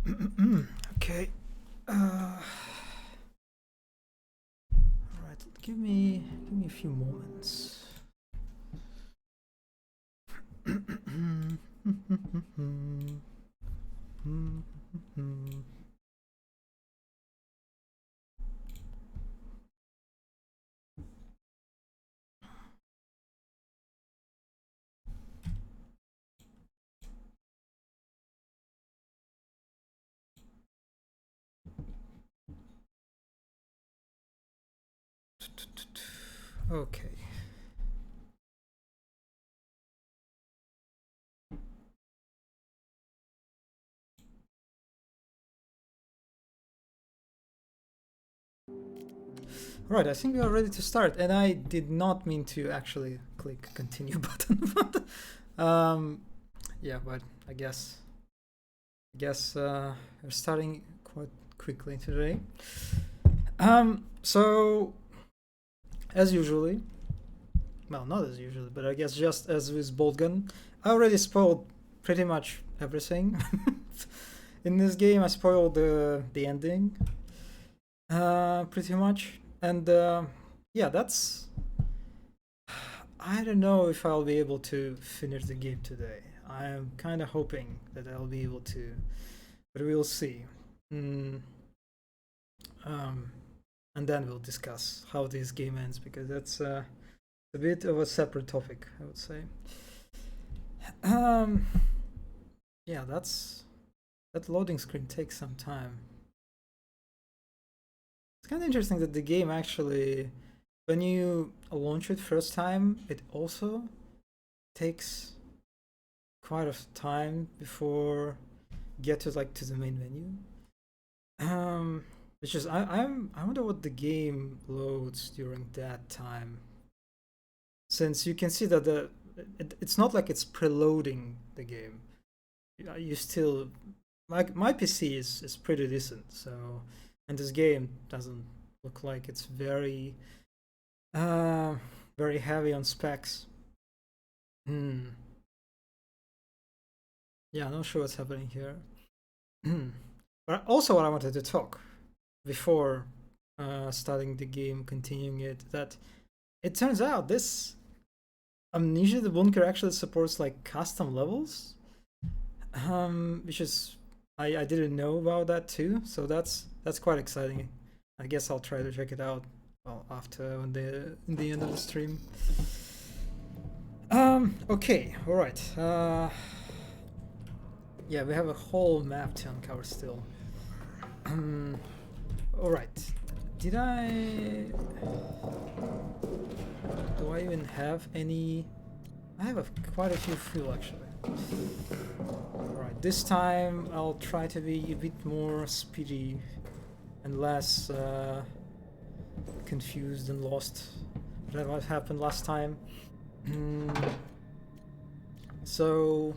Okay. All right. Give me a few moments. Okay. Right, I think we are ready to start, and I did not mean to actually click continue button, but yeah, but I guess we're starting quite quickly today. So as usually, well, not as usually, but I guess just as with Boltgun, I already spoiled pretty much everything. In this game, I spoiled the ending, pretty much, and yeah, that's. I don't know if I'll be able to finish the game today. I am kind of hoping that I'll be able to, but we'll see. Mm, um, and then we'll discuss how this game ends because that's a bit of a separate topic, I would say. Um, yeah, that loading screen takes some time. It's kind of interesting that the game actually, when you launch it first time, it also takes quite a time before get to like to the main menu. It's just I wonder what the game loads during that time, since you can see that it's not like it's preloading the game. You still my PC is pretty decent, so and this game doesn't look like it's uh very heavy on specs. Hmm. Yeah, not sure what's happening here. But also, what I wanted to talk before starting the game, continuing it, that it turns out this Amnesia the Bunker actually supports like custom levels, which is I didn't know about that too, so that's quite exciting. I guess I'll try to check it out well after when the in the end of the stream. Okay, all right. Yeah, we have a whole map to uncover still. All right. Did I? Do I even have any? I have quite a few fuel actually. Alright, this time I'll try to be a bit more speedy and less confused and lost. That what happened last time. So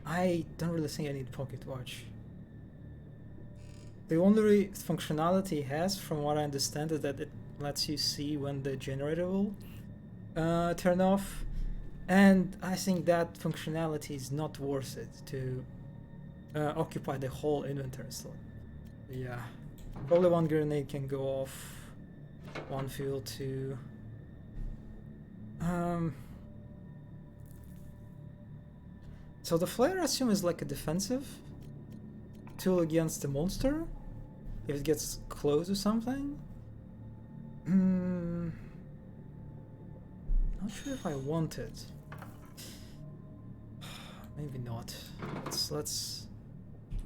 I don't really think I need pocket watch. The only functionality it has, from what I understand, is that it lets you see when the generator will turn off, and I think that functionality is not worth it to occupy the whole inventory slot. Yeah, probably one grenade can go off, one fuel too. So the flare I assume is like a defensive tool against the monster if it gets close or something. Not sure if I want it. Maybe not. Let's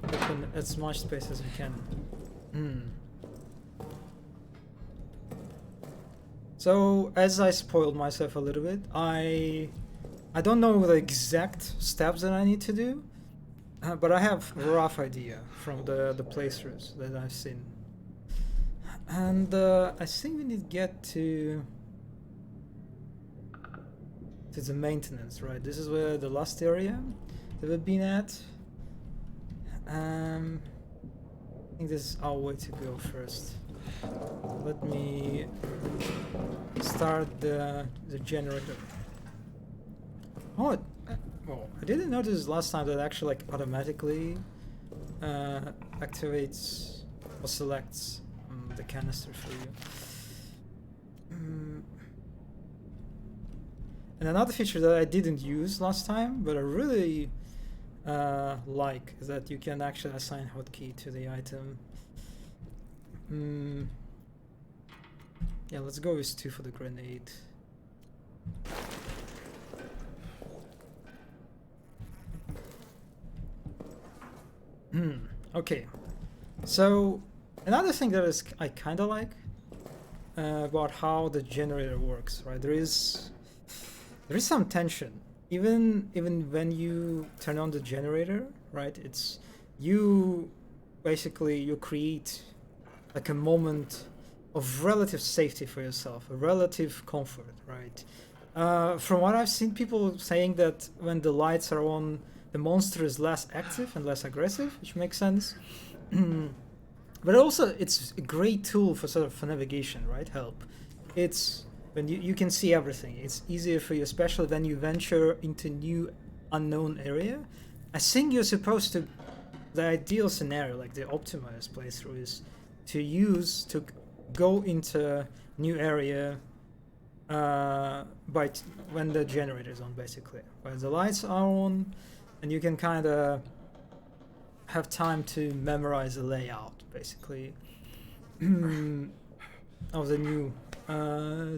open as much space as we can. So as I spoiled myself a little bit, I don't know the exact steps that I need to do, but I have a rough idea from the playthroughs that I've seen. And I think we need to get to the maintenance, right? This is where the last area that we've been at. I think this is our way to go first. Let me start the generator. Oh, well, I didn't notice last time that actually like automatically activates or selects the canister for you. And another feature that I didn't use last time, but I really like, is that you can actually assign hotkey to the item. Yeah, let's go with 2 for the grenade. Okay, so another thing that is I kind of like about how the generator works, right? There is some tension, even when you turn on the generator, right? It's you create like a moment of relative safety for yourself, a relative comfort, right? From what I've seen, people saying that when the lights are on, the monster is less active and less aggressive, which makes sense. But also, it's a great tool for sort of for navigation, right? Help. It's when you can see everything. It's easier for you, especially when you venture into new unknown area. I think you're supposed to. The ideal scenario, like the optimized playthrough, is to go into new area when the generator is on, basically, where the lights are on, and you can kind of have time to memorize the layout, basically, of the new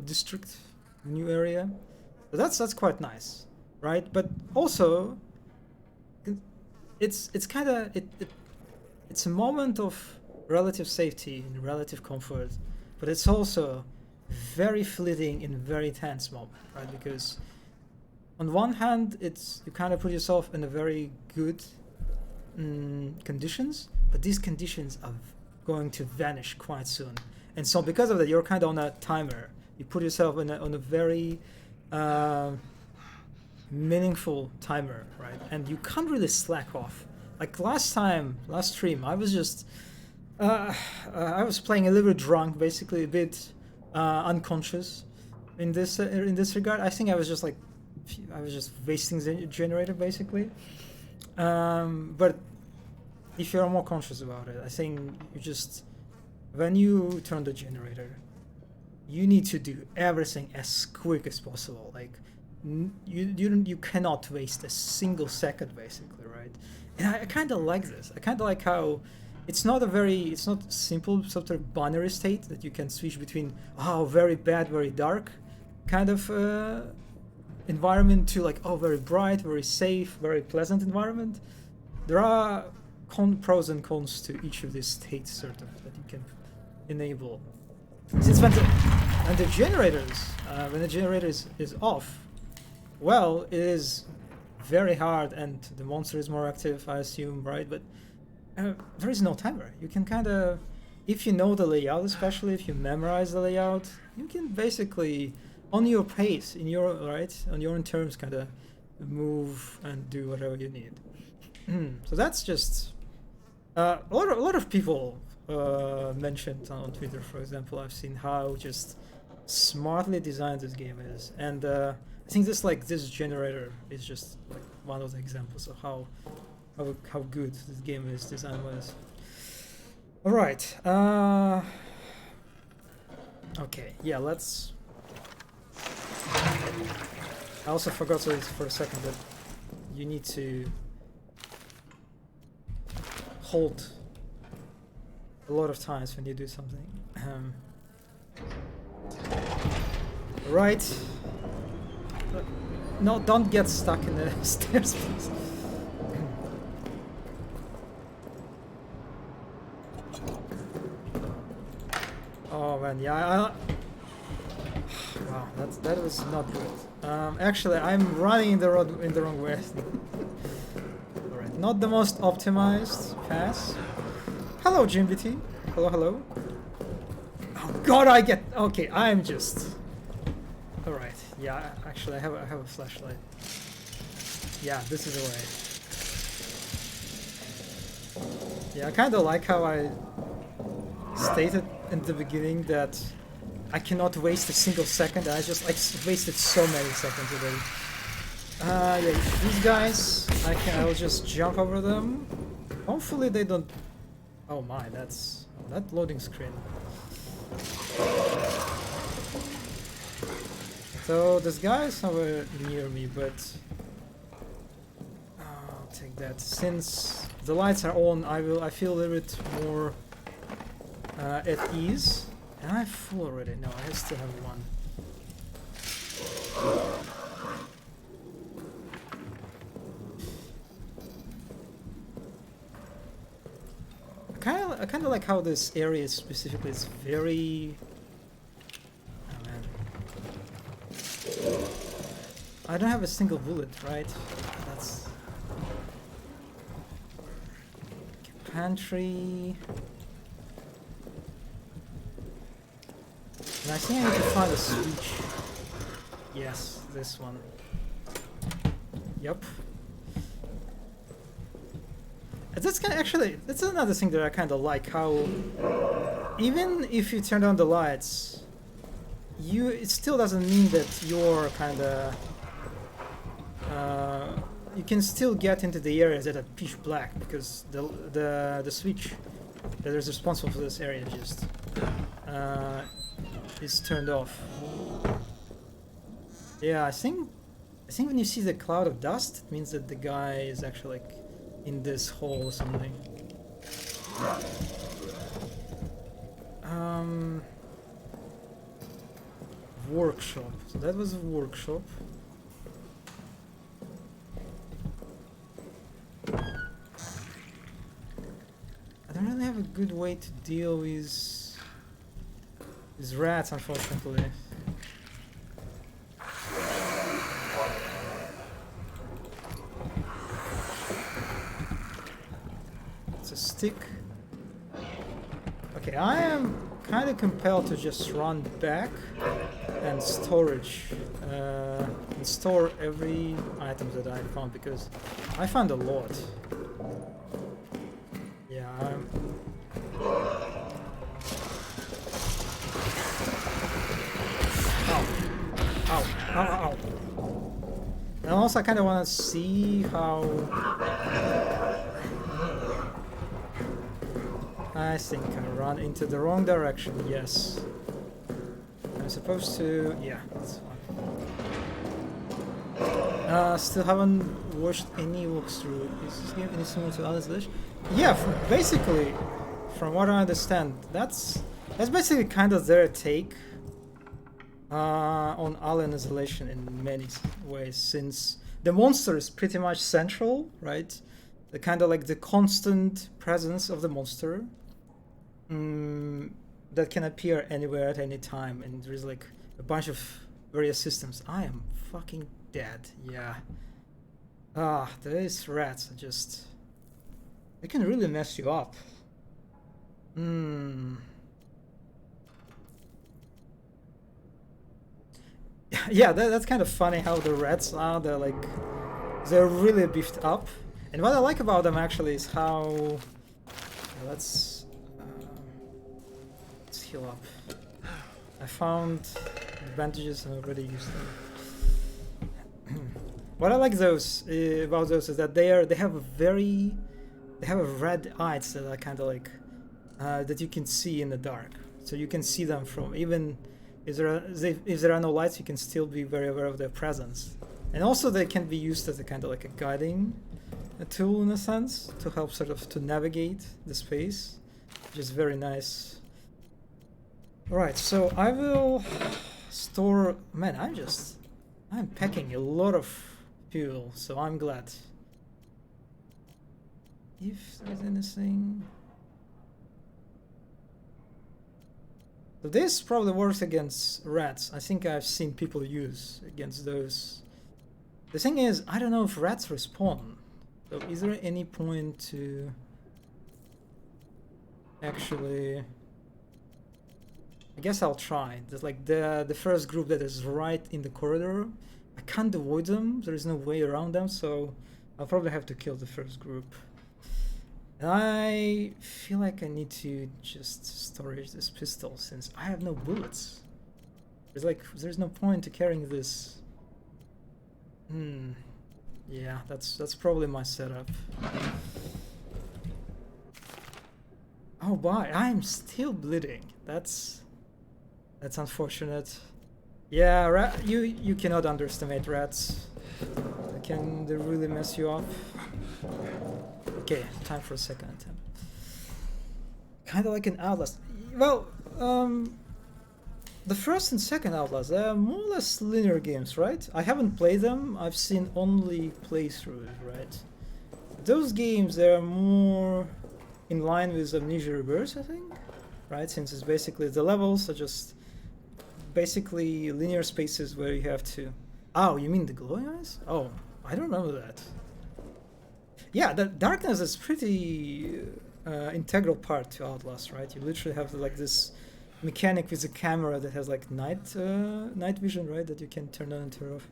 district, new area. So that's quite nice, right? But also, it's kind of it's a moment of relative safety and relative comfort, but it's also very fleeting and very tense moment, right? Because on one hand, you kind of put yourself in a very good conditions, but these conditions are going to vanish quite soon, and so because of that, you're kind of on a timer. You put yourself on a very meaningful timer, right? And you can't really slack off. Like last stream, I was just I was playing a little bit drunk, basically a bit unconscious in this regard. I think I was just wasting the generator, basically. But if you're more conscious about it, I think when you turn the generator, you need to do everything as quick as possible. Like you cannot waste a single second, basically, right? And I kind of like this. I kind of like how it's not simple sort of binary state that you can switch between very bad, very dark kind of environment to like very bright, very safe, very pleasant environment. There are pros and cons to each of these states, sort of, that you can enable. Since when the generator is off, well, it is very hard, and the monster is more active, I assume, right? But there is no timer. You can kind of, if you know the layout, especially if you memorize the layout, you can basically, on your pace, on your own terms, kind of move and do whatever you need. So that's just a lot of people mentioned on Twitter, for example. I've seen how just smartly designed this game is, and I think this generator is just like one of the examples of how good this game is design-wise. All right. Okay. Yeah. Let's. I also forgot for a second that you need to hold a lot of times when you do something. Right. No, don't get stuck in the stairs, please. Oh man, yeah. Wow, that was not good. Actually, I'm running in the wrong way. Alright, not the most optimized pass. Hello, GMBT. Hello. Oh God, okay. I'm just. All right. Yeah. Actually, I have a flashlight. Yeah, this is the way. Yeah, I kind of like how I stated in the beginning that I cannot waste a single second. I just wasted so many seconds already. Yeah, these guys, I'll just jump over them. Hopefully they don't... Oh my, that's... that loading screen. So this guy is somewhere near me, but... I'll take that. Since the lights are on, I feel a little bit more at ease. Am I full already? No, I still have one. I kind of like how this area specifically is very... Oh man. I don't have a single bullet, right? That's... Pantry... And I think I need to find a switch. Yes, this one. Yep. That's kind of actually, that's another thing that I kind of like, how even if you turn on the lights, it still doesn't mean that you're kind of you can still get into the areas that are pitch black, because the switch that is responsible for this area just is turned off. Yeah, I think when you see the cloud of dust, it means that the guy is actually like in this hole or something. Workshop. So that was a workshop. I don't really have a good way to deal with these rats, unfortunately. Stick. Okay, I am kind of compelled to just run back and store every item that I found, because I found a lot. Yeah, Ow. And also I kind of want to see how... I think I ran into the wrong direction, yes. I'm supposed to... yeah, that's fine. Still haven't watched any walkthrough. Is this game any similar to Alice Village? Yeah, basically, from what I understand, that's basically kind of their take on Alien Isolation in many ways, since the monster is pretty much central, right? The kind of like the constant presence of the monster. That can appear anywhere at any time, and there's like a bunch of various systems. I am fucking dead. Yeah. These rats are just... they can really mess you up. Yeah, that's kind of funny how the rats are. They're really beefed up. And what I like about them actually is how... let's heal up. I found advantages and already used them. What I like about those is that they have red eyes that are kind of like that you can see in the dark. So you can see them from even if there are no lights, you can still be very aware of their presence. And also they can be used as a kind of like a guiding tool in a sense, to help sort of to navigate the space, which is very nice. Alright, so I will store... man, I'm packing a lot of fuel, so I'm glad. If there's anything... so this probably works against rats. I think I've seen people use against those. The thing is, I don't know if rats respawn. So is there any point to actually... I guess I'll try. There's like the first group that is right in the corridor. I can't avoid them. There is no way around them, so I'll probably have to kill the first group. And I feel like I need to just storage this pistol since I have no bullets. There's no point to carrying this. Yeah, that's probably my setup. Oh, why? I'm still bleeding. That's unfortunate. Yeah, you cannot underestimate rats. They really mess you up. Okay, time for a second attempt. Kind of like an Outlast. Well, the first and second Outlast, they're more or less linear games, right? I haven't played them. I've seen only playthroughs, right? Those games, they're more in line with Amnesia Reverse, I think, right? Since it's basically the levels are just basically linear spaces where you have to... Oh, you mean the glowing eyes? Oh, I don't remember that. Yeah, the darkness is pretty integral part to Outlast, right? You literally have like this mechanic with a camera that has like night vision, right? That you can turn on and turn off.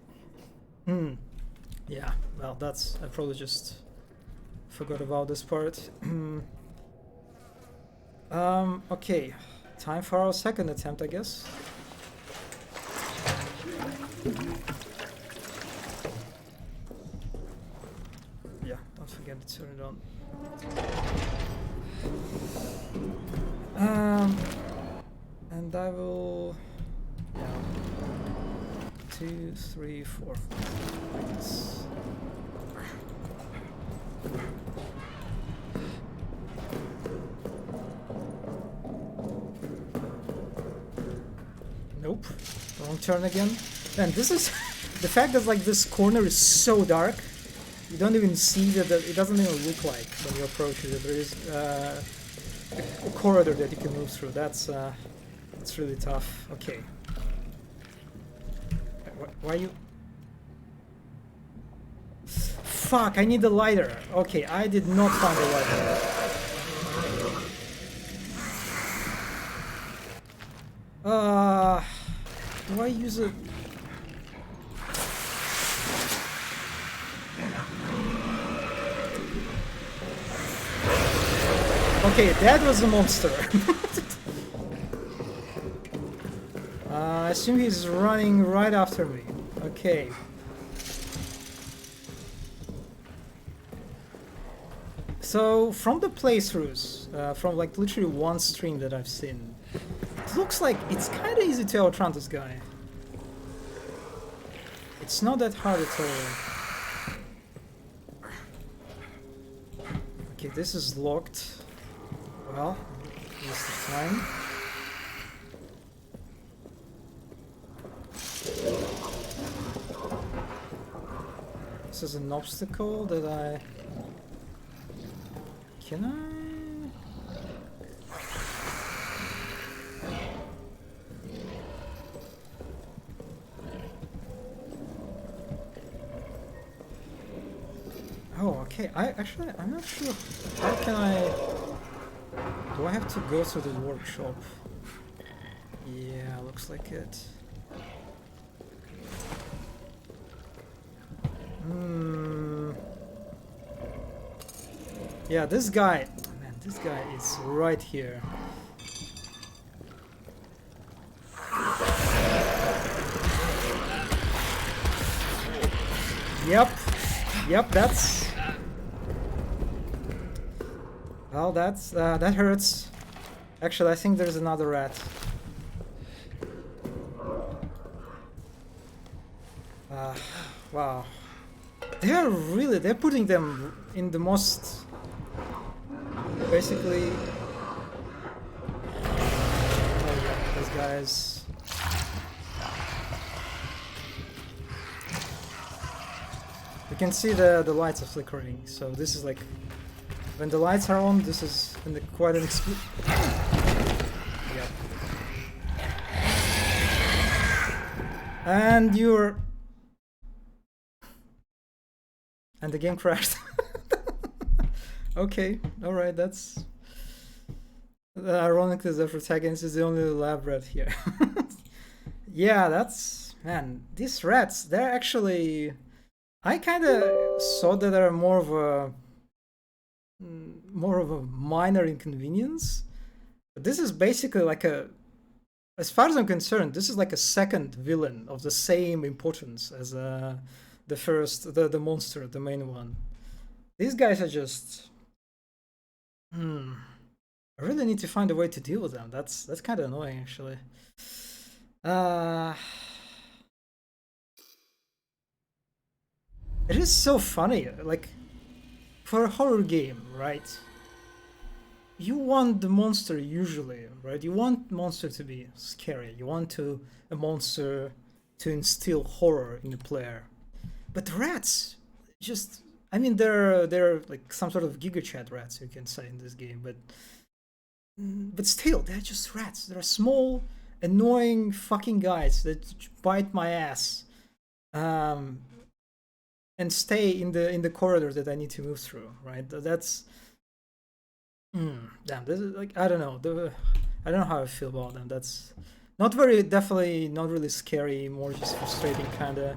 Yeah, well, I probably just forgot about this part. Okay, time for our second attempt, I guess. Yeah, don't forget to turn it on. And I will... Yeah. 2, 3, 4. Like this. Nope. Wrong turn again. And this is... the fact that like this corner is so dark, you don't even see that it doesn't even look like when you approach it. There is a corridor that you can move through. That's really tough. Okay. Why you... Fuck, I need a lighter. Okay, I did not find a lighter. Do I use it? Okay, that was a monster. I assume he's running right after me. Okay. So, from the playthroughs, from like literally one stream that I've seen, it looks like it's kind of easy to outrun this guy. It's not that hard at all. Okay, this is locked. Well, waste of time. This is an obstacle that I... Can I? Oh, okay. I'm not sure. How can I... Do I have to go to the workshop? Yeah, looks like it. Yeah, this guy... Oh man, this guy is right here. Yep, that's... Well, that hurts. Actually, I think there's another rat. Wow. They're putting them in the most... Basically... Oh yeah, those guys... You can see the lights are flickering, so this is like... When the lights are on, this is quite an experience. Yep. And you're... And the game crashed. Okay, alright, that's... Ironically, the protagonist is the only lab rat here. Yeah, that's... Man, these rats, they're actually... I kinda saw that they're more of a minor inconvenience. But this is basically like a... As far as I'm concerned, this is like a second villain of the same importance as the first, the monster, the main one. These guys are just... I really need to find a way to deal with them. That's kind of annoying, actually. Uh, it is so funny, like, for a horror game, right? You want the monster usually, right? You want monster to be scary. You want a monster to instill horror in the player. But the rats, just, I mean, they're like some sort of Giga Chat rats, you can say, in this game, but still, they're just rats. They're small, annoying fucking guys that bite my ass, um, and stay in the corridor that I need to move through. Right? That's damn. This is like, I don't know. I don't know how I feel about them. That's not very, definitely not really scary. More just frustrating, kind of.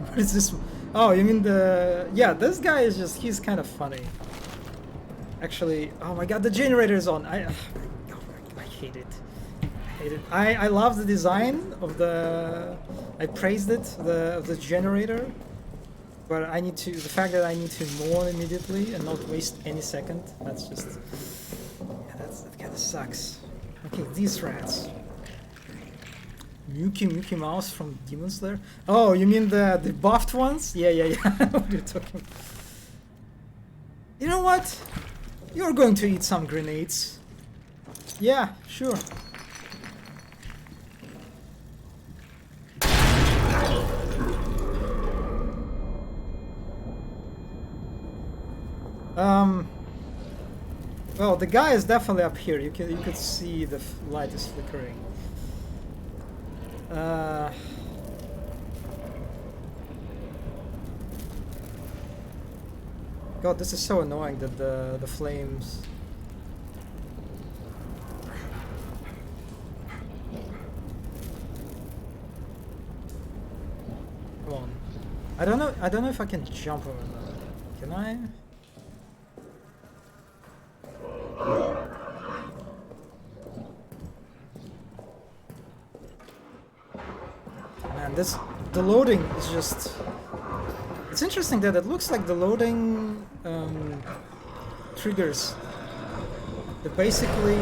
What is this? Oh, you mean yeah? This guy is just, he's kind of funny. Actually, oh my god, the generator is on. I hate it. I hate it. I love the design of the. I praised it, the generator, but I need to. The fact that I need to mourn immediately and not waste any second. That's just. Yeah, that kind of sucks. Okay, these rats. Mickey Mouse from Demon Slayer. Oh, you mean the buffed ones? Yeah. What you're talking. You know what? You're going to eat some grenades. Yeah, sure. Well, the guy is definitely up here. You could see the light is flickering. God, this is so annoying that the flames. Come on. I don't know if I can jump over that. Can I? Man, the loading is just. It's interesting that it looks like the loading triggers. That basically.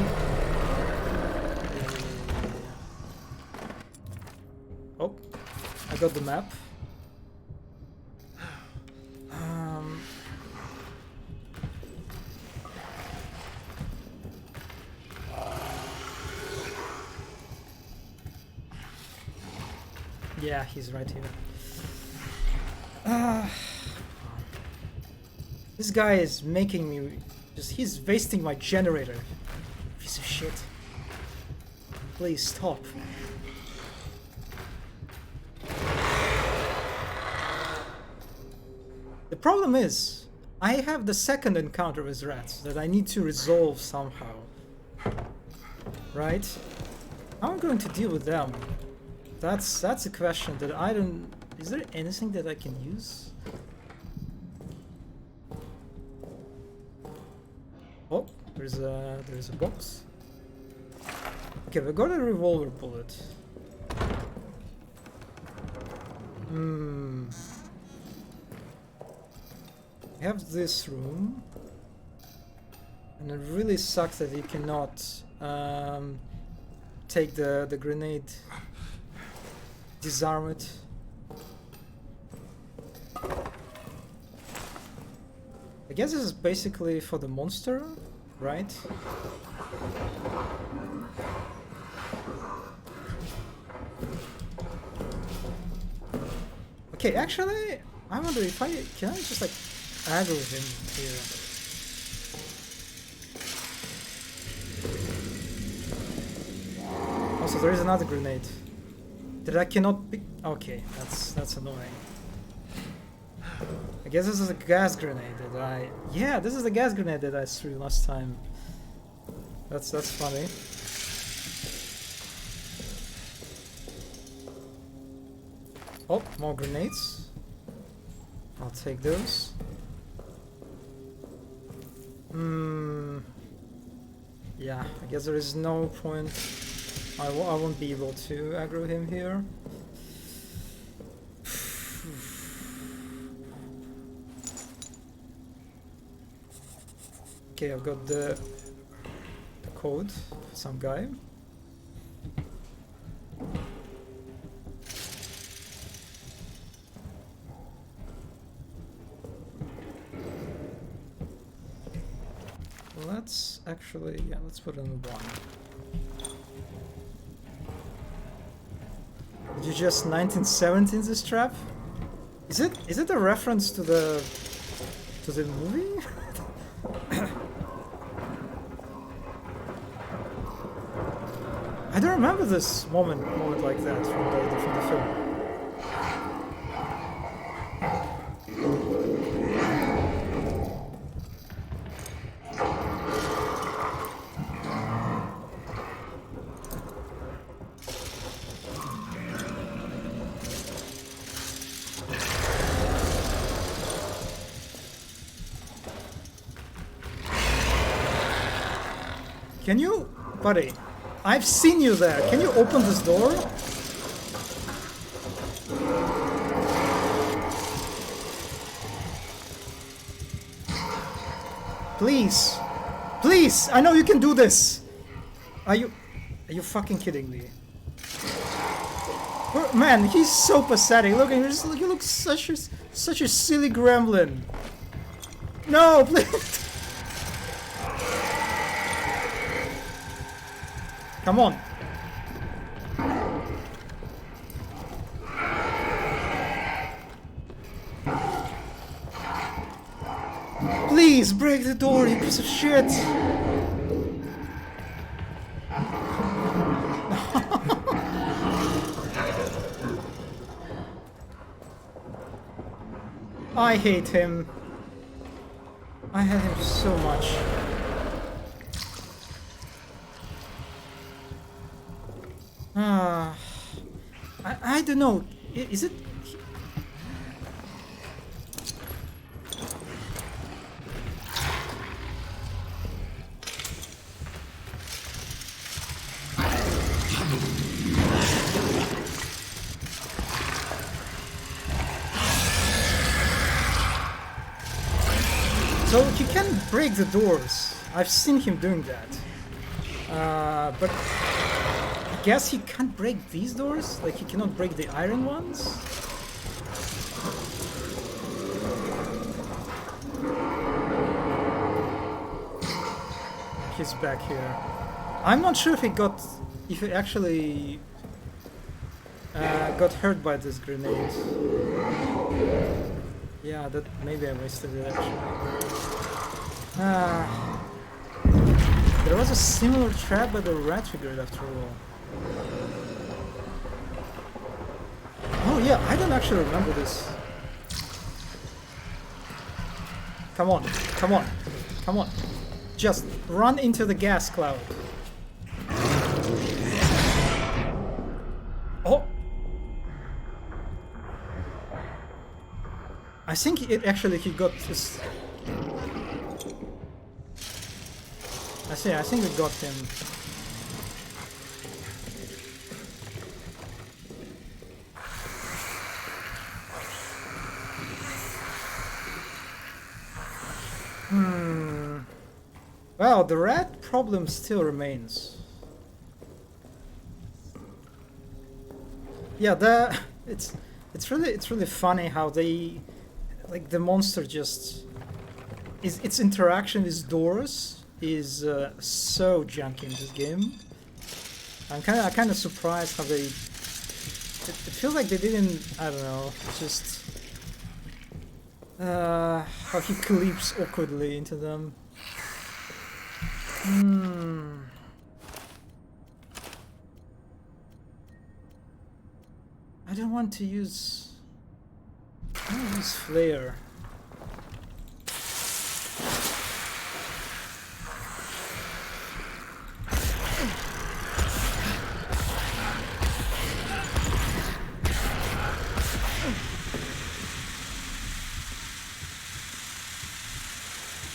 Oh, I got the map. Yeah, he's right here. This guy is making me he's wasting my generator. Piece of shit. Please stop. The problem is, I have the second encounter with rats that I need to resolve somehow. Right? How am I going to deal with them? That's a question that I don't. Is there anything that I can use? Oh, there's a box. Okay, we got a revolver bullet. We have this room, and it really sucks that you cannot take the grenade. Disarm it. I guess this is basically for the monster, right? Okay, actually, I wonder if can I just like aggro him here. Also, there is another grenade that I cannot pick. Okay, that's annoying. I guess this is a gas grenade that I. Yeah, this is the gas grenade that I threw last time. That's funny. Oh, more grenades. I'll take those. Yeah, I guess there is no point. I won't be able to aggro him here. Okay, I've got the code for some guy. Let's actually, yeah, let's put in 1. Did you just 1917 this trap? Is it a reference to the movie? I don't remember this moment like that from the film. Can you, buddy? I've seen you there. Can you open this door? Please. Please! I know you can do this! Are you fucking kidding me? Man, he's so pathetic. Look, he looks such a silly gremlin. No, please! Come on. Please break the door, you piece of shit. I hate him. I hate him so much. I don't know. Is it? So he can break the doors. I've seen him doing that. But I guess he can't break these doors? Like he cannot break the iron ones? He's back here. I'm not sure if he actually got hurt by this grenade. Yeah, that maybe I wasted it actually. There was a similar trap by the rat figure after all. Oh yeah, I don't actually remember this. Come on, come on, come on. Just run into the gas cloud. Oh! I think he got this. I think we got him. Well, the rat problem still remains. Yeah, it's really funny how they, like, the monster just its interaction with doors is so junky in this game. I'm kind of surprised how they. It feels like they didn't. I don't know. Just how he creeps awkwardly into them. I don't want to use. I don't use flare.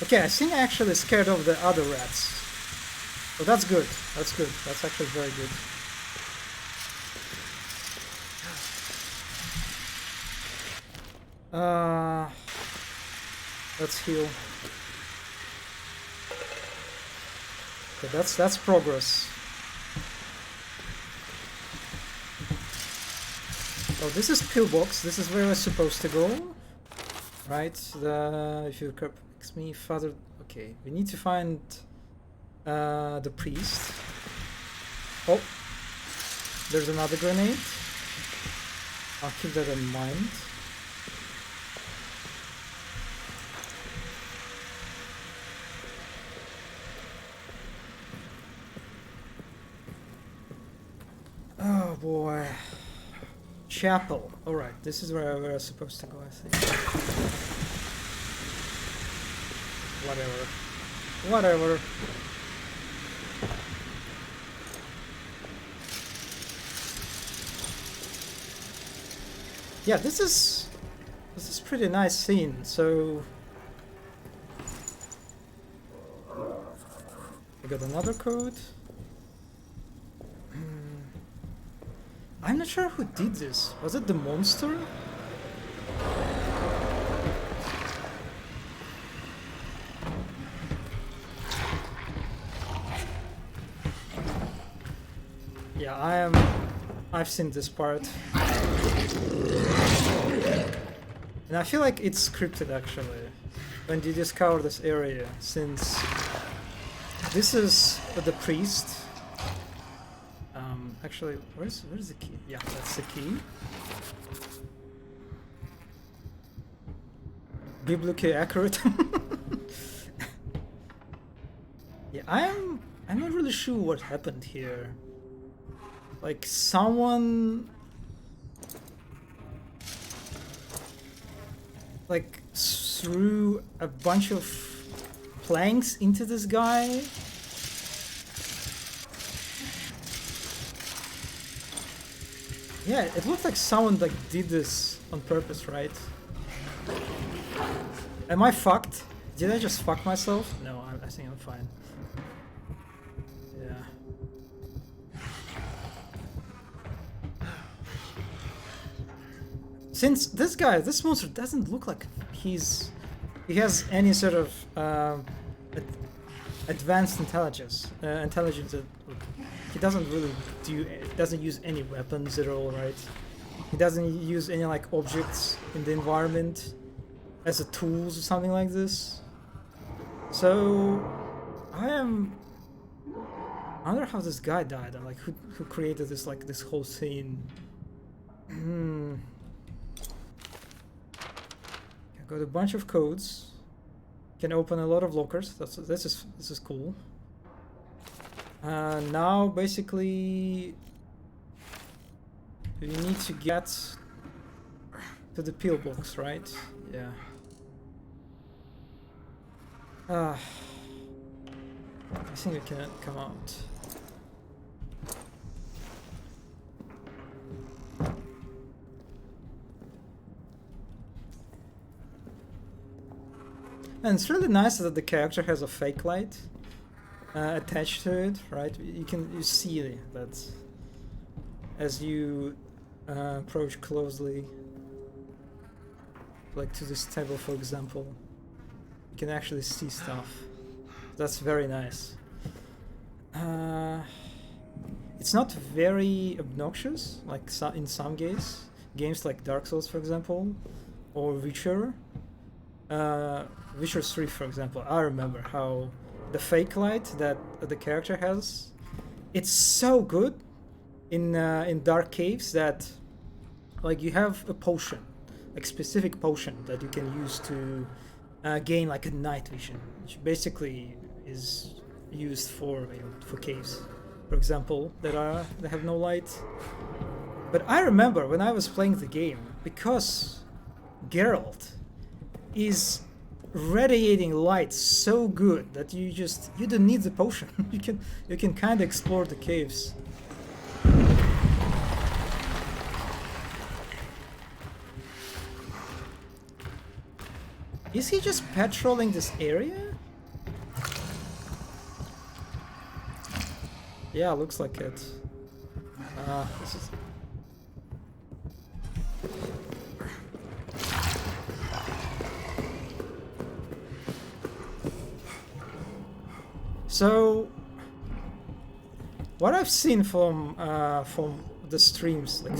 Okay, I think I actually scared off the other rats. So that's good. That's good. That's actually very good. Let's heal. Okay, that's progress. Oh, this is pillbox. This is where we're supposed to go, right? If you corrects me, Father. Okay, we need to find the priest. Oh, there's another grenade. I'll keep that in mind. Oh boy. Chapel. Alright, this is where we're supposed to go, I think. Whatever. Yeah, this is pretty nice scene. So we got another code. I'm not sure who did this. Was it the monster? Yeah, I've seen this part. And I feel like it's scripted actually. When you discover this area, since this is the priest. Actually, where's the key? Yeah, that's the key. Biblically accurate. Yeah, I'm not really sure what happened here. Like someone like threw a bunch of planks into this guy. Yeah, it looks like someone like did this on purpose, right? Am I fucked? Did I just fuck myself? No, I think I'm fine. Yeah. Since this monster doesn't look like he has any sort of advanced intelligence. He doesn't really doesn't use any weapons at all, right? He doesn't use any like objects in the environment as a tools or something like this. So I wonder how this guy died and like who created this this whole scene. I got a bunch of codes. Can open a lot of lockers. This is cool. Now basically we need to get to the pillbox, right? Yeah. I think we can come out. And it's really nice that the character has a fake light attached to it, right? You see that as you approach closely, like to this table, for example, you can actually see stuff. That's very nice. It's not very obnoxious, like in some games like Dark Souls, for example, or Witcher. Witcher 3, for example, I remember how the fake light that the character has, it's so good in dark caves that like you have a potion, like specific potion that you can use to gain like a night vision, which basically is used for caves, for example, that have no light. But I remember when I was playing the game, because Geralt is radiating light so good that you don't need the potion. you can kind of explore the caves. Is he just patrolling this area? Yeah, looks like it. This is... So, what I've seen from the streams, like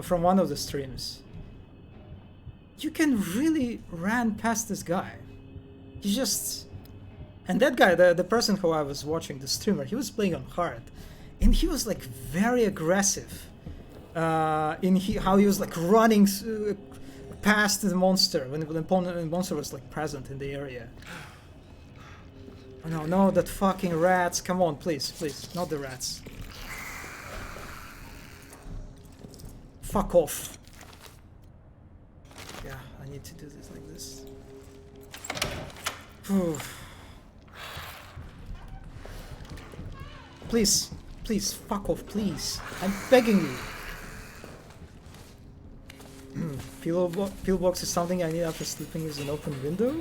from one of the streams, you can really run past this guy. He just, and that guy, the person who I was watching, the streamer, he was playing on hard, and he was like very aggressive in how he was like running past the monster when the monster was like present in the area. Oh no, that fucking rats! Come on, please, not the rats. Fuck off. Yeah, I need to do this like this. Whew. Please, fuck off, please. I'm begging you. Pillbox is something I need after sleeping is an open window.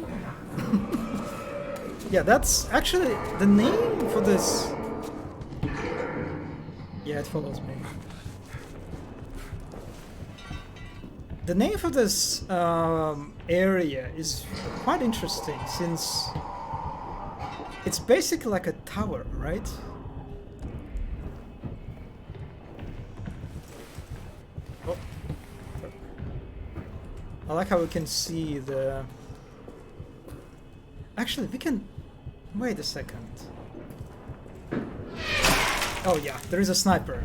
Yeah, that's actually the name for this. Yeah, it follows me. The name for this area is quite interesting since it's basically like a tower, right? Oh. I like how we can see the... Actually, we can... Wait a second. Oh yeah, there is a sniper.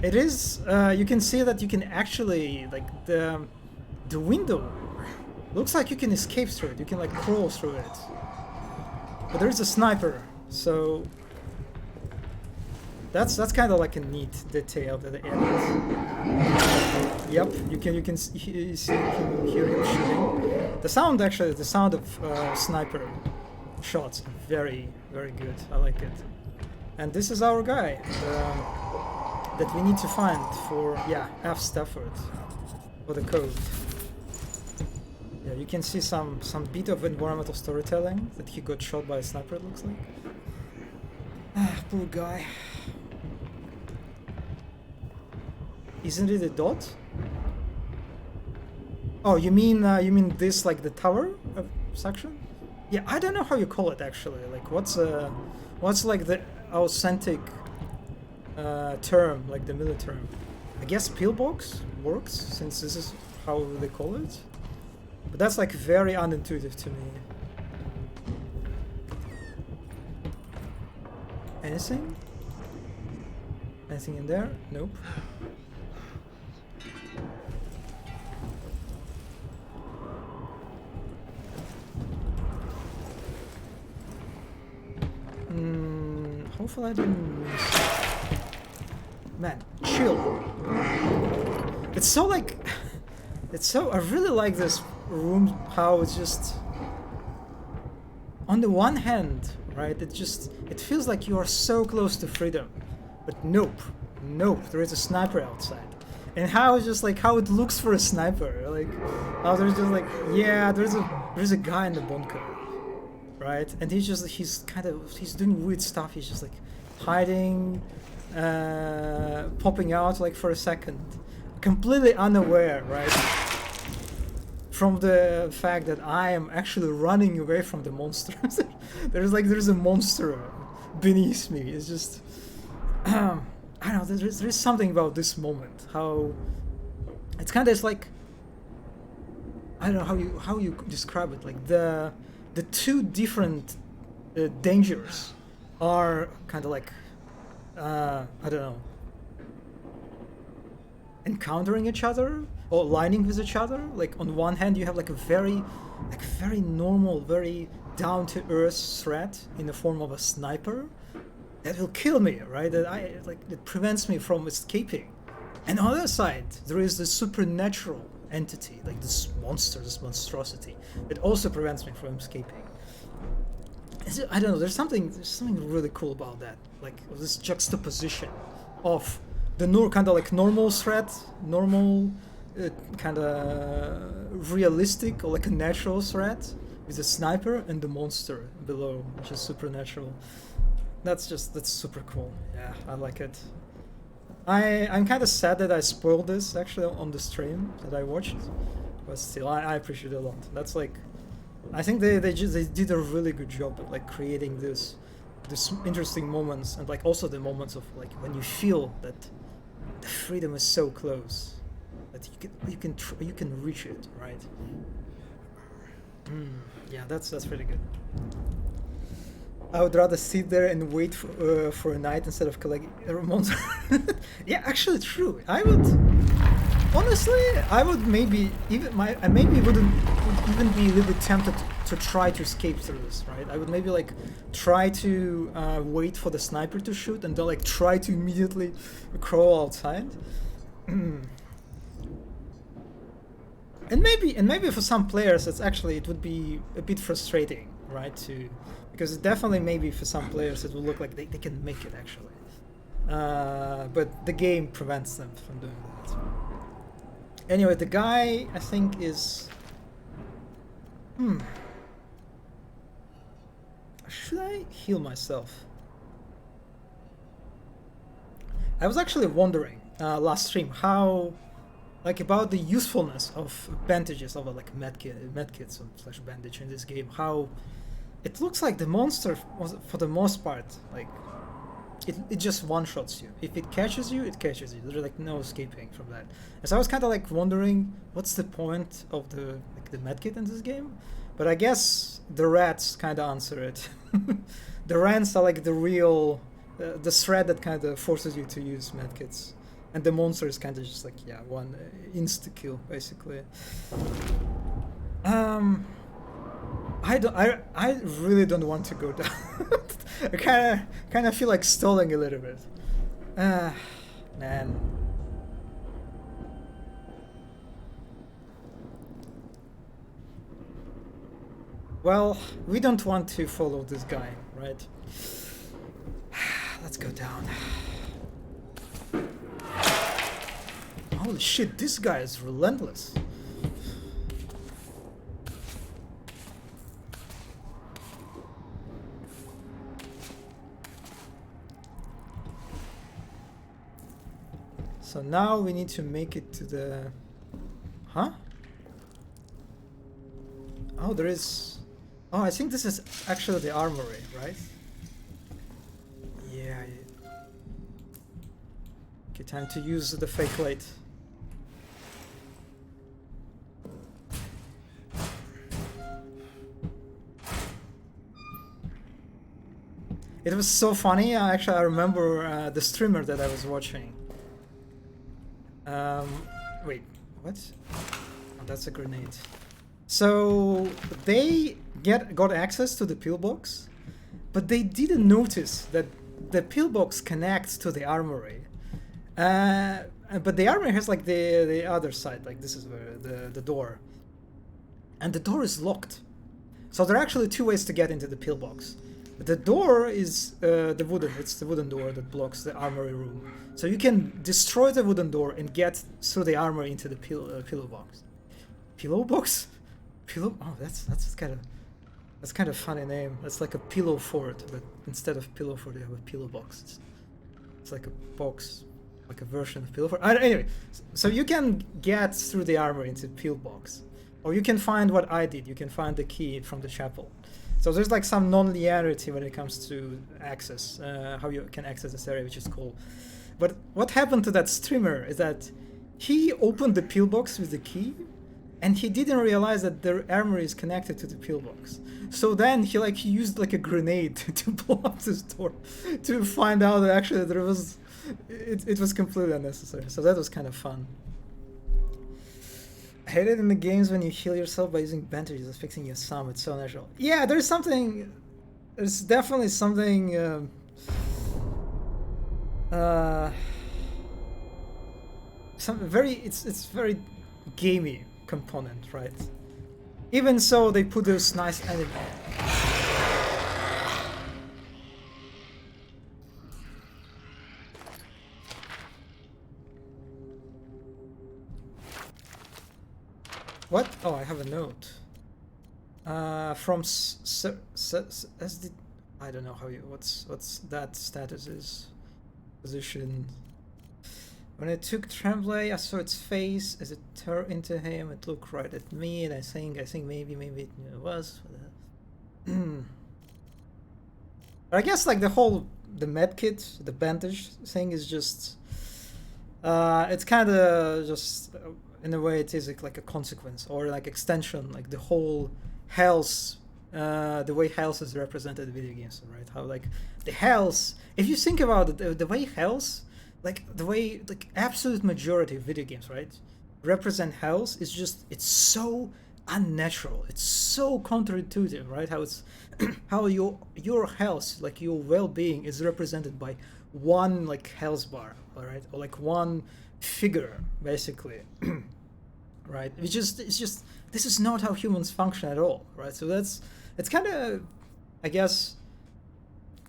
It is, you can see that you can actually, like, the window looks like you can escape through it. You can, like, crawl through it. But there is a sniper, so that's kind of like a neat detail at the end. Yep, you can hear him shooting. The sound, actually, the sound of sniper shots, very good. I like it. And this is our guy that we need to find for, yeah, F. Stafford for the code. Yeah, you can see some bit of environmental storytelling that he got shot by a sniper, it looks like. Ah, poor guy. Isn't it a dot? Oh, you mean this, like the tower section? Yeah, I don't know how you call it actually. Like, what's like the authentic term, like the military term? I guess pillbox works since this is how they call it. But that's like very unintuitive to me. Anything? Anything in there? Nope. Hopefully I didn't miss. Man, chill. It's so like... It's so... I really like this room, how it's just... On the one hand, right, it feels like you are so close to freedom. But nope, there is a sniper outside. And how it's just like, how it looks for a sniper. Like, how there's just like, yeah, there's a guy in the bunker. Right, and he's doing weird stuff. He's just like hiding, popping out like for a second, completely unaware, right, from the fact that I am actually running away from the monster. there's a monster beneath me. It's just, I don't know. There's something about this moment. How it's kind of like, I don't know how you describe it. Like the two different dangers are kind of like, I don't know, encountering each other or aligning with each other. Like on one hand, you have like a very normal, very down-to-earth threat in the form of a sniper that will kill me, right? That prevents me from escaping. And on the other side, there is the supernatural entity, like this monster, this monstrosity, that also prevents me from escaping. I don't know, there's something really cool about that, like this juxtaposition of the kind of like normal threat, normal kind of realistic or like a natural threat with the sniper and the monster below, which is supernatural. That's super cool. Yeah, I like it. I'm kind of sad that I spoiled this actually on the stream that I watched, but still I appreciate it a lot. That's like, I think they did a really good job at like creating this this interesting moments, and like also the moments of like when you feel that the freedom is so close that you can reach it, right? Yeah, that's pretty good. I would rather sit there and wait for a night instead of collecting monster. Yeah, actually true. I would honestly, I would maybe I maybe would even be a little bit tempted to try to escape through this, right? I would maybe like try to wait for the sniper to shoot and then like try to immediately crawl outside. And maybe for some players it would be a bit frustrating, right? Because definitely maybe for some players it will look like they can make it actually. But the game prevents them from doing that. Anyway, the guy I think is should I heal myself? I was actually wondering last stream how like about the usefulness of bandages of like medkits slash bandage in this game. How it looks like the monster for the most part like it just one-shots you. If it catches you, it catches you. There's like no escaping from that. And so I was kind of like wondering what's the point of the medkit in this game. But I guess the rats kind of answer it. The rats are like the real the thread that kind of forces you to use medkits. And the monster is kind of just like, yeah, one insta-kill, basically. I really don't want to go down. I kind of feel like stalling a little bit. Man. Well, we don't want to follow this guy, right? Let's go down. Holy shit, this guy is relentless. So now we need to make it to the... Huh? Oh, there is... Oh, I think this is actually the armory, right? Yeah. Okay, time to use the fake light. It was so funny. Actually, I remember the streamer that I was watching. Wait, what? Oh, that's a grenade. So they got access to the pillbox, but they didn't notice that the pillbox connects to the armory. But the armory has like the other side, like this is where the door, and the door is locked. So there are actually two ways to get into the pillbox. The door is it's the wooden door that blocks the armory room. So you can destroy the wooden door and get through the armory into the pillow box. Pillow box? Pillow? Oh, that's kind of funny name. That's like a pillow fort, but instead of pillow fort, you have a pillow box. It's like a box, like a version of pillow fort. Anyway, so you can get through the armory into pillbox, or you can find what I did. You can find the key from the chapel. So there's like some non-linearity when it comes to access, how you can access this area, which is cool. But what happened to that streamer is that he opened the pillbox with the key, and he didn't realize that the armory is connected to the pillbox. So then he used like a grenade to blow up this door to find out that actually there was it was completely unnecessary. So that was kind of fun. I hate it in the games when you heal yourself by using bandages, fixing your thumb. It's so natural. Yeah, there's definitely something it's very gamey component, right? Even so, they put those nice enemies. What? Oh, I have a note. From SD. I don't know how you. What's that status is? Position. When I took Tremblay, I saw its face as it turned into him. It looked right at me, and I think maybe it was. But I guess like the med kit, the bandage thing is just it's kind of just in a way it is like a consequence or like extension, like the whole health, the way health is represented in video games, right? How like the health, if you think about it, the way health, like the way like absolute majority of video games, right, represent health is just it's so unnatural, it's so counterintuitive, right? How it's how your health, like your well-being, is represented by one like health bar, all right, or like one figure, basically, right? It's just this is not how humans function at all, right? So that's it's kind of, I guess,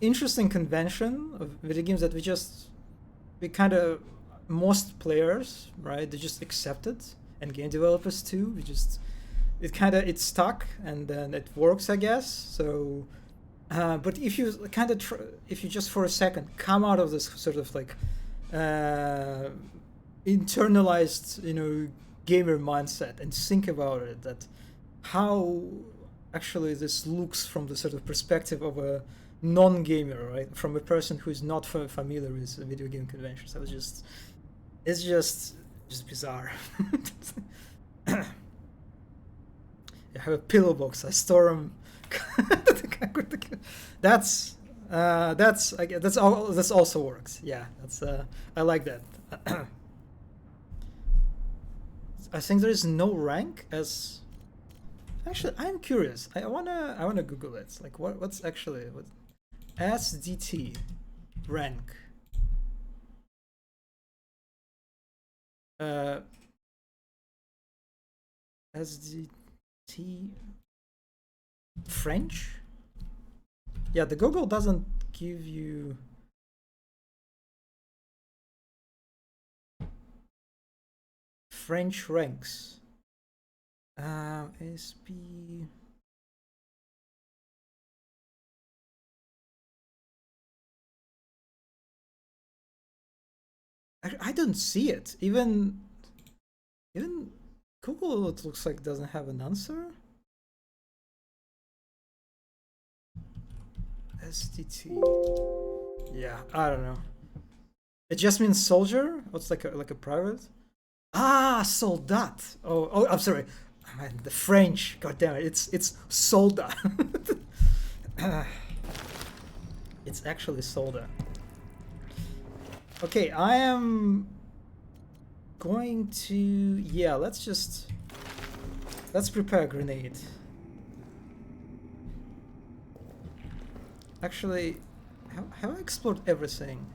interesting convention of video games that we kind of most players, right? They just accept it, and game developers too. We just it's stuck and then it works, I guess. So but if you kind of if you just for a second come out of this sort of like internalized, you know, gamer mindset and think about it, that how actually this looks from the sort of perspective of a non-gamer, right? From a person who's not familiar with video game conventions. I was just it's just bizarre. I have a pillow box. I store them. that's that's all. This also works. Yeah, that's I like that. I think there is no rank as. Actually, I'm curious. I wanna Google it. Like what's actually what SDT rank. SDT French? Yeah, the Google doesn't give you French ranks. SB. I don't see it. Even Google, it looks like doesn't have an answer. SDT. Yeah, I don't know. It just means soldier. What's like a private? Ah, soldat. Oh, I'm sorry. Man, the French. God damn it. It's soldat. It's actually soldat. Okay, I am going to, yeah, let's prepare a grenade. Actually, have I explored everything?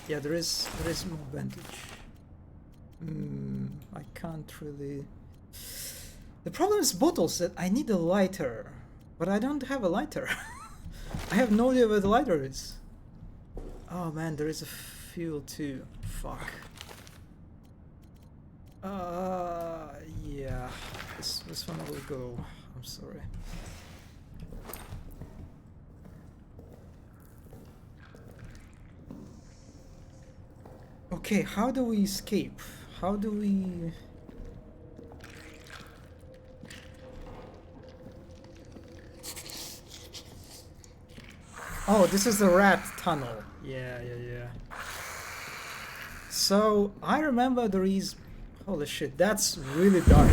Yeah, there is more bandage. I can't really. The problem is bottles, that I need a lighter, but I don't have a lighter. I have no idea where the lighter is. Oh man, there is a fuel too. Fuck. Yeah. This one will go. I'm sorry. Okay, how do we escape? How do we... Oh, this is the rat tunnel. Yeah. So, I remember there is... Holy shit, that's really dark.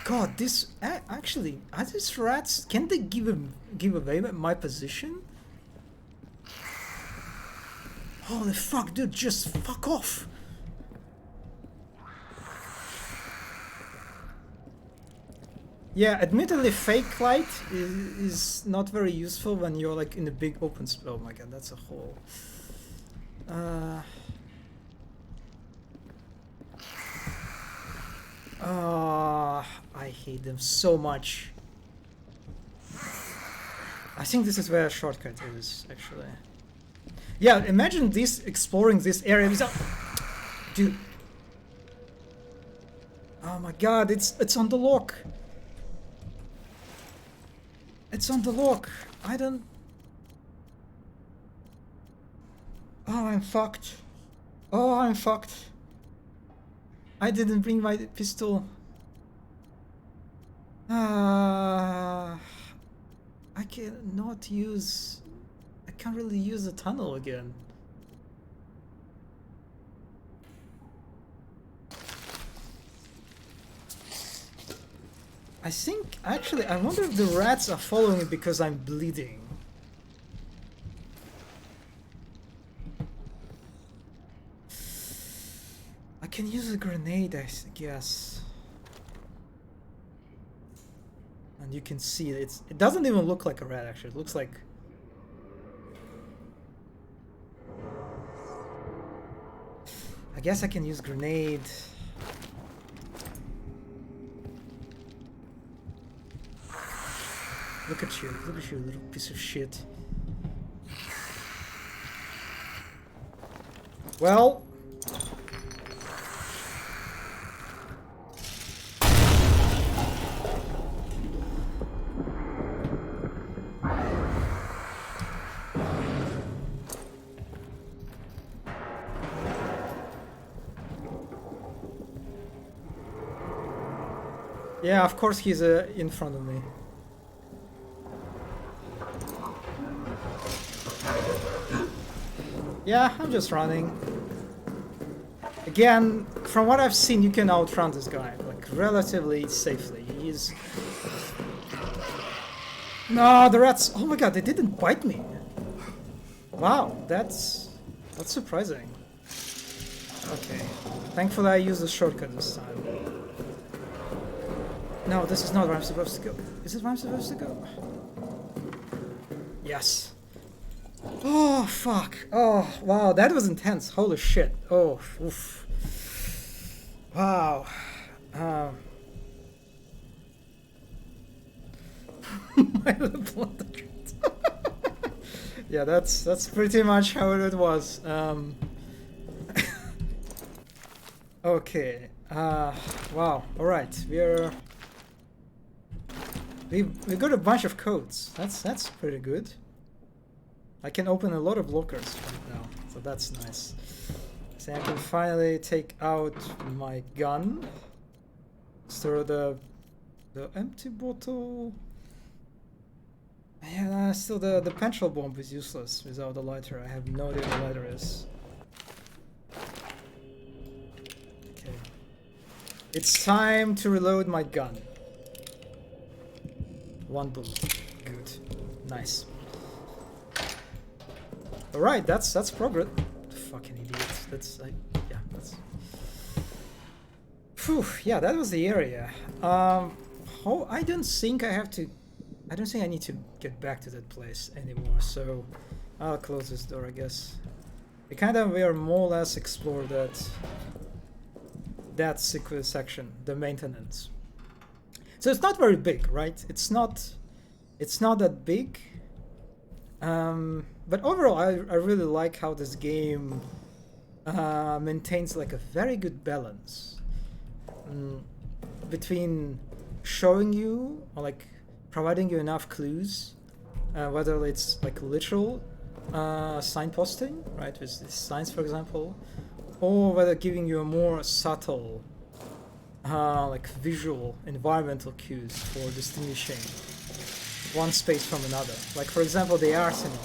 God, this... Actually, are these rats... Can they give away my position? Holy fuck, dude, just fuck off! Yeah, admittedly, fake light is not very useful when you're like in a big open space. Oh my god, that's a hole. I hate them so much. I think this is where a shortcut is, actually. Yeah, imagine this, exploring this area without... Dude. Oh my god, it's on the lock. It's on the lock. I don't... Oh, I'm fucked. Oh, I'm fucked. I didn't bring my pistol. I cannot use... I can't really use the tunnel again. I think, actually, I wonder if the rats are following me because I'm bleeding. I can use a grenade, I guess. And you can see it doesn't even look like a rat, actually. It looks like... I guess I can use grenade. Look at you, little piece of shit. Well... Yeah, of course he's in front of me. Yeah, I'm just running. Again, from what I've seen, you can outrun this guy, like, relatively safely. He's... No, the rats... Oh my god, they didn't bite me. Wow, that's surprising. Okay. Thankfully I used the shortcut this time. No, this is not where I'm supposed to go. Is it where I'm supposed to go? Yes. Oh, fuck. Oh, wow, that was intense. Holy shit. Oh, oof. Wow. Yeah, that's pretty much how it was. Okay. Wow. All right. We got a bunch of codes. That's pretty good. I can open a lot of lockers right now, so that's nice. So I can finally take out my gun. Store the empty bottle. Yeah, still the petrol bomb is useless without the lighter. I have no idea what the lighter is. Okay. It's time to reload my gun. One bullet. Good. Nice. Alright, that's progress. Fucking idiot. Yeah, that's... Phew, yeah, that was the area. I don't think I need to get back to that place anymore, so I'll close this door, I guess. We are more or less explored that section, the maintenance. So it's not very big, right? It's not that big. But overall, I really like how this game maintains like a very good balance between showing you or like providing you enough clues, whether it's like literal signposting, right, with these signs, for example, or whether giving you a more subtle like visual environmental cues for distinguishing one space from another. Like, for example, the arsenal.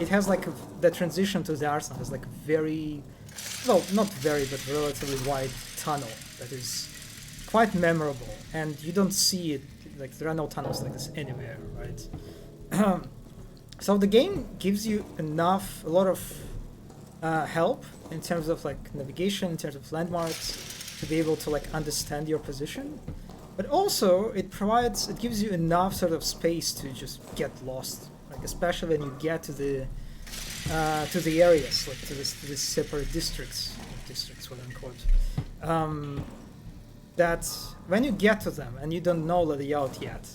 It has like the transition to the arsenal has like very, well, not very, but relatively wide tunnel that is quite memorable, and you don't see it, like there are no tunnels like this anywhere, right? So the game gives you a lot of help in terms of like navigation, in terms of landmarks, to be able to like understand your position. But also it gives you enough sort of space to just get lost, like especially when you get to the areas, like to this separate districts, quote unquote. That when you get to them and you don't know the layout yet,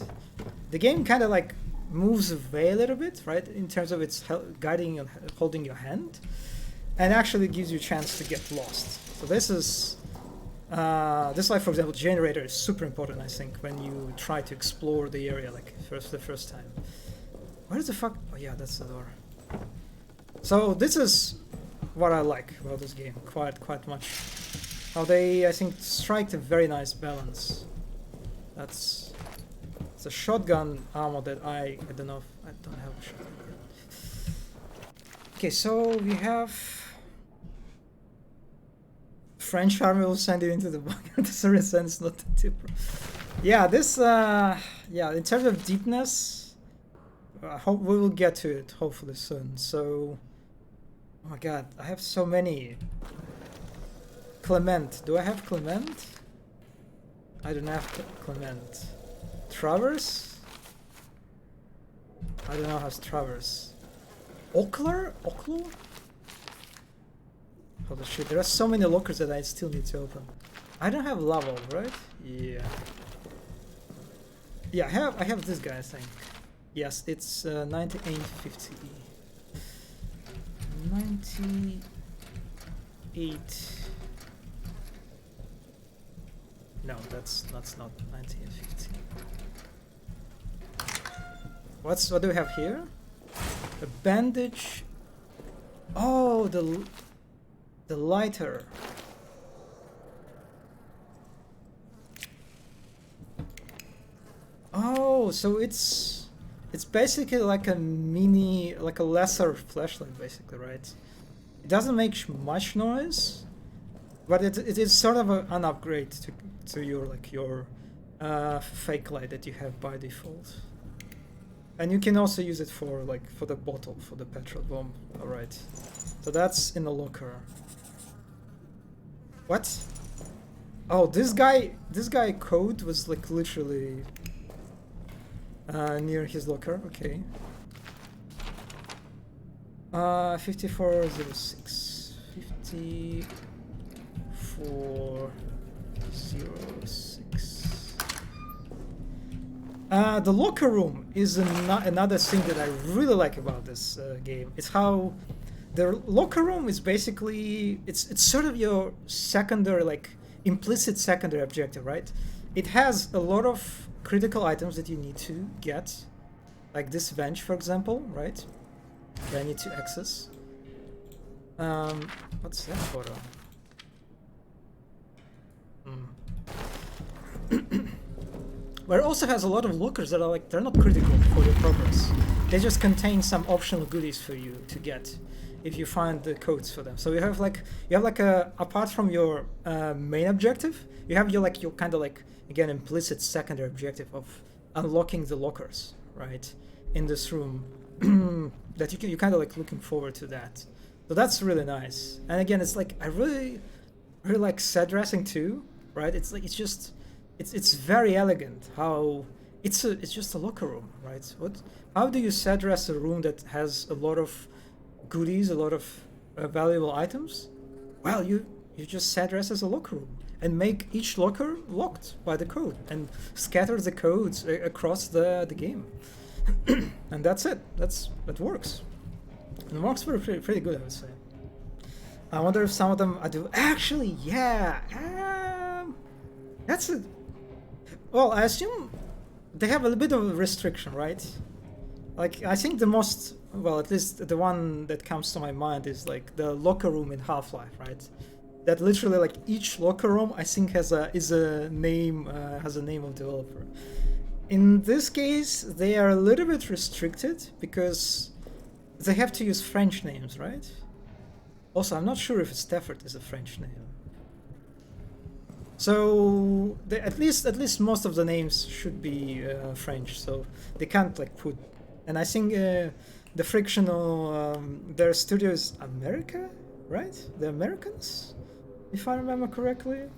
the game kind of like moves away a little bit, right, in terms of its guiding and holding your hand, and actually gives you a chance to get lost. So this is like, for example, generator is super important, I think, when you try to explore the area like the first time. Where is the fuck? Oh yeah, that's the door. So this is what I like about this game quite much. How they, I think, strike a very nice balance. It's a shotgun ammo that I don't know if I don't have a shotgun yet. Okay, so we have French army will send you into the bunker. To a certain sense, not the tip. Yeah, this yeah, in terms of deepness, I hope we will get to it hopefully soon. So, oh my god, I have so many. Clement, do I have Clement? I don't have Clement. Traverse? I don't know how's Traverse. Ockler? Ockler? Holy shit, there are so many lockers that I still need to open. I don't have level, right? Yeah. Yeah, I have this guy, I think. Yes, it's 9850. 98. No, that's not 1950. What do we have here? A bandage. Oh, the lighter. Oh, so it's basically like a mini, like a lesser flashlight, basically, right? It doesn't make much noise, but it is sort of an upgrade to your fake light that you have by default. And you can also use it for the bottle, for the petrol bomb. All right, so that's in the locker. What? Oh, this guy code was like literally near his locker. Okay. 5406. 5406. The locker room is another thing that I really like about this game. It's how the locker room is basically it's sort of your secondary, like implicit secondary objective, right? It has a lot of critical items that you need to get, like this bench, for example, right? That I need to access. What's that photo? But it also has a lot of lockers that are they're not critical for your progress. They just contain some optional goodies for you to get if you find the codes for them. So you have apart from your main objective, you have your kind of again implicit secondary objective of unlocking the lockers, right, in this room. That you kind of looking forward to that. So that's really nice. And again, it's I really like set dressing too, right? It's it's very elegant how it's just a locker room, right? How do you set dress a room that has a lot of goodies, a lot of valuable items? Well, you just set dress as a locker room and make each locker locked by the code and scatter the codes across the game. And that's it. That works. And it works pretty good, I would say. I wonder if some of them I do. Actually, yeah. That's it. Well, I assume they have a little bit of a restriction, right? I think the most, well, at least the one that comes to my mind is the locker room in Half-Life, right? That literally each locker room I think has a name of developer. In this case, they are a little bit restricted because they have to use French names, right? Also, I'm not sure if Stafford is a French name. So at least most of the names should be French, so they can't put. And I think the frictional their studio is America, right? They're Americans, if I remember correctly.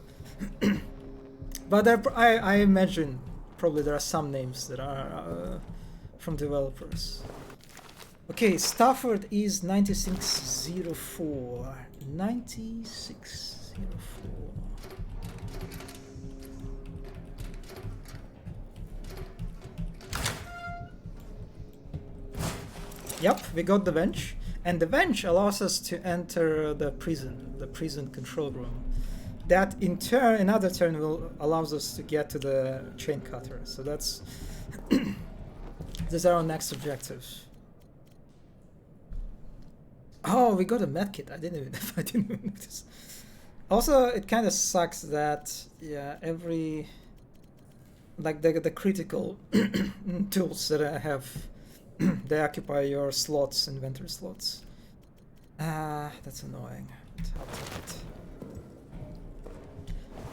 But I imagine probably there are some names that are from developers. Okay, Stafford is 9604. 9604. Yep, we got the bench. And the bench allows us to enter the prison control room. That in turn, another turn allows us to get to the chain cutter. So that's these are our next objectives. Oh, we got a medkit. I didn't even notice. Also, it kind of sucks that every like the critical tools that I have, they occupy your slots, inventory slots. That's annoying. I'll take it.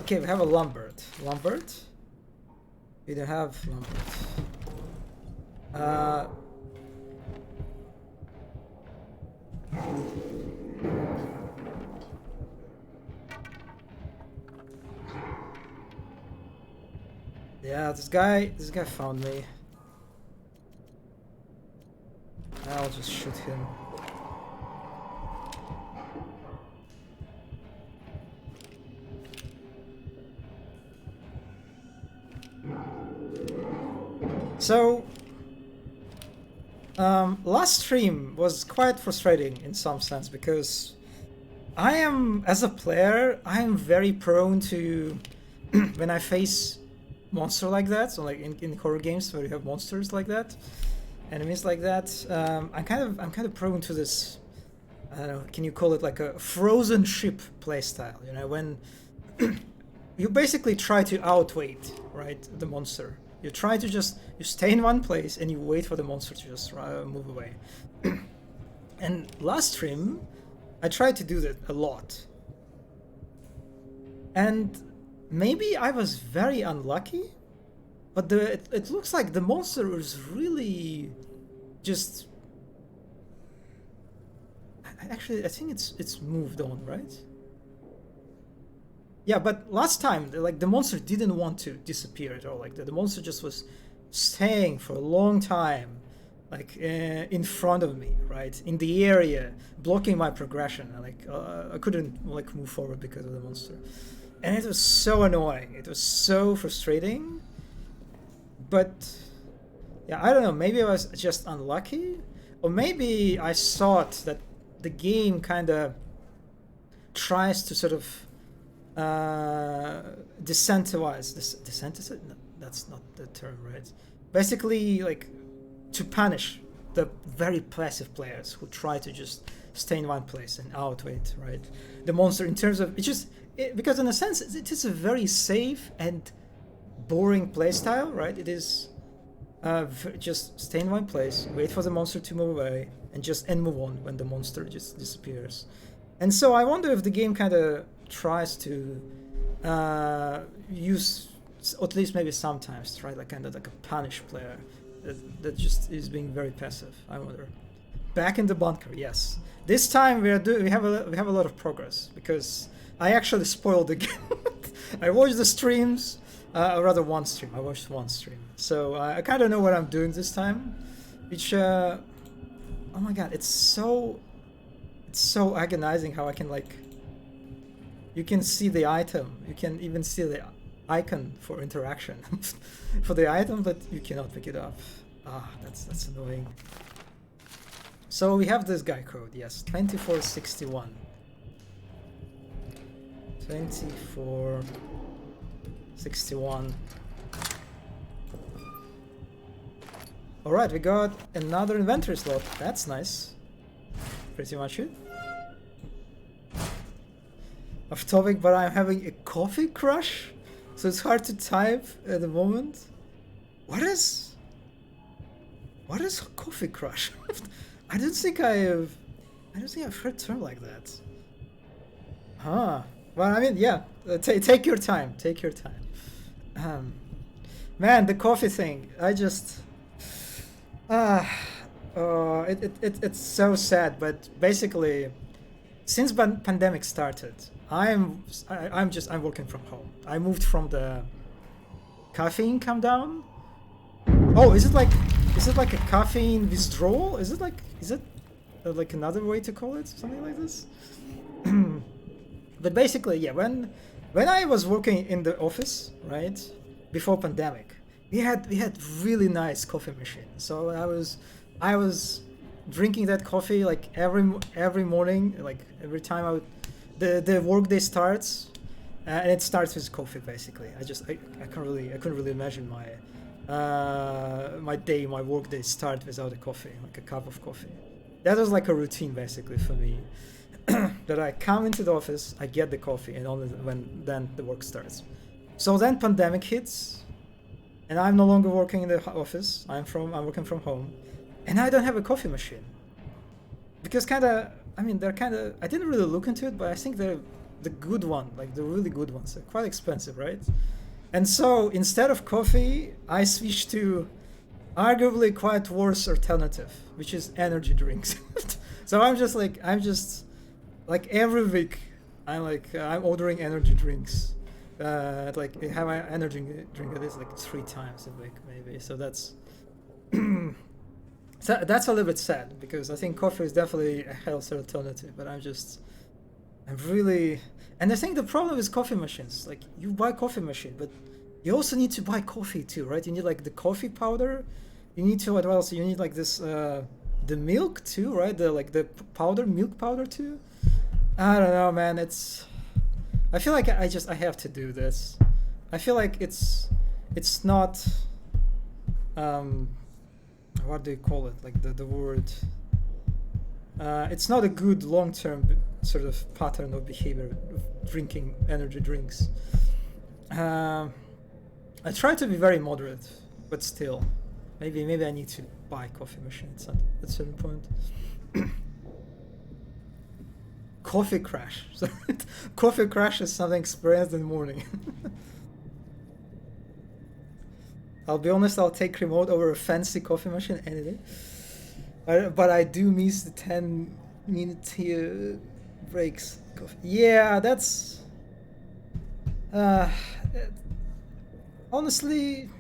Okay, we have a Lambert. Lambert? We don't have Lambert. Yeah, this guy found me. I'll just shoot him. So, last stream was quite frustrating in some sense because I am, as a player, I am very prone to when I face monster like that, so like in horror games where you have monsters like that, enemies like that, I'm kind of prone to this. I don't know. Can you call it like a frozen ship playstyle? You know, when you basically try to outwait, right, the monster. You try to you stay in one place and you wait for the monster to just move away. And last stream, I tried to do that a lot. And maybe I was very unlucky, but it looks like the monster is really just... Actually, I think it's moved on, right? Yeah, but last time, like, the monster didn't want to disappear at all. Like, the monster just was staying for a long time, like, in front of me, right? In the area, blocking my progression. Like, I couldn't, like, move forward because of the monster. And it was so annoying. It was so frustrating. But, yeah, I don't know. Maybe I was just unlucky. Or maybe I thought that the game kind of tries to sort of desensitize. No, that's not the term, right? Basically, like, to punish the very passive players who try to just stay in one place and outwait, right, the monster. In terms of because in a sense it is a very safe and boring playstyle, right? It is just stay in one place, wait for the monster to move away, and move on when the monster just disappears. And so I wonder if the game kind of tries to use, at least maybe sometimes, try like kind of like a punish player that just is being very passive. I wonder. Back in the bunker, yes. This time we have a lot of progress because I actually spoiled the game. I watched the streams, or rather one stream. I watched one stream, so I kind of know what I'm doing this time. Which, oh my god, it's so agonizing how I can, like, you can see the item, you can even see the icon for interaction for the item, but you cannot pick it up. That's annoying. So we have this guy code, yes, 2461. 2461. Alright, we got another inventory slot. That's nice. Pretty much it. Off topic, but I'm having a coffee crush, so it's hard to type at the moment. What is coffee crush? I don't think I've heard a term like that. Huh. Well, I mean, yeah. Take your time. Take your time. Man, the coffee thing. I just. It's so sad. But basically, since pandemic started, I'm working from home. I moved from the caffeine come down. Oh, is it like a caffeine withdrawal? Is it like another way to call it? Something like this? But basically, yeah, when I was working in the office, right, before pandemic, we had really nice coffee machine. So I was drinking that coffee like every morning, like every time the workday starts, and it starts with coffee basically. I couldn't really imagine my workday start without a coffee, like a cup of coffee. that was like a routine basically for me. That I come into the office, I get the coffee, and only then the work starts. So then pandemic hits, and I'm no longer working in the office. I'm working from home, and I don't have a coffee machine. Because they're I didn't really look into it, but I think they're the good one, like the really good ones. They're quite expensive, right? And so instead of coffee, I switched to arguably quite worse alternative, which is energy drinks. So I'm just like every week, I'm ordering energy drinks. Like I have an energy drink at least like 3 times a week maybe. So that's so that's a little bit sad because I think coffee is definitely a healthier alternative. But I'm really, and I think the problem is coffee machines. Like you buy coffee machine, but you also need to buy coffee too, right? You need like the coffee powder. You need to what else? You need like this the milk too, right? The powder, milk powder too. I don't know, man. I feel like I have to do this. I feel like it's not what do you call it? Like the word. It's not a good long-term sort of pattern of behavior of drinking energy drinks. I try to be very moderate, but still, maybe I need to buy coffee machines at a certain point. Coffee crash. Coffee crash is something experienced in the morning. I'll be honest, I'll take remote over a fancy coffee machine any day. But I do miss the 10-minute breaks. Yeah, that's... honestly...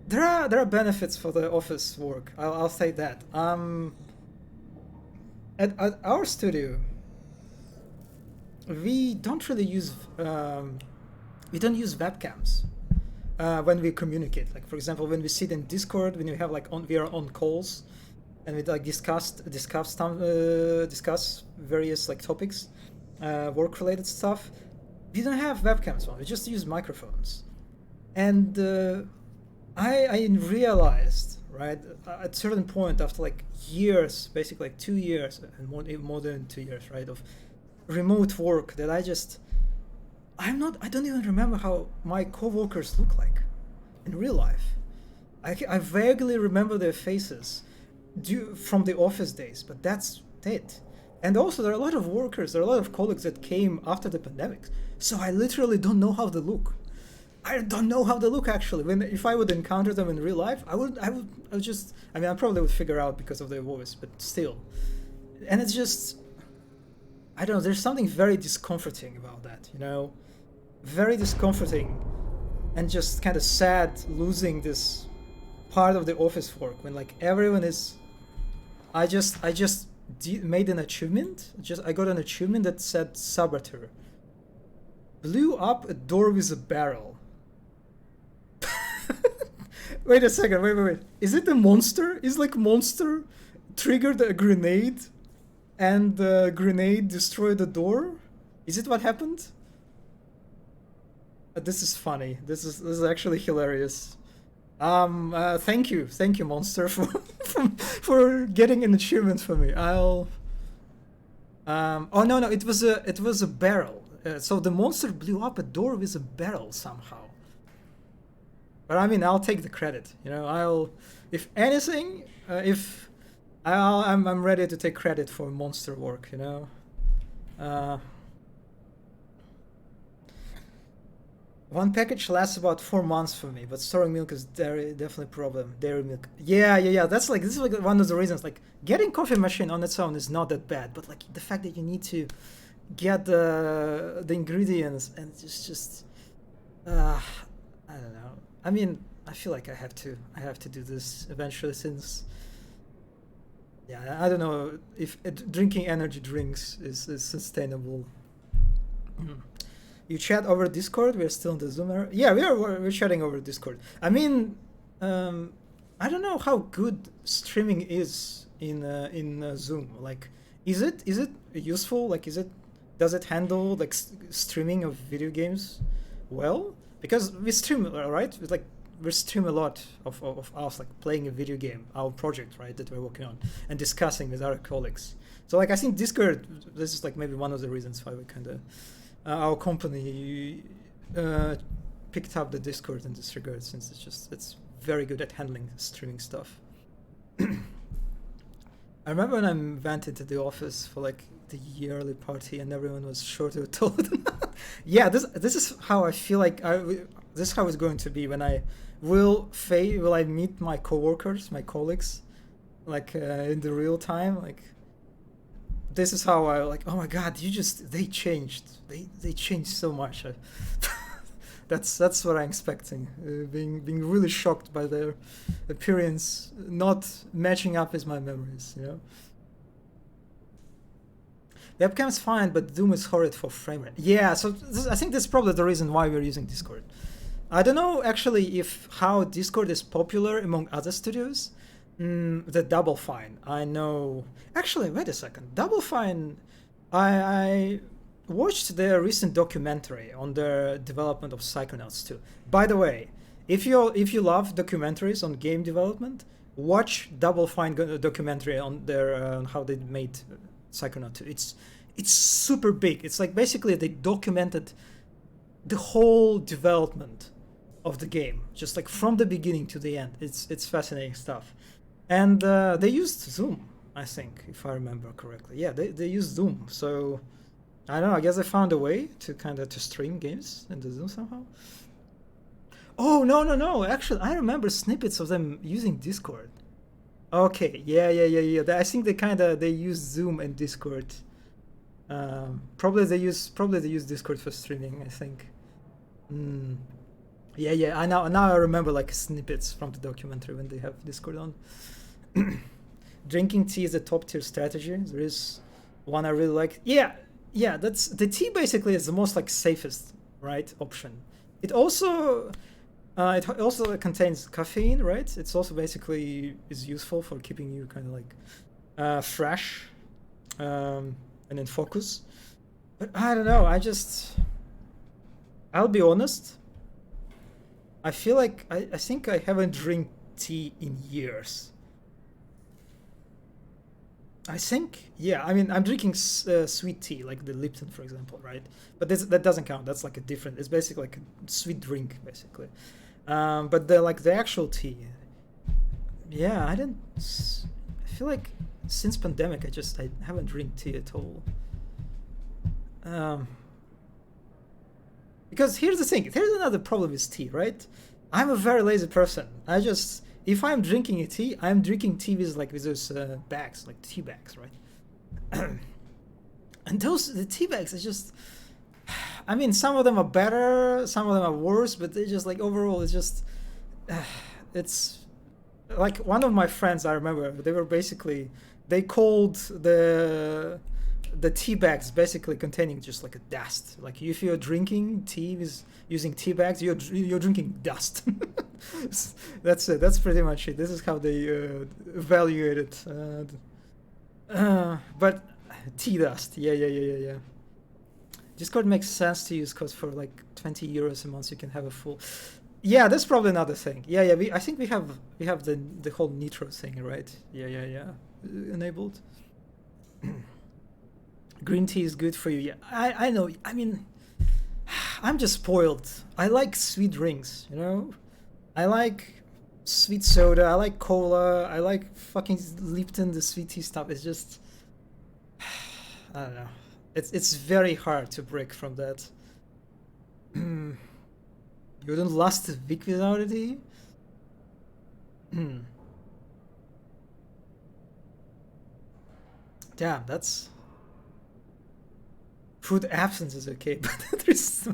There are benefits for the office work. I'll say that. At our studio, we don't really use webcams when we communicate. Like for example, when we sit in Discord, when we have we are on calls, and we like discuss various like topics, work related stuff. We don't have webcams on. We just use microphones, and I realized, right, at a certain point after like years, basically like 2 years and more than 2 years, right, of remote work, that I don't even remember how my coworkers look like in real life. I vaguely remember their faces from the office days, but that's it. And also there are a lot of colleagues that came after the pandemic, so I literally don't know how they look. I don't know how they look actually. If I would encounter them in real life, I probably would figure out because of their voice, but still. And it's just, I don't know, there's something very discomforting about that, you know? Very discomforting and just kind of sad losing this part of the office work when like everyone is, I just made an achievement. I got an achievement that said saboteur. Blew up a door with a barrel. Wait a second, wait. Is it a monster? Is like monster triggered a grenade and the grenade destroyed the door? Is it what happened? This is funny. This is actually hilarious. Thank you, monster, for getting an achievement for me. Oh no, it was a barrel. So the monster blew up a door with a barrel somehow. But I mean, I'll take the credit. You know, if anything, I'm ready to take credit for monster work. You know. One package lasts about 4 months for me, but storing milk is definitely a problem. Dairy milk. Yeah. This is like one of the reasons. Like getting coffee machine on its own is not that bad, but like the fact that you need to get the ingredients and it's just I don't know. I mean, I feel like I have to do this eventually since I don't know if drinking energy drinks is sustainable. You chat over Discord? We're still in the Zoom era. Yeah, we're chatting over Discord. I mean, I don't know how good streaming is in Zoom. Like, is it useful? Like, does it handle like streaming of video games well? Because we stream, right? It's like we stream a lot of us like playing a video game, our project, right, that we're working on, and discussing with our colleagues. So like I think Discord, this is like maybe one of the reasons why we kind of our company picked up the Discord in this regard, since it's very good at handling streaming stuff. I remember when I went into the office for like the yearly party and everyone was short of told. Yeah, this is how I feel like this is how it's going to be when I will I meet my coworkers, my colleagues, like in the real time. Like this is how I like. Oh my God, they changed. They changed so much. That's what I'm expecting. Being really shocked by their appearance not matching up with my memories. You know. Webcam's fine, but Doom is horrid for frame rate. Yeah, so I think that's probably the reason why we're using Discord. I don't know actually if how Discord is popular among other studios. The Double Fine, I know. Actually, wait a second. Double Fine, I watched their recent documentary on their development of Psychonauts 2. By the way, if you love documentaries on game development, watch Double Fine documentary on their how they made Psychonauts 2. It's super big. It's like basically they documented the whole development of the game, just like from the beginning to the end. It's fascinating stuff. And they used Zoom, I think, if I remember correctly. Yeah, they used Zoom. So I don't know, I guess I found a way to kind of to stream games in the Zoom somehow. Oh, no. Actually, I remember snippets of them using Discord. Okay, yeah. I think they use Zoom and Discord. Probably they use Discord for streaming, I think. Yeah. I now I remember like snippets from the documentary when they have Discord on. Drinking tea is a top tier strategy. There is one I really like. Yeah. That's the tea. Basically, is the most like safest option. It also contains caffeine, right? It's also basically is useful for keeping you kind of like fresh and in focus. But I don't know. I'll be honest. I feel like I think I haven't drank tea in years. I think, yeah. I mean, I'm drinking sweet tea, like the Lipton, for example, right? But that doesn't count. That's like a different. It's basically like a sweet drink, basically. But the actual tea, yeah. I feel like since pandemic, I haven't drank tea at all. Because here's the thing. There's another problem with tea, right? I'm a very lazy person. If I'm drinking a tea, I'm drinking tea with those bags, like tea bags, right? And the tea bags are just. I mean, some of them are better, some of them are worse, but they just like overall, it's just. It's like one of my friends. I remember they called the tea bags basically containing just like a dust. Like if you're drinking tea with using tea bags, you're drinking dust. That's it. That's pretty much it. This is how they evaluate it. But tea dust. Yeah. Discord makes sense to use because for like 20 euros a month you can have a full. Yeah, that's probably another thing. Yeah. I think we have the whole Nitro thing, right? Yeah. Enabled. Green tea is good for you. Yeah, I know. I mean, I'm just spoiled. I like sweet drinks, you know? I like sweet soda. I like cola. I like fucking Lipton, the sweet tea stuff. It's just, I don't know. It's very hard to break from that. You wouldn't last a week without a tea? Damn, that's... Food absence is okay, but there's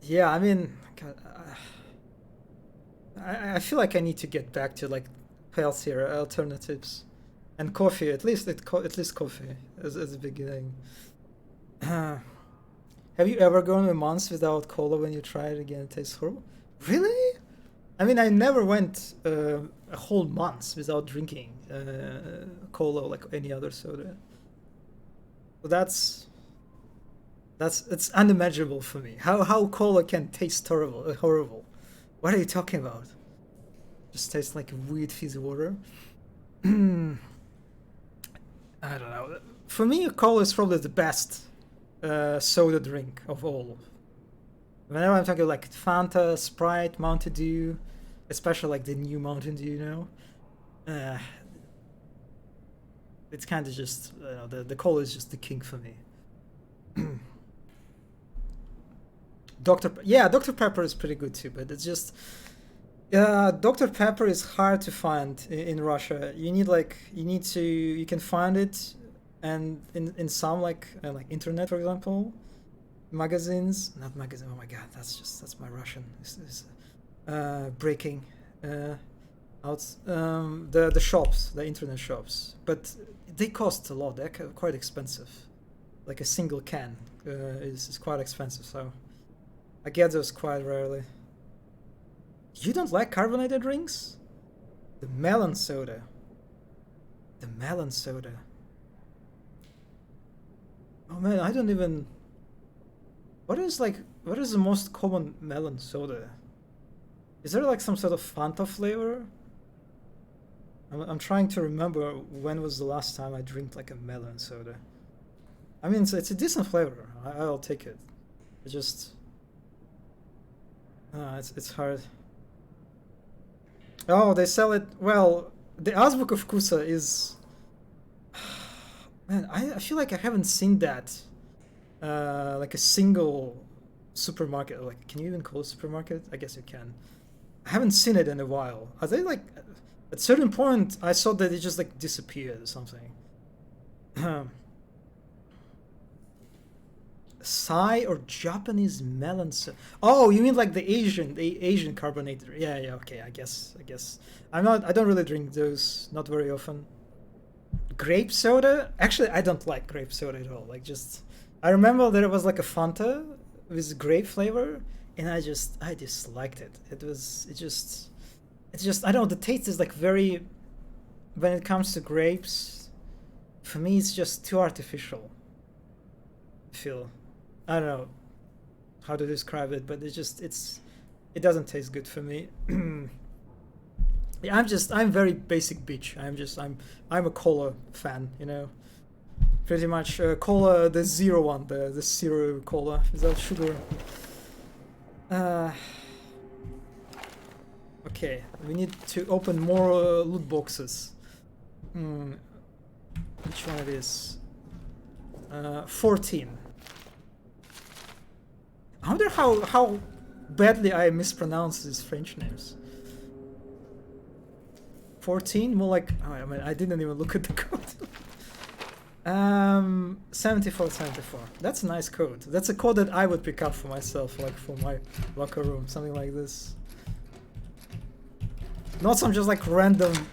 yeah, I mean, God, I feel like I need to get back to like healthier alternatives, and coffee at least coffee as a beginning. Have you ever gone a month without cola? When you try it again, it tastes horrible. Really? I mean, I never went a whole month without drinking cola or like any other soda. That's It's unimaginable for me. How cola can taste horrible? Horrible. What are you talking about? Just tastes like weird fizzy water. I don't know. For me, cola is probably the best soda drink of all. Whenever I'm talking like Fanta, Sprite, Mountain Dew, especially like the new Mountain Dew, you know, it's kind of just the cola is just the king for me. Dr. Pepper is pretty good too, but it's just Dr. Pepper is hard to find in Russia. You can find it, and in some like internet, for example, magazines, not magazine. Oh my god, that's my Russian. Is breaking out. The shops, the internet shops, but they cost a lot. They're quite expensive. Like a single can is quite expensive, so I get those quite rarely. You don't like carbonated drinks? The melon soda. The melon soda. Oh man, I don't even... What is the most common melon soda? Is there like some sort of Fanta flavor? I'm trying to remember when was the last time I drank like a melon soda. I mean, it's a decent flavor. I'll take it. It just... it's hard. Oh, they sell it... Well, the Azbuk of Kusa is... Man, I feel like I haven't seen that. Like a single supermarket. Like, can you even call it supermarket? I guess you can. I haven't seen it in a while. Are they like... At a certain point, I saw that it just like disappeared or something. Thai or Japanese melon soda. Oh, you mean like the Asian carbonated? Yeah, okay, I guess. I don't really drink those, not very often. Grape soda? Actually, I don't like grape soda at all. Like just, I remember there was like a Fanta with grape flavor, and I disliked it. It just, I don't know, the taste is like very, when it comes to grapes, for me it's just too artificial. I feel. I don't know how to describe it, but it doesn't taste good for me. Yeah, I'm very basic bitch. I'm a cola fan, you know. Pretty much cola, the zero one, the zero cola without sugar. Okay, we need to open more loot boxes. Which one it is? 14. I wonder how badly I mispronounce these French names. 14? More like... Oh, I mean, I didn't even look at the code. 7474. That's a nice code. That's a code that I would pick up for myself, like for my locker room, something like this. Not some just like random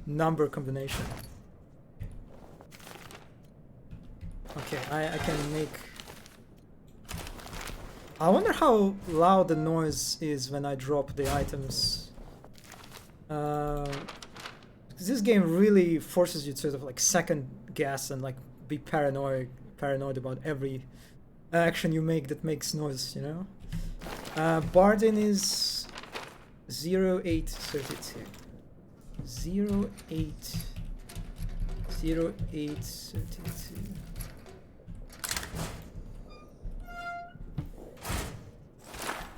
number combination. Okay, I can make... I wonder how loud the noise is when I drop the items. This game really forces you to sort of like second guess and like be paranoid about every action you make that makes noise, you know? Bardin is 0832. 0832.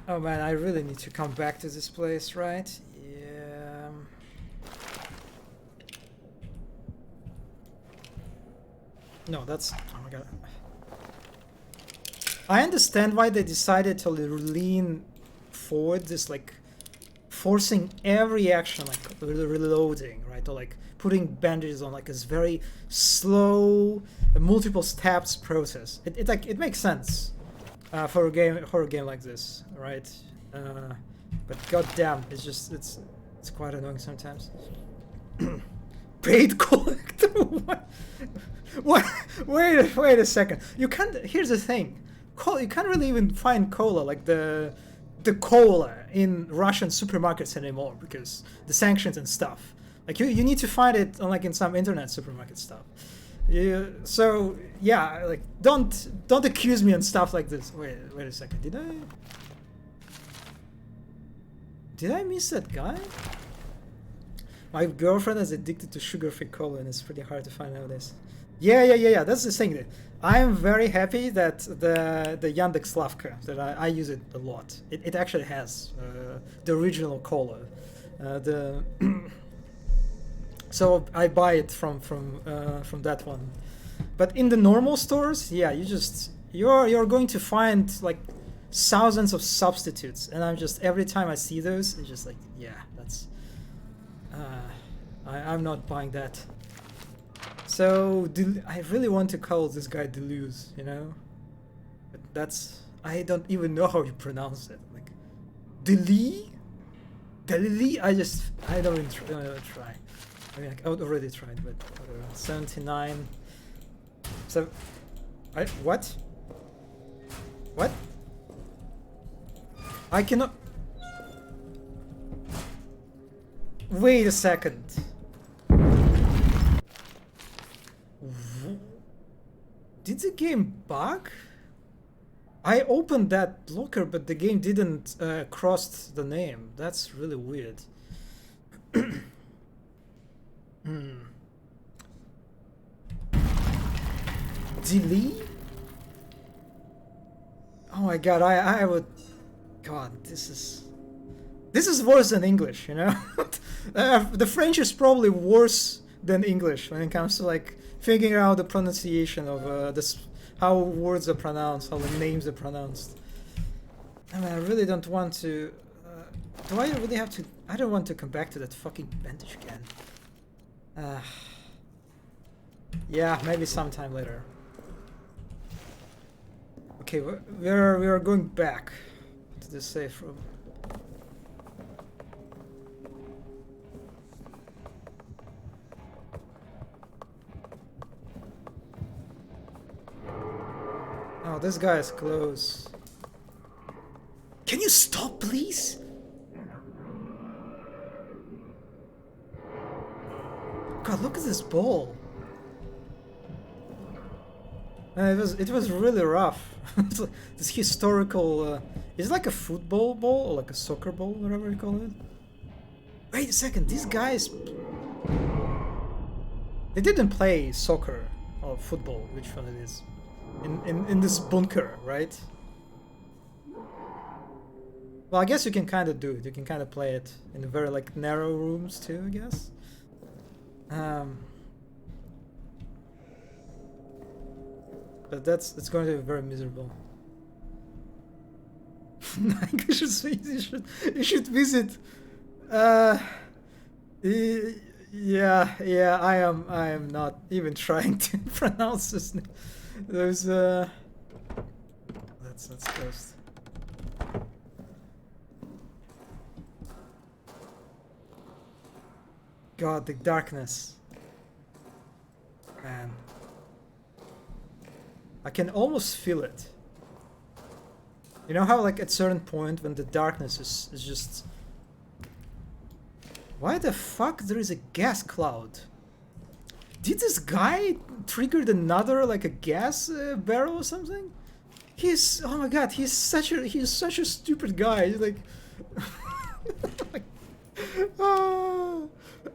Oh man, I really need to come back to this place, right? Yeah. No, that's... Oh my god. I understand why they decided to lean forward, this like forcing every action, like reloading, right? Or like putting bandages on, like this very slow, multiple steps process. It makes sense. For a horror game like this, right? But goddamn, it's quite annoying sometimes. Paid collector. What? Wait a second. You can't. Here's the thing. You can't really even find cola, like the cola in Russian supermarkets anymore because the sanctions and stuff. Like you need to find it like in some internet supermarket stuff. Yeah, so yeah, like don't accuse me and stuff like this. Wait a second. Did I miss that guy? My girlfriend is addicted to sugar-free cola, and it's pretty hard to find nowadays. Yeah. That's the thing. I am very happy that the Yandex Slavka, that I use it a lot. It actually has the original cola. The so I buy it from that one. But in the normal stores, yeah, you're going to find like thousands of substitutes, and I'm just every time I see those, it's just like, yeah, that's I'm not buying that. So I really want to call this guy Deleuze, you know, but that's I don't even know how you pronounce it. Like Delis, I don't even try. I mean, I already tried, but whatever. 79. So, what? What? I cannot. Wait a second. Did the game bug? I opened that locker, but the game didn't cross the name. That's really weird. Delete? Oh my god, I would. God, this is worse than English, you know. The French is probably worse than English when it comes to like figuring out the pronunciation of how words are pronounced, how the names are pronounced. I mean, I really don't want to. Do I really have to? I don't want to come back to that fucking bandage can. Yeah, maybe sometime later. Okay, we are going back to the safe room. Oh, this guy is close. Can you stop, please? God, look at this ball. It was really rough. It's like this historical. It's like a football ball or like a soccer ball, whatever you call it. Wait a second, these guys. They didn't play soccer or football, which one it is. In this bunker, right? Well, I guess you can kind of do it. You can kind of play it in very like narrow rooms too, I guess. But it's going to be very miserable. You should visit. Yeah. I am not even trying to pronounce this name. There's that's closed. God, the darkness. Man. I can almost feel it. You know how like at certain point when the darkness is just... Why the fuck there is a gas cloud? Did this guy triggered another like a gas barrel or something? He's... Oh my god, he's such a stupid guy. He's like...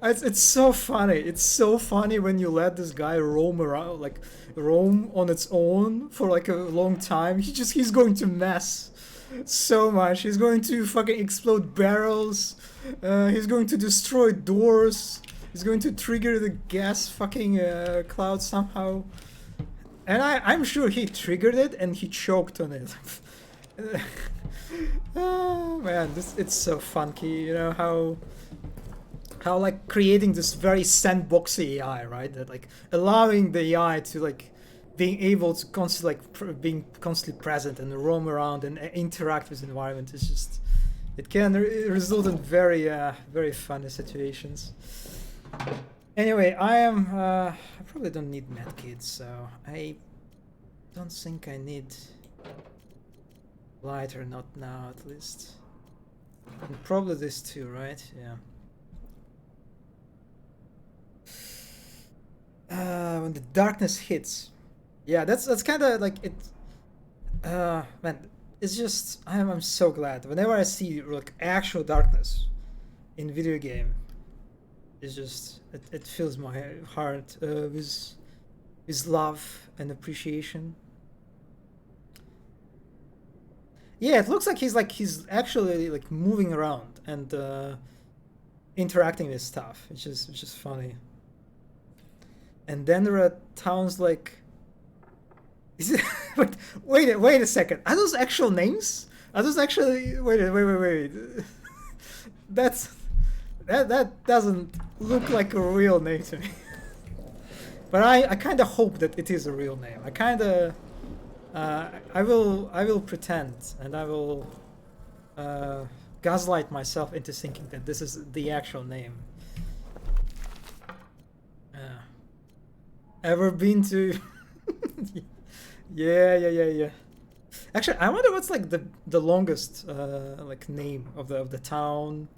It's so funny. It's so funny when you let this guy roam around, like roam on its own for like a long time. He's going to mess so much. He's going to fucking explode barrels. He's going to destroy doors. He's going to trigger the gas fucking cloud somehow. And I'm sure he triggered it and he choked on it. Oh man, it's so funky, you know, how like creating this very sandboxy AI, right? That like allowing the AI to like being able to constantly like being constantly present and roam around and interact with the environment is just, it can result in very very funny situations. Anyway, I probably don't need medkits, so I don't think I need lighter, not now at least. And probably this too, right? Yeah. When the darkness hits. Yeah, that's kind of like it. Man, it's just I'm so glad whenever I see like actual darkness in video game. It's just it fills my heart with love and appreciation. Yeah, it looks like he's actually like moving around and interacting with stuff, which is funny. And then there are towns like. Is it, wait a second. Are those actual names? Are those actually? Wait. That doesn't look like a real name to me. But I kind of hope that it is a real name. I kind of. I will pretend and I will gaslight myself into thinking that this is the actual name. Ever been to? Yeah. Actually, I wonder what's like the longest like name of the town,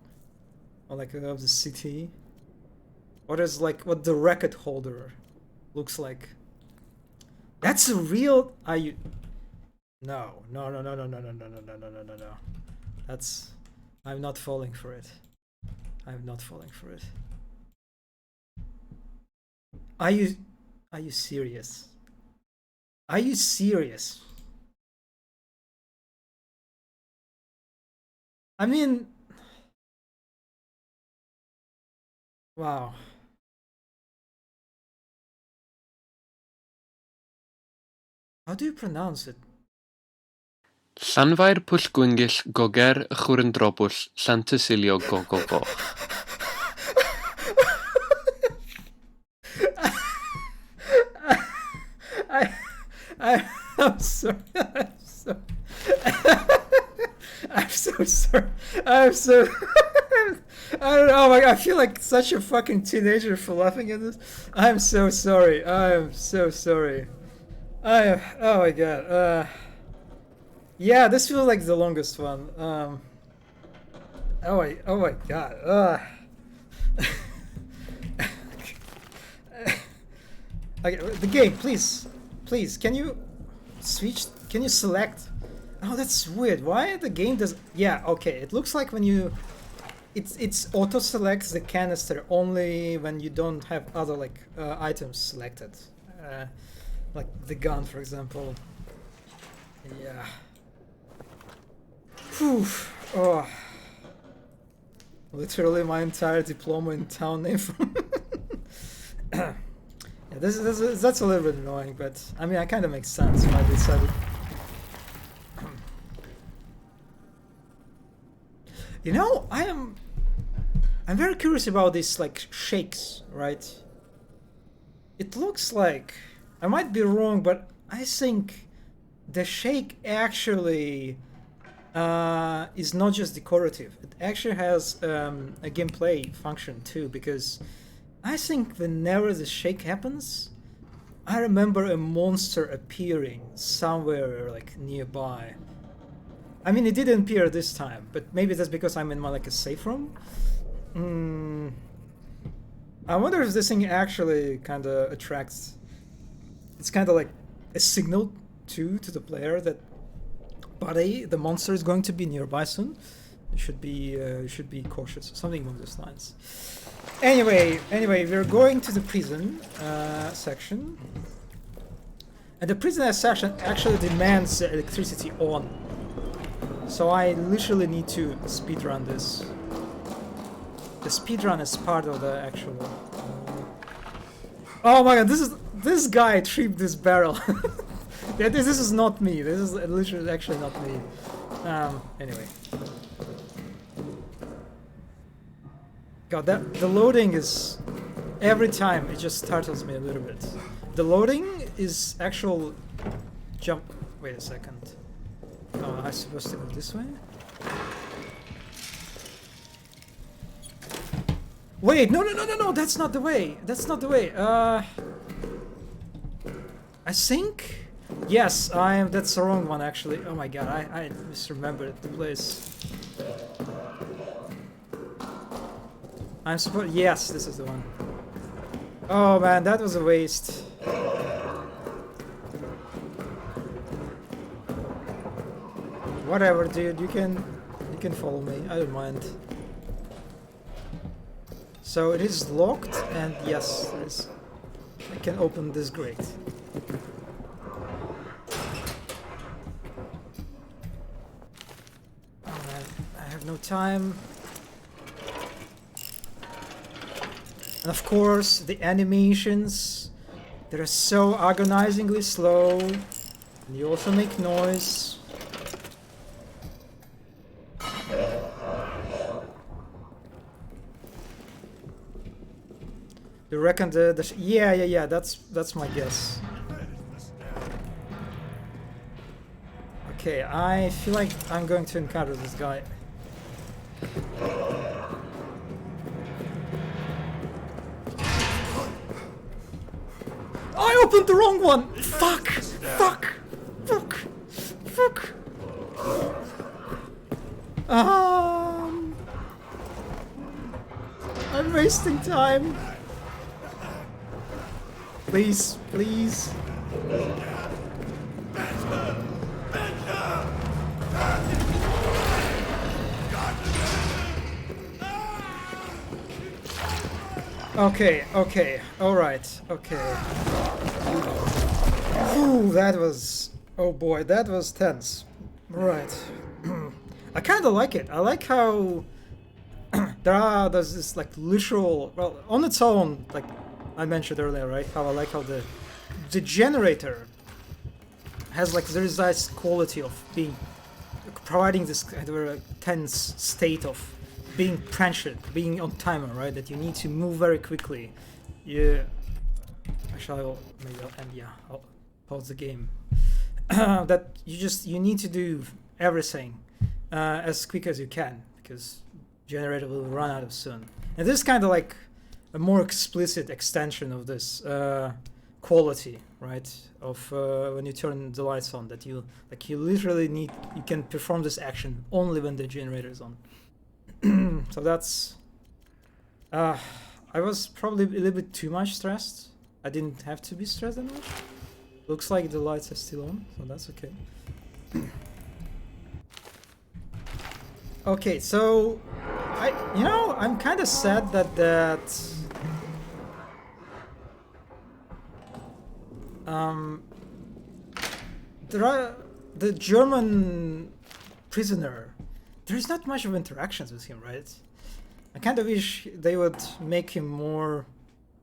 or like of the city. What is like what the record holder looks like? That's a real. Are you? No. That's. I'm not falling for it. I'm not falling for it. Are you? Are you serious? Are you serious? I mean, wow. How do you pronounce it? Llanfair Pwll Gwyngyll Goger y Chwrn Drobwll Llantysilio Gogogoch. I'm sorry. I'm so sorry. I'm so. I don't know. I feel like such a fucking teenager for laughing at this. I'm so sorry. I'm so sorry. Oh my god. Yeah, this feels like the longest one. Oh my god. Okay, the game, please, can you switch? Can you select? Oh, that's weird. Why the game does? Yeah, okay. It looks like when you, it's auto selects the canister only when you don't have other like items selected, like the gun, for example. Yeah. Whew. Oh. Literally my entire diploma in town name. Yeah, that's a little bit annoying, but I mean, it kind of makes sense why they decided. You know, I'm very curious about these like shakes, right? It looks like I might be wrong, but I think the shake actually is not just decorative. It actually has a gameplay function too, because I think whenever the shake happens, I remember a monster appearing somewhere like nearby. I mean, it didn't appear this time, but maybe that's because I'm in my like a safe room. I wonder if this thing actually kind of attracts. It's kind of like a signal to the player that buddy, the monster is going to be nearby soon. You should be cautious. Something along those lines. Anyway, we're going to the prison section, and the prisoner section actually demands electricity on. So I literally need to speedrun this. The speedrun is part of the actual. Oh my god! This guy tripped this barrel. Yeah, this is not me. This is literally actually not me. Anyway. God, the loading is every time it just startles me a little bit. The loading is actual jump. Wait a second. Oh, I'm supposed to go this way? Wait, no, that's not the way. That's not the way. I think. Yes, that's the wrong one actually. Oh my god, I misremembered the place. I'm supposed. Yes, this is the one. Oh man, that was a waste. Whatever, dude. You can follow me. I don't mind. So it is locked, and yes, I can open this grate. Oh man, I have no time. And of course, the animations, they're so agonizingly slow. And you also make noise. You reckon yeah, that's my guess. Okay, I feel like I'm going to encounter this guy. I opened the wrong one! Fuck! Fuck! Fuck! Fuck! I'm wasting time. Please, please. Okay, okay, alright, okay. Ooh, that was... Oh boy, that was tense. Right. I kinda like it. I like how... there's this, like, literal... Well, on its own, like I mentioned earlier, right? How I like how the generator has, like, there is this quality of being... providing this kind of tense state of being pressured, being on timer, right? That you need to move very quickly. Yeah. Actually, maybe I'll end. Yeah, I'll pause the game. That you need to do everything as quick as you can because generator will run out of soon. And this is kind of like a more explicit extension of this quality, right? Of when you turn the lights on, that you literally you can perform this action only when the generator is on. So that's I was probably a little bit too much stressed. I didn't have to be stressed that much. Looks like the lights are still on, so that's okay. Okay, so I'm kind of sad that the German prisoner, there's not much of interactions with him, right? I kind of wish they would make him more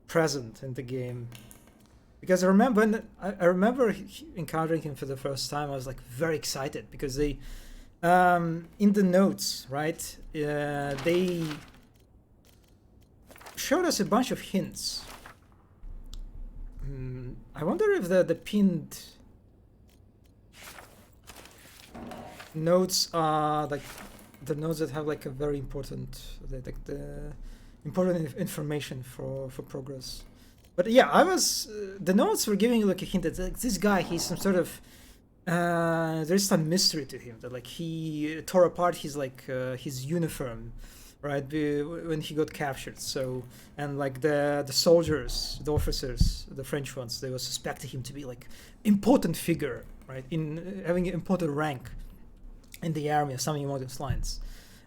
present in the game. Because I remember encountering him for the first time. I was like very excited because they, in the notes, right? They showed us a bunch of hints. I wonder if the pinned notes are like the notes that have like a very important, like the important information for progress. But yeah, the notes were giving like a hint that like, this guy, he's some sort of there's some mystery to him, that like he tore apart his his uniform, right, when he got captured. So, and like the soldiers, the officers, the French ones, they were suspecting him to be like important figure, right, in having an important rank in the army or something along those lines,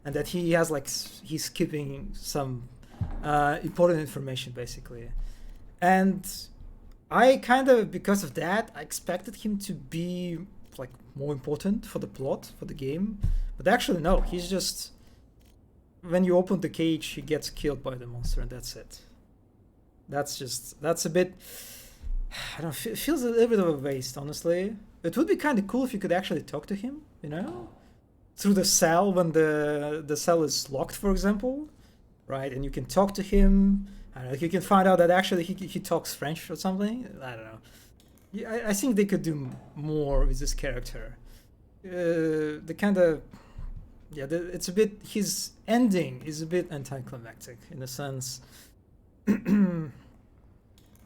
and that he has like he's keeping some important information basically. And I kind of, because of that, I expected him to be like more important for the plot, for the game. But actually, no, he's just, when you open the cage, he gets killed by the monster and that's it. That's a bit, I don't know, it feels a little bit of a waste, honestly. It would be kind of cool if you could actually talk to him, you know? Through the cell, when the cell is locked, for example, right? And you can talk to him. I don't know, you can find out that actually he talks French or something. I don't know. Yeah, I think they could do more with this character. The kind of, yeah, it's a bit, his ending is a bit anticlimactic in a sense.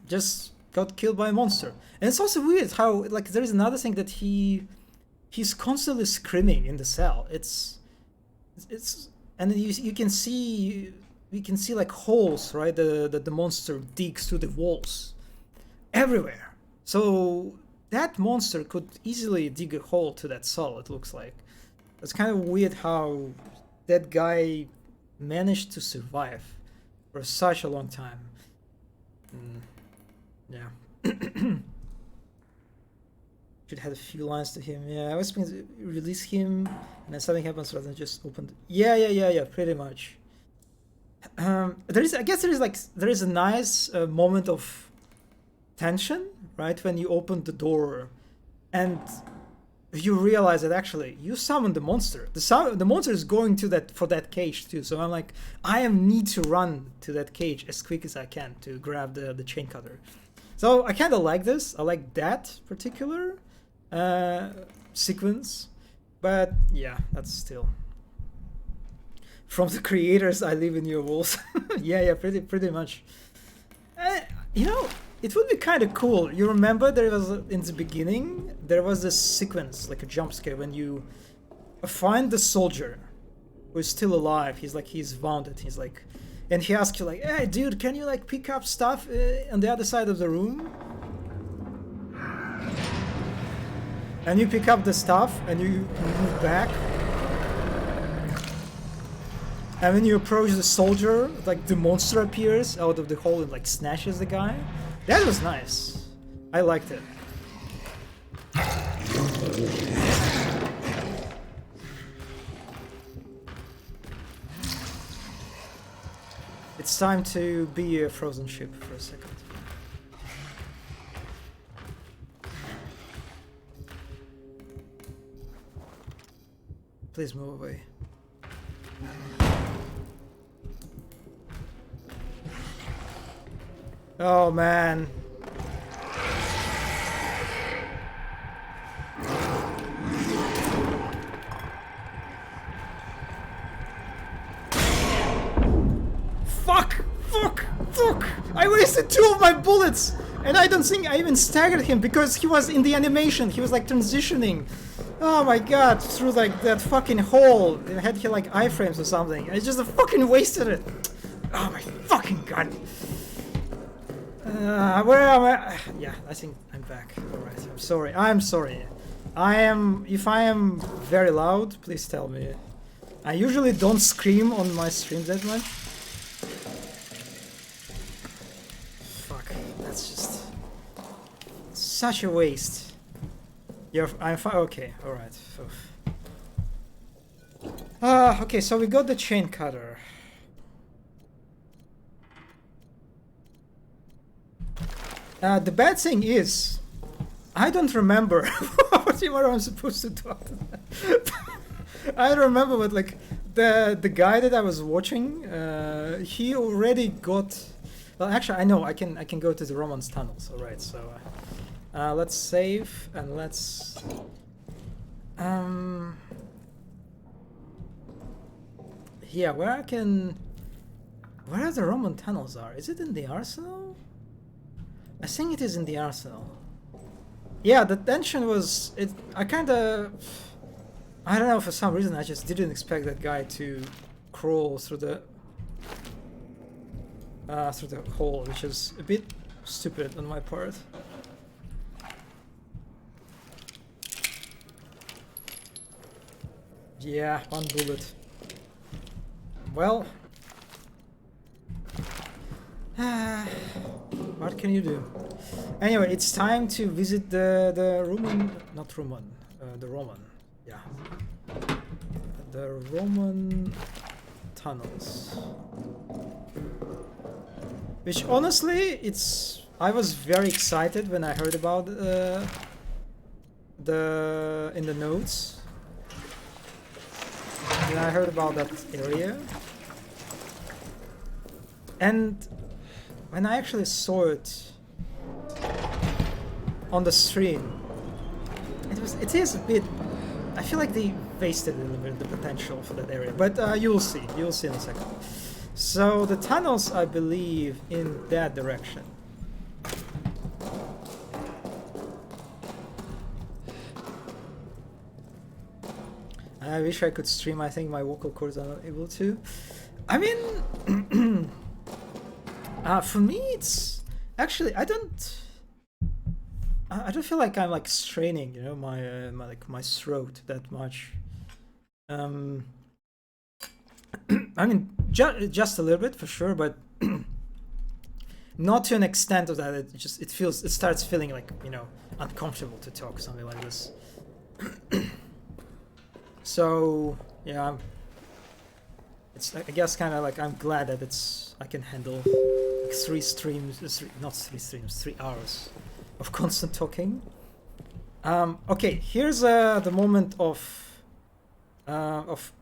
Just got killed by a monster. And it's also weird how, like, there is another thing that he's constantly screaming in the cell. It's and you can see we can see like holes, right? The monster digs through the walls everywhere. So that monster could easily dig a hole to that soul, it looks like. It's kind of weird how that guy managed to survive for such a long time. Yeah. Should have a few lines to him. Yeah, I was going to release him and then something happens rather than just open. Yeah, pretty much. There is, I guess there is a nice moment of tension, right? When you open the door and you realize that actually you summoned the monster. The monster is going to that cage too. So I'm like, I need to run to that cage as quick as I can to grab the chain cutter. So I kind of like this. I like that particular sequence. But yeah, that's still from the creators. I live in your walls. yeah, pretty much. You know, it would be kind of cool. You remember there was in the beginning there was this sequence, like a jump scare, when you find the soldier who is still alive. He's wounded. He's like, and he asks you like, "Hey, dude, can you like pick up stuff on the other side of the room?" And you pick up the stuff and you move back. And when you approach the soldier, like the monster appears out of the hole and like snatches the guy. That was nice. I liked it. It's time to be a frozen ship for a second. Please move away. Oh man. Fuck! I wasted 2 of my bullets! And I don't think I even staggered him because he was in the animation. He was like transitioning. Oh my god, through like that fucking hole. It had here like iframes or something. I just fucking wasted it. Oh my fucking god. Where am I? Yeah, I think I'm back. Alright, I'm sorry. If I am very loud, please tell me. I usually don't scream on my streams that much. Fuck, that's just such a waste. I'm fine. Okay, alright. Okay, so we got the chain cutter. The bad thing is, I don't remember what I'm supposed to do. I remember what like the guy that I was watching. He already got. Well, actually, I know I can go to the Roman's tunnels. All right, so let's save and let's. Yeah, where the Roman tunnels are? Is it in the arsenal? I think it is in the arsenal. Yeah, the tension was it. I don't know, for some reason I just didn't expect that guy to crawl through the hole, which is a bit stupid on my part. Yeah, 1 bullet. Well, what can you do? Anyway, it's time to visit the Roman, not Roman, the Roman, yeah, the Roman tunnels. Which honestly, I was very excited when I heard about in the notes. When I heard about that area. And when I actually saw it on the stream, it is a bit. I feel like they wasted a little bit the potential for that area, but you'll see in a second. So the tunnels, I believe, in that direction. I wish I could stream. I think my vocal cords are not able to. I mean, For me, it's actually I don't feel like I'm like straining, you know, my throat that much. I mean, just a little bit for sure, but not to an extent of that. It starts feeling like, you know, uncomfortable to talk something like this. So yeah, it's I guess kind of like I'm glad that I can handle like 3 hours of constant talking. Okay, here's the moment of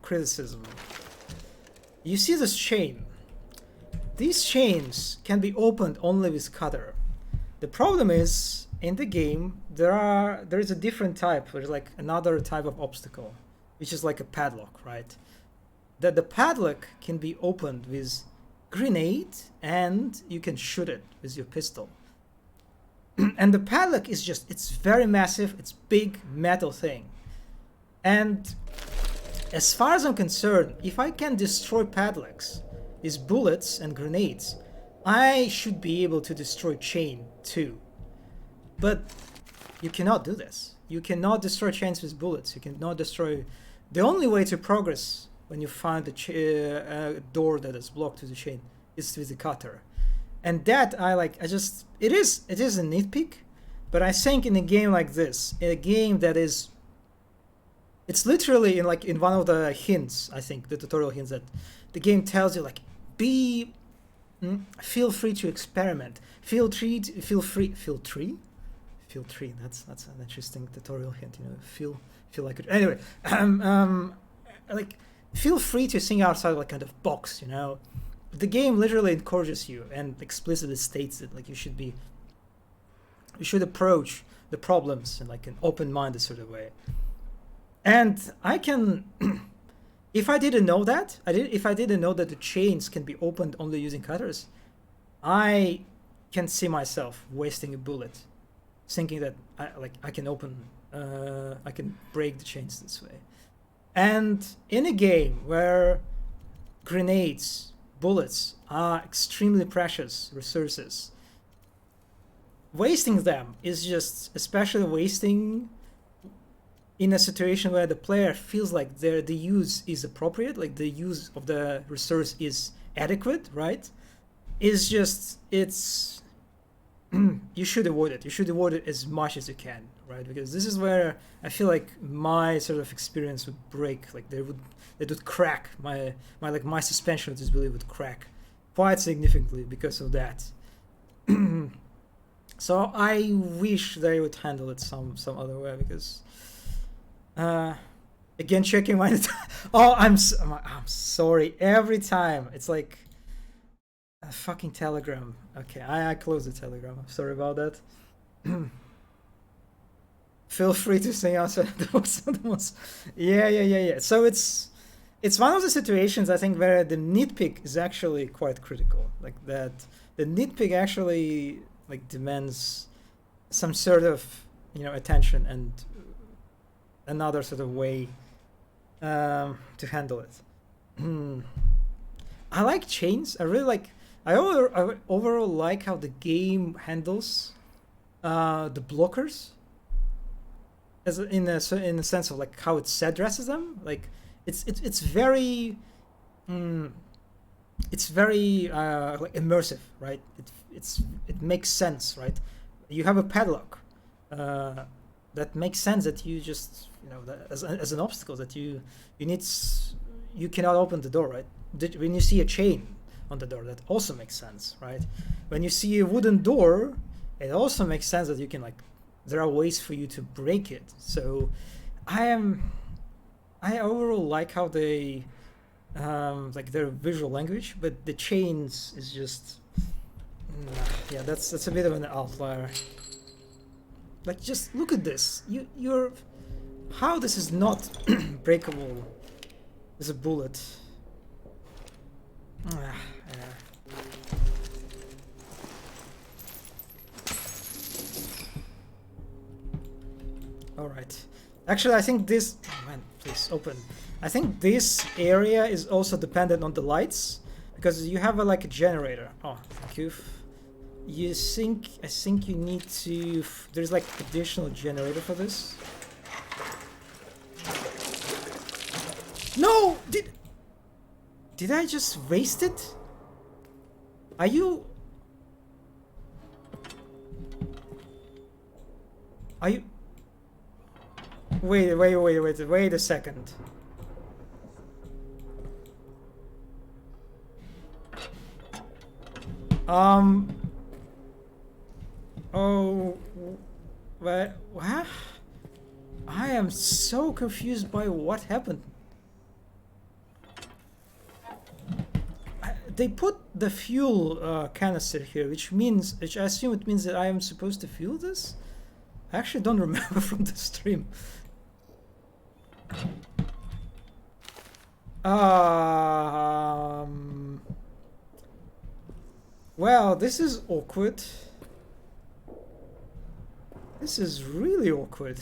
criticism. You see this chain. These chains can be opened only with cutter. The problem is in the game there is a different type. There's like another type of obstacle, which is like a padlock, right? That the padlock can be opened with grenade and you can shoot it with your pistol. And the padlock is it's very massive, it's big metal thing. And as far as I'm concerned, if I can destroy padlocks with bullets and grenades, I should be able to destroy chain too. But you cannot do this. You cannot destroy chains with bullets. You cannot destroy... The only way to progress when you find a door that is blocked with the chain is with the cutter. And that it is a nitpick, but I think in a game like this, in a game that is... It's literally in one of the hints, I think, the tutorial hints, that the game tells you like, feel free to experiment. Feel free. That's an interesting tutorial hint, you know. Feel like it. Anyway, like feel free to think outside like kind of box, you know. The game literally encourages you and explicitly states it, like you should approach the problems in like an open-minded sort of way. And I can, if I didn't know that, if I didn't know that the chains can be opened only using cutters, I can see myself wasting a bullet, thinking that I can break the chains this way. And in a game where grenades, bullets are extremely precious resources, wasting them is just, especially wasting in a situation where the player feels like the use is appropriate, like the use of the resource is adequate, right? You should avoid it. You should avoid it as much as you can, right? Because this is where I feel like my sort of experience would break. Like it would crack. My suspension of disbelief would crack quite significantly because of that. So I wish they would handle it some other way, because again, checking my oh, I'm sorry. Every time it's like a fucking Telegram. Okay, I closed the Telegram. I'm sorry about that. Feel free to sing outside the most. Yeah. So it's one of the situations, I think, where the nitpick is actually quite critical. Like that, the nitpick actually like demands some sort of, you know, attention and another sort of way to handle it. I like chains. I really like. I overall like how the game handles the blockers, as in a sense of like how it addresses them. Like it's very like immersive, right? It makes sense, right? You have a padlock that makes sense, that you just, you know, that as an obstacle that you cannot open the door, right? When you see a chain on the door, that also makes sense, right? When you see a wooden door, it also makes sense that you can, like, there are ways for you to break it. So I overall like how they like their visual language, but the chains is just yeah, that's a bit of an outlier. Like, just look at this. You're how this is not breakable as a bullet. Yeah. All right. Actually, I think this... Oh, man, please, open. I think this area is also dependent on the lights, because you have like a generator. Oh, thank you. I think you need to. There's like additional generator for this. No! Did I just waste it? Are you... Wait a second. Oh... What? I am so confused by what happened. They put the fuel canister here, which I assume it means that I am supposed to fuel this? I actually don't remember from the stream. Well, this is awkward. This is really awkward.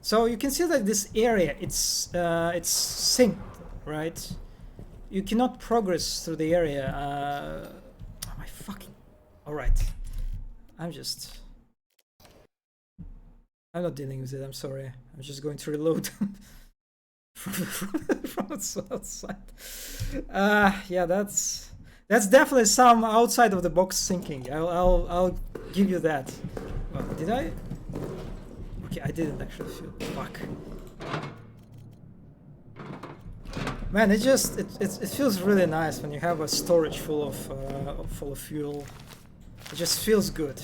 So you can see that this area, it's synced, right? You cannot progress through the area. Oh my fucking... Alright. I'm not dealing with it, I'm sorry. I'm just going to reload from outside. Yeah, that's definitely some outside of the box thinking. I'll give you that. Well, did I? Okay, I didn't actually feel... Fuck. Man, it feels really nice when you have a storage full of fuel. It just feels good.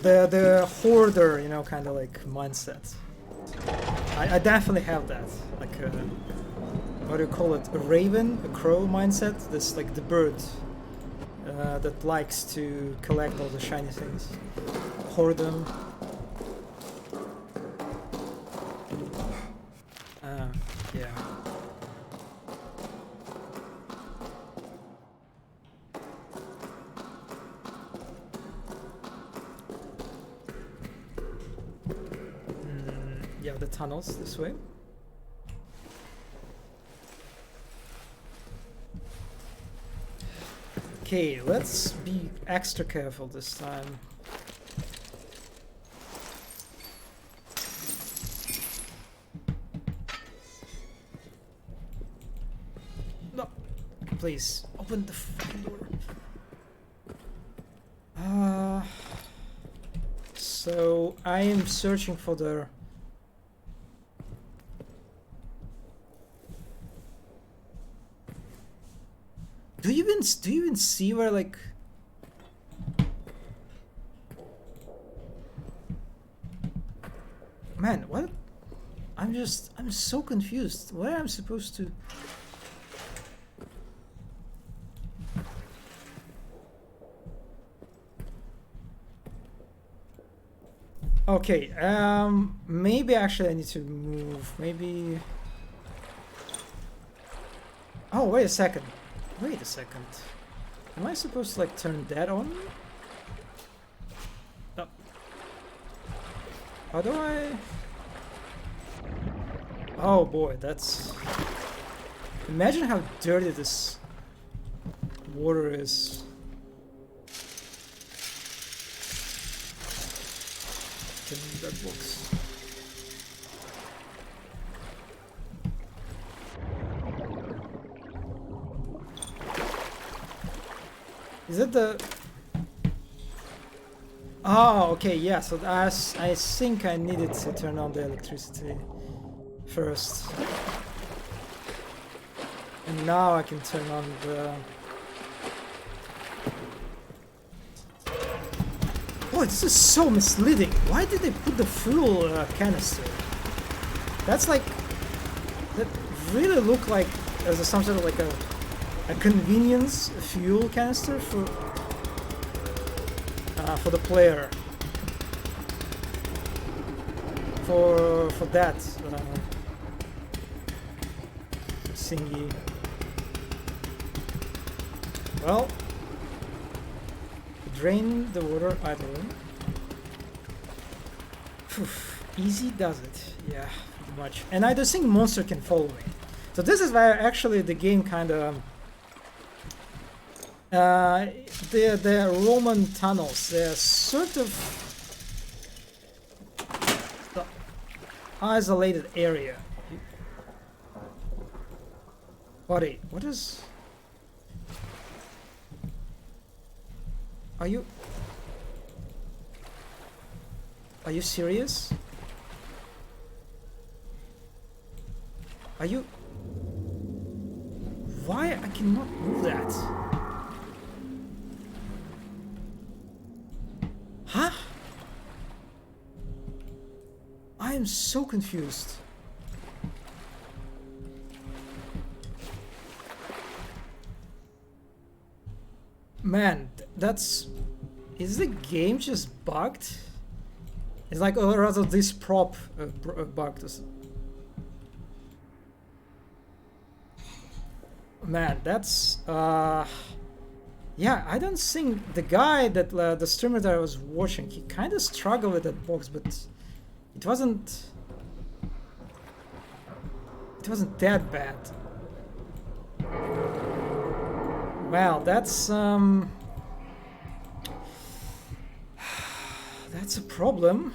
The hoarder, you know, kind of like mindset. I definitely have that. Like what do you call it? A raven, a crow mindset. This like the bird that likes to collect all the shiny things, hoard them. Yeah. Yeah, the tunnels this way. Okay, let's be extra careful this time. No, please open the fucking door. So I am searching for the... Do you even see where, like... Man, what? I'm so confused. Where am I supposed to... Okay, maybe actually I need to move, maybe... Oh, wait a second. Wait a second. Am I supposed to, like, turn that on? Oh. How do I... Oh boy, that's... Imagine how dirty this water is. That box. Is it the... Oh, okay, yeah, so I think I needed to turn on the electricity first. And now I can turn on the... Boy, this is so misleading. Why did they put the fuel canister? That's like... That really looked like as some sort of like a convenience fuel canister for the player. For that thingy. Well, drain the water idly. Easy does it. Yeah, pretty much. And I don't think monster can follow me. So this is where actually the game kind of the Roman tunnels, they're sort of the isolated area. Buddy, what is... Are you serious? Are you... Why I cannot move that? Huh? I am so confused. Man, that's... Is the game just bugged? It's like, or rather this prop bugged. Man, that's... Yeah, I don't think the guy that the streamer that I was watching, he kind of struggled with that box, but it wasn't that bad. Well, that's that's a problem.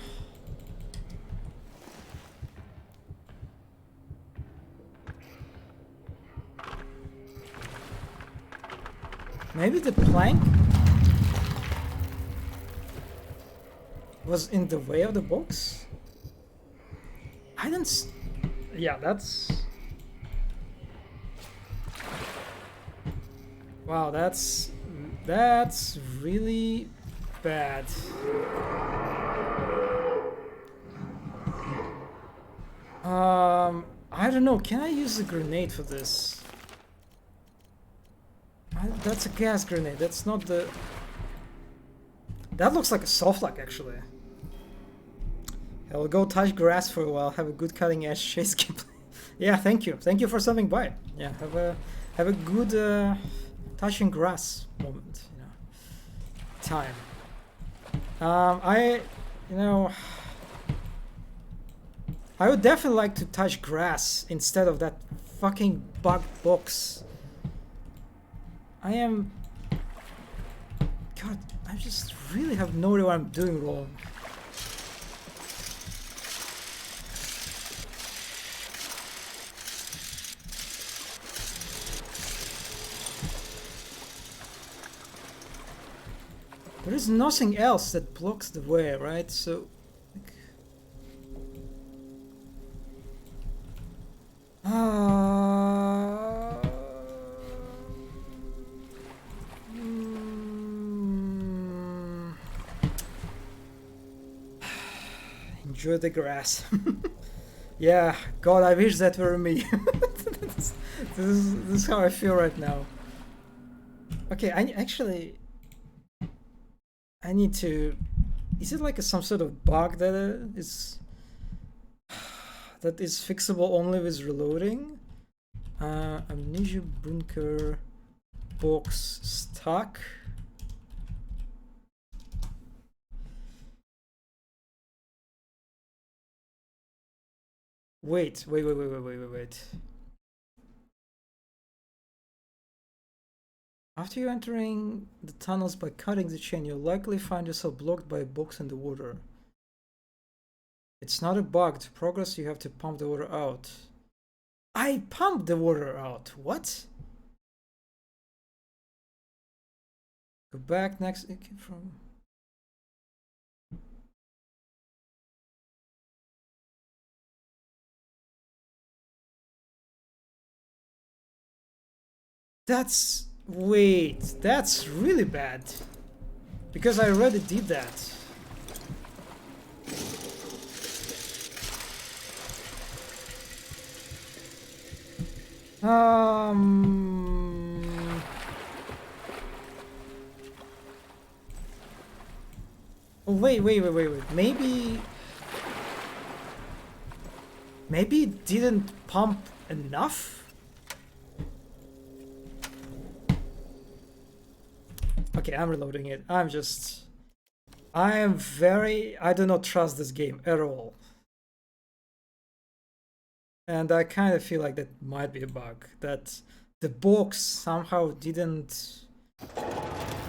Maybe the plank was in the way of the box? I don't... Yeah, that's... Wow, that's really bad. I don't know, can I use the grenade for this? That's a gas grenade, that's not the... That looks like a soft lock, actually. I'll go touch grass for a while, have a good cutting edge chase gameplay. Yeah, thank you. Thank you for stopping by. Yeah, have a good touching grass moment, you know. Time. I would definitely like to touch grass instead of that fucking bugged box. God, I just really have no idea what I'm doing wrong. There is nothing else that blocks the way, right? So... Enjoy the grass. Yeah, God, I wish that were me. This is how I feel right now. Okay, I need to... Is it like some sort of bug that is fixable only with reloading? Amnesia bunker box stuck. Wait. After you entering the tunnels by cutting the chain, you'll likely find yourself blocked by a box in the water. It's not a bug. To progress, you have to pump the water out. I pumped the water out. What? Go back next. It came from... That's... Wait, that's really bad. Because I already did that. Wait. Maybe it didn't pump enough? Okay, I'm reloading it. I do not trust this game at all. And I kind of feel like that might be a bug, that the box somehow didn't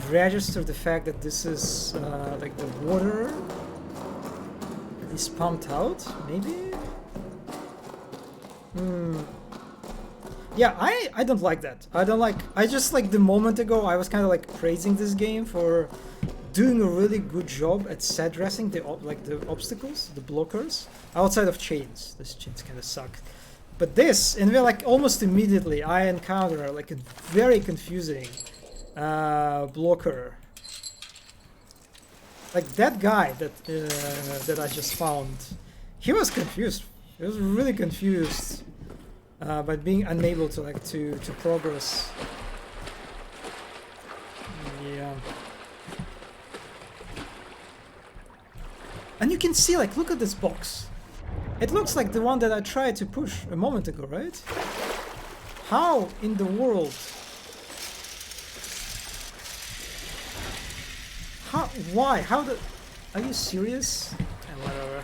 register the fact that this is like the water is pumped out, maybe? Yeah, I don't like that. I just like the moment ago I was kind of like praising this game for doing a really good job at set dressing the obstacles, the blockers, outside of chains. These chains kind of suck. But this, and we're like almost immediately I encounter like a very confusing blocker. Like that guy that I just found, he was confused. He was really confused by being unable to to progress. Yeah. And you can see, like, look at this box. It looks like the one that I tried to push a moment ago, right? How in the world? How? Why? How the? Are you serious? Whatever.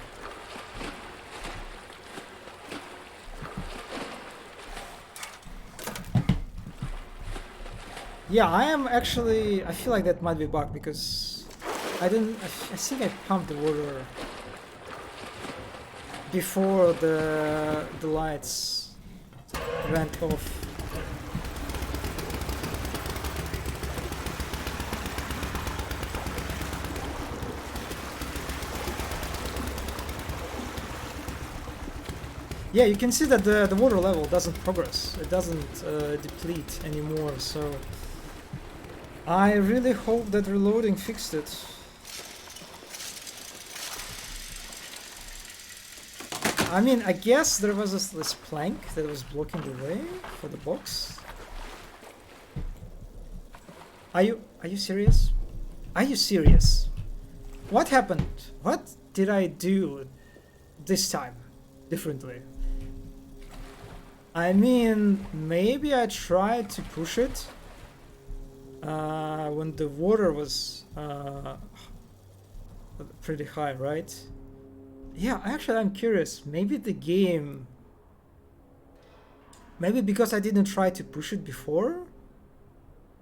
Yeah, I am actually. I feel like that might be bug because I didn't. I think I pumped the water before the lights went off. Yeah, you can see that the water level doesn't progress. It doesn't deplete anymore, so I really hope that reloading fixed it. I mean, I guess there was this plank that was blocking the way for the box. Are you serious? Are you serious? What happened? What did I do this time differently? I mean, maybe I tried to push it when the water was pretty high, right? Yeah, actually I'm curious. Maybe the game... Maybe because I didn't try to push it before?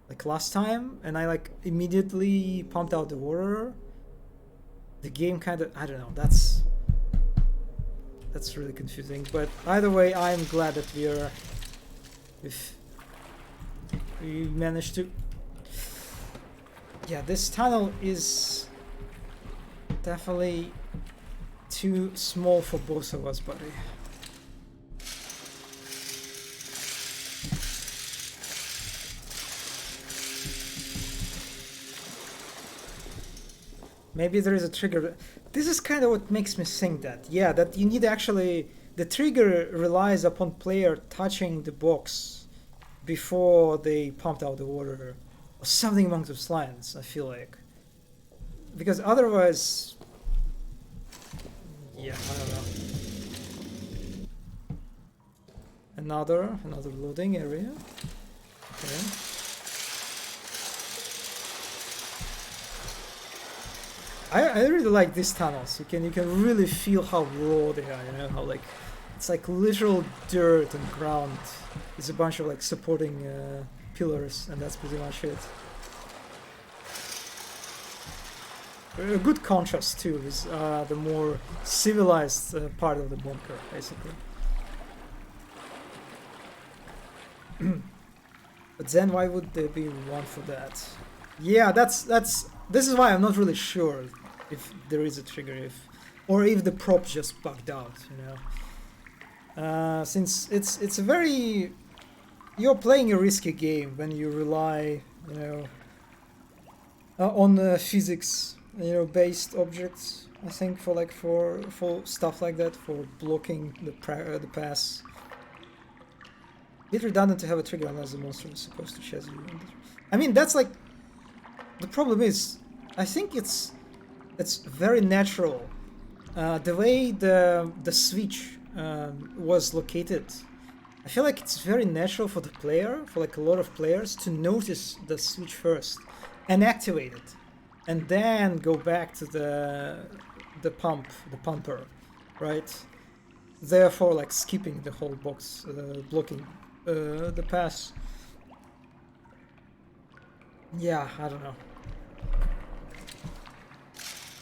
Like last time, and I like immediately pumped out the water? The game kind of... I don't know, that's really confusing. But either way, I'm glad that we managed to... Yeah, this tunnel is definitely too small for both of us, buddy. Maybe there is a trigger. This is kind of what makes me think that. Yeah, that you need actually... The trigger relies upon player touching the box before they pumped out the water. Or something along those lines, I feel like. Because otherwise... Yeah, I don't know. Another loading area. Okay. I really like these tunnels. You can really feel how raw they are. You know how like it's like literal dirt and ground. There's a bunch of like supporting pillars, and that's pretty much it. A good contrast too is the more civilized part of the bunker, basically. But then why would there be one for that? Yeah, that's this is why I'm not really sure if there is a trigger, or if the prop just bugged out, you know. Since it's a very... You're playing a risky game when you rely, you know, on physics, you know, based objects. I think for stuff like that, for blocking the pass. Bit redundant to have a trigger unless the monster is supposed to chase you. I mean, that's like... The problem is, I think it's very natural. The way the switch was located, I feel like it's very natural for the player, for like a lot of players, to notice the switch first and activate it, and then go back to the pumper, right? therefore like skipping the whole box, blocking the pass. Yeah, I don't know.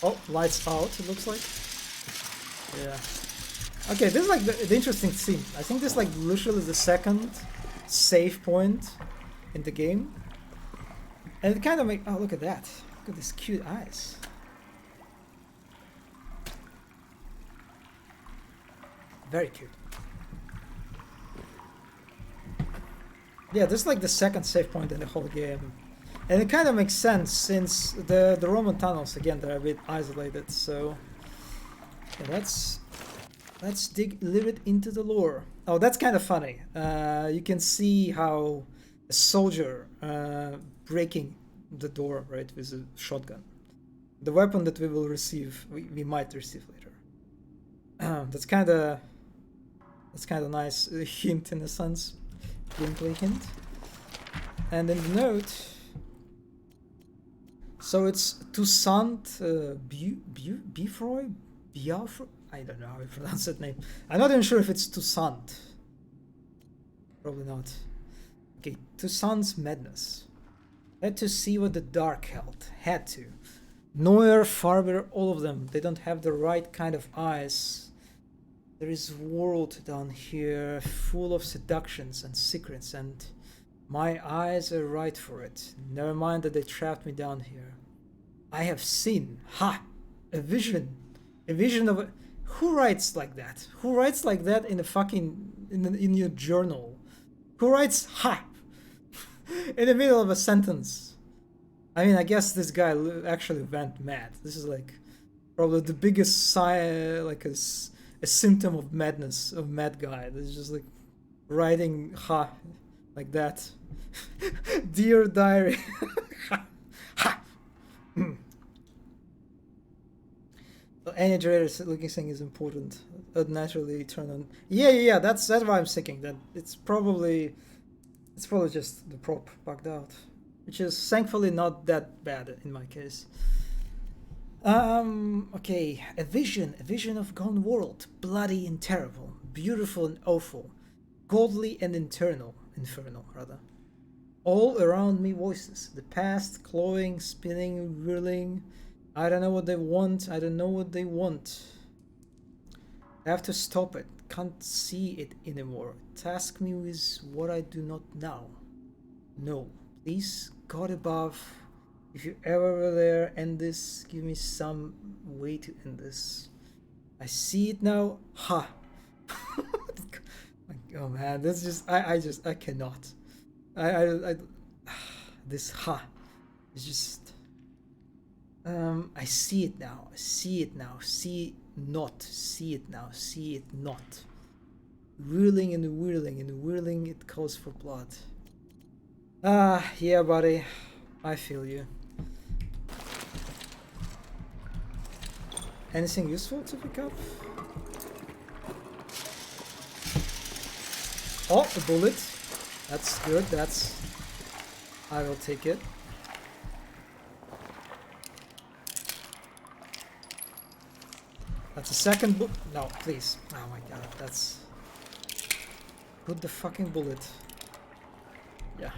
Oh, lights out, it looks like. Yeah. Okay, this is like the interesting scene. I think this is like literally the second save point in the game. And it kind of make... Oh, look at that. Look at these cute eyes. Very cute. Yeah, this is like the second save point in the whole game. And it kind of makes sense since the Roman tunnels, again, they're a bit isolated, so... Yeah, let's dig a little bit into the lore. Oh, that's kind of funny. You can see how a soldier breaking the door, right, with a shotgun. The weapon that we will receive, we might receive later. That's kind of nice hint in a sense, gameplay hint. And in the note, so it's Toussaint Biafroy. I don't know how you pronounce that name. I'm not even sure if it's Toussaint. Probably not. Okay, Toussaint's madness. Had to see what the dark held. Had to. Neuer, Farber, all of them. They don't have the right kind of eyes. There is a world down here full of seductions and secrets, and my eyes are right for it. Never mind that they trapped me down here. I have seen, a vision. A vision of a... Who writes like that? Who writes like that in a fucking... in your journal? Who writes, in the middle of a sentence? I mean, I guess this guy actually went mad. This is like probably the biggest sign, like a symptom of madness, of mad guy. This is just like writing like that. Dear diary. Any generator looking thing is important. Naturally turn on. Yeah. That's why I'm thinking that it's probably just the prop bugged out, which is thankfully not that bad in my case. Okay, a vision of gone world, bloody and terrible, beautiful and awful, godly and infernal rather. All around me voices, the past clawing, spinning, whirling. I don't know what they want. I don't know what they want. I have to stop it. Can't see it anymore. Task me with what I do not know. No, please, God above, if you ever were there, end this. Give me some way to end this. I see it now. Oh man, that's just I cannot. This is just. I see it now. See it now. See not. See it now. See it not. Whirling and whirling and whirling, it calls for blood. Yeah, buddy. I feel you. Anything useful to pick up? Oh, a bullet. That's good. I will take it. That's a second bullet. No, please. Oh my god, that's... Put the fucking bullet. Yeah.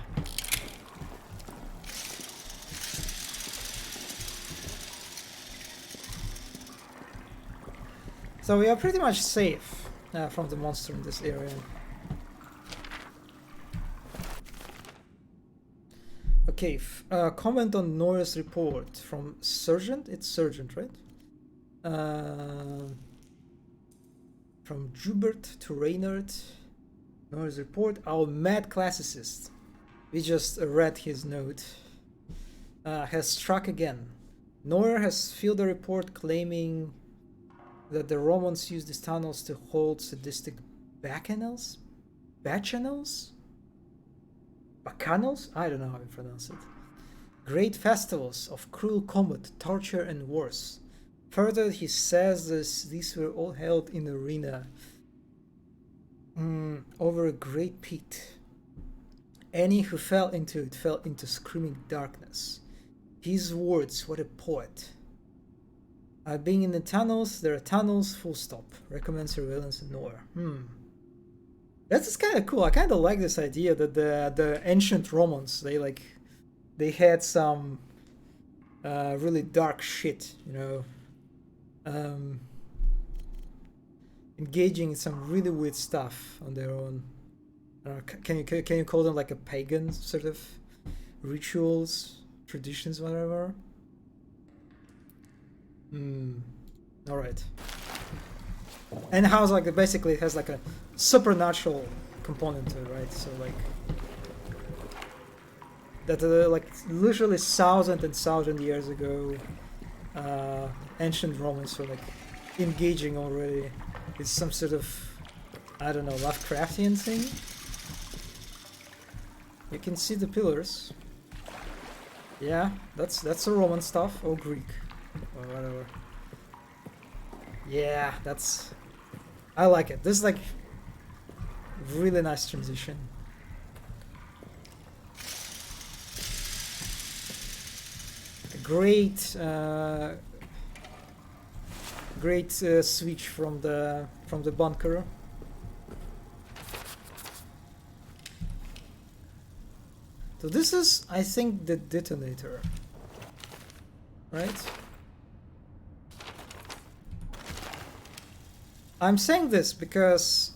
So we are pretty much safe from the monster in this area. Okay, comment on Nora's report from Sergeant. It's Sergeant, right? From Jubert to Reynard. Nora's report. Our mad classicist. We just read his note. Has struck again. Nora has filed a report claiming that the Romans used these tunnels to hold sadistic bacchanals? Bacchanals? Bacchanals? I don't know how to pronounce it. Great festivals of cruel combat, torture, and wars. Further, he says these were all held in the arena over a great pit. Any who fell into it fell into screaming darkness. His words, what a poet. Being in the tunnels, there are tunnels, full stop. Recommend surveillance and nowhere. That's kind of cool. I kind of like this idea that the ancient Romans, they had some really dark shit, you know, engaging in some really weird stuff on their own. Can you call them like a pagan sort of rituals, traditions, whatever? All right. And how's like basically it has like a supernatural component to it, right? So like that like literally thousand and thousand years ago, ancient Romans were like engaging already with some sort of, I don't know, Lovecraftian thing. You can see the pillars. Yeah, that's the Roman stuff or Greek or whatever. Yeah, that's, I like it. This is like really nice transition. A great switch from the bunker. So this is, I think, the detonator, right? I'm saying this because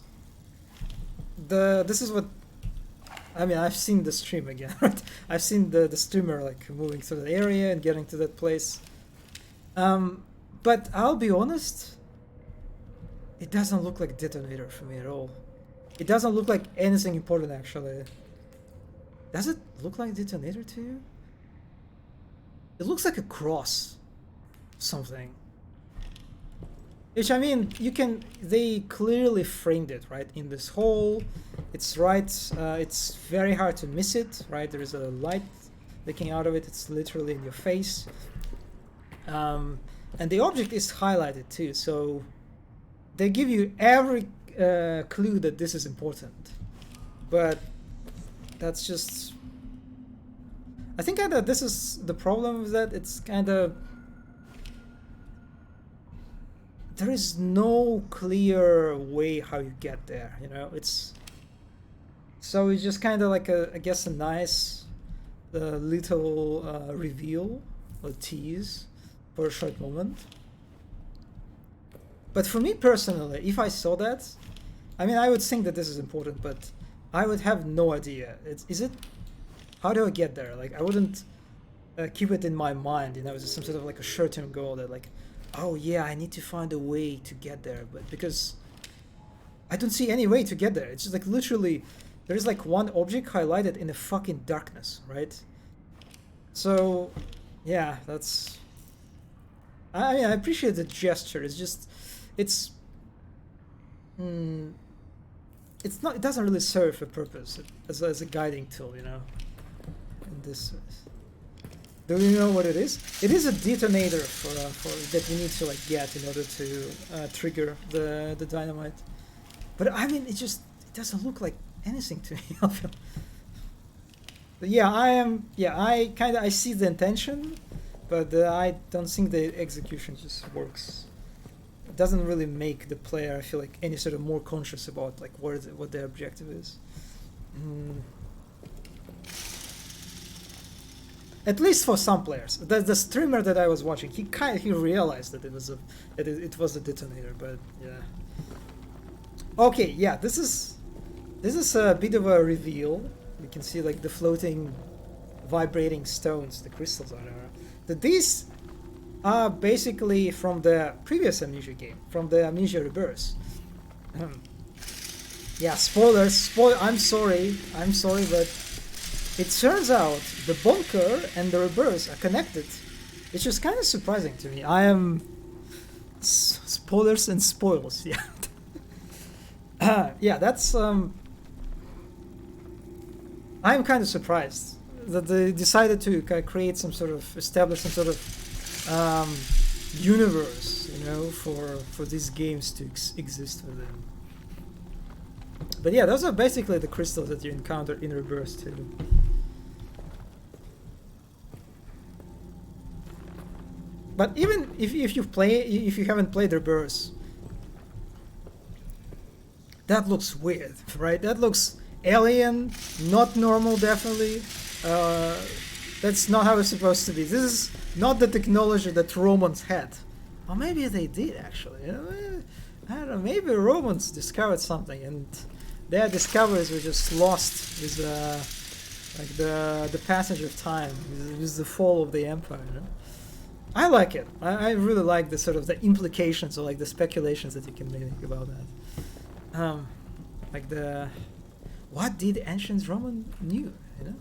this is what, I mean, I've seen the stream again, right? I've seen the streamer like moving through the area and getting to that place. But I'll be honest, it doesn't look like detonator for me at all. It doesn't look like anything important actually. Does it look like detonator to you? It looks like a cross, something. Which, I mean, they clearly framed it, right? In this hole, it's right, it's very hard to miss it, right? There is a light leaking out of it, it's literally in your face. And the object is highlighted too, so they give you every clue that this is important. But that's just, I think kinda this is the problem with that. It's kinda, there is no clear way how you get there, you know. It's just kind of like I guess a nice little reveal or tease for a short moment. But for me personally, if I saw that, I mean, I would think that this is important, but I would have no idea. Is it? How do I get there? Like, I wouldn't keep it in my mind, you know, as some sort of like a short-term goal that like, oh yeah, I need to find a way to get there, but because I don't see any way to get there. It's just like literally, there's like one object highlighted in the fucking darkness, right? So, yeah, that's. I mean, I appreciate the gesture. It's just, it's not. It doesn't really serve a purpose as a guiding tool, you know. In this. Do you know what it is? It is a detonator for that you need to like get in order to trigger the dynamite. But I mean, it doesn't look like anything to me. But yeah, I see the intention, but I don't think the execution just works. It doesn't really make the player, I feel like, any sort of more conscious about like what their objective is. At least for some players. The streamer that I was watching, he realized that it was a detonator, but yeah. Okay, yeah, this is a bit of a reveal. You can see like the floating, vibrating stones, the crystals are there. That these are basically from the previous Amnesia game, from the Amnesia Rebirth. Yeah, spoilers. I'm sorry, but it turns out the bunker and the Rebirth are connected. It's just kind of surprising to me. I am spoilers and spoils. Yeah. Yeah, that's I'm kind of surprised that they decided to establish some sort of universe, you know, for these games to exist within. But yeah, those are basically the crystals that you encounter in Rebirth too. But even if you haven't played Rebirth, that looks weird, right? That looks alien, not normal, definitely. That's not how it's supposed to be. This is not the technology that Romans had. Or maybe they did, actually. You know, I don't know, maybe Romans discovered something and their discoveries were just lost with like the passage of time, with the fall of the empire, you know? I like it. I really like the sort of the implications or like the speculations that you can make about that. Like what did ancient Roman knew, you know?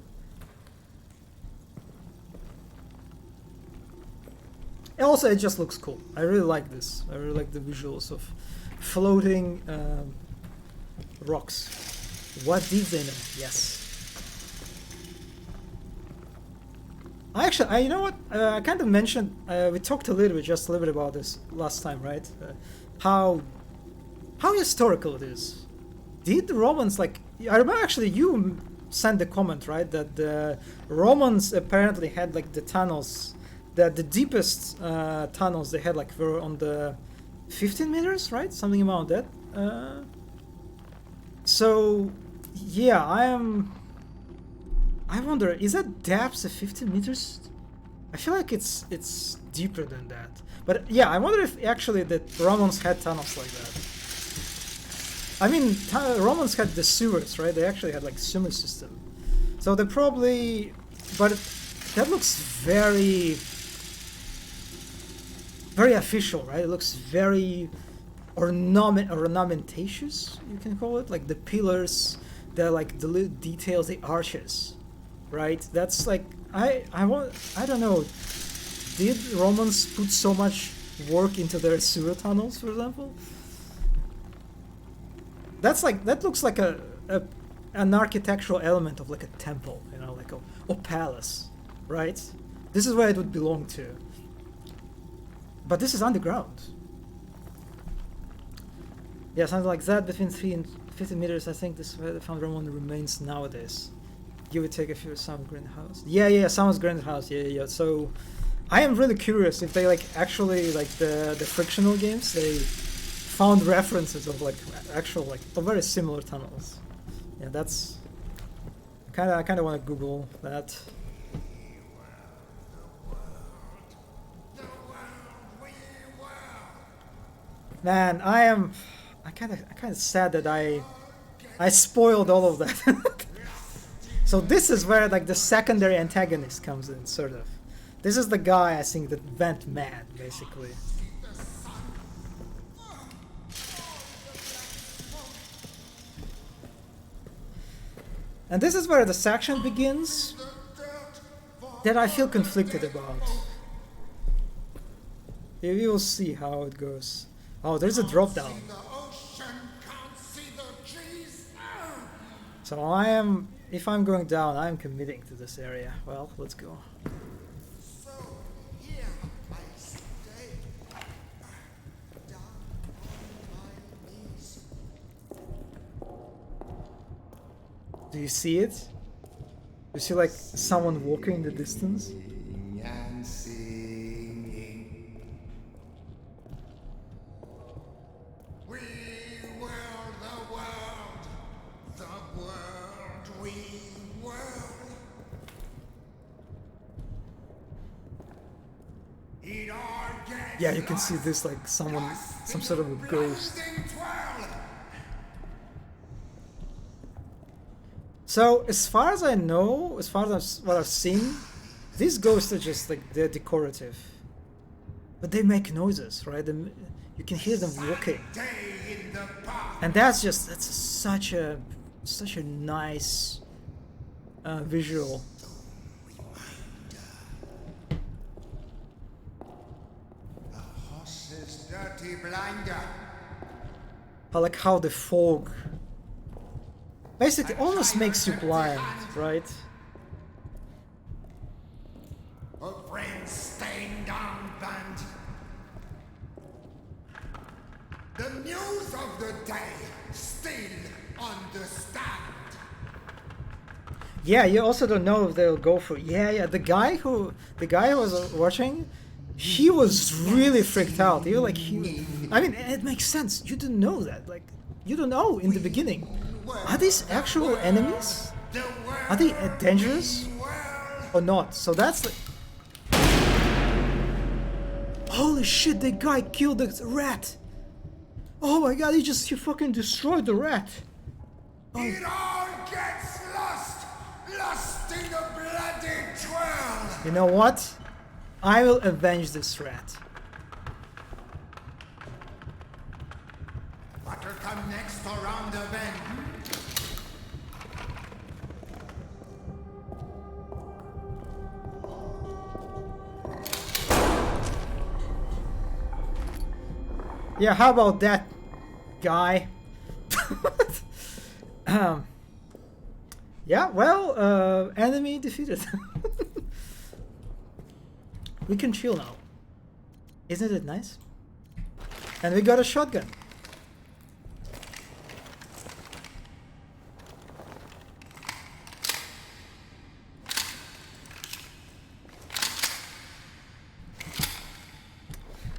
And also, it just looks cool. I really like this. I really like the visuals of floating rocks. What did they know? Yes. You know what? I kind of mentioned, we talked a little bit about this last time, right? How historical it is. Did the Romans, like, I remember actually you sent the comment, right? That the Romans apparently had like the tunnels, that the deepest tunnels they had like were on the 15 meters, right? Something about that. So, yeah, I wonder, is that depth of 15 meters? I feel like it's deeper than that. But yeah, I wonder if actually the Romans had tunnels like that. I mean, Romans had the sewers, right? They actually had like sewer system. So they probably, but that looks very official, right? It looks very ornamentatious, you can call it, like the pillars, the like the little details, the arches, right? That's like I don't know. Did Romans put so much work into their sewer tunnels, for example? That looks like an architectural element of like a temple, you know, like a palace, right? This is where it would belong to. But this is underground. Yeah, something like that between 3 and 50 meters. I think this is where the found Roman remains nowadays. You would take a few Sound Grand House. Yeah, Sound Grand House. Yeah. So I am really curious if they like actually like the frictional games, they found references of like actual like very similar tunnels. Yeah, that's I kind of want to Google that. Man, I kind of sad that I spoiled all of that. So this is where like the secondary antagonist comes in, sort of. This is the guy I think that went mad, basically. And this is where the section begins that I feel conflicted about. We will see how it goes. Oh, there's a drop down. So if I'm going down, I'm committing to this area. Well, let's go. So here I stay, down on my knees. Do you see it? You see like someone walking in the distance? And singing. We were the world we were. It all gets Yeah, you can see this like some sort of a ghost. So as far as I know, as far as what I've seen, these ghosts are just like they're decorative, but they make noises, right? You can hear them walking, and that's such a nice visual. The horse's dirty blinder. I like how the fog basically almost makes you blind, right? A rain-stained armband. The news of the day still understand. Yeah, you also don't know if they'll go for. Yeah. The guy who was watching, he was really freaked out. He was like, I mean, it makes sense. You didn't know that. Like, you don't know in the beginning. Are these actual enemies? Are they dangerous or not? So that's like, holy shit! The guy killed the rat. Oh my god! He fucking destroyed the rat. It all gets lost in the bloody twirl. You know what? I will avenge this rat. What will come next around the bend? Yeah, how about that, guy? Yeah, well, enemy defeated. We can chill now. Isn't it nice? And we got a shotgun.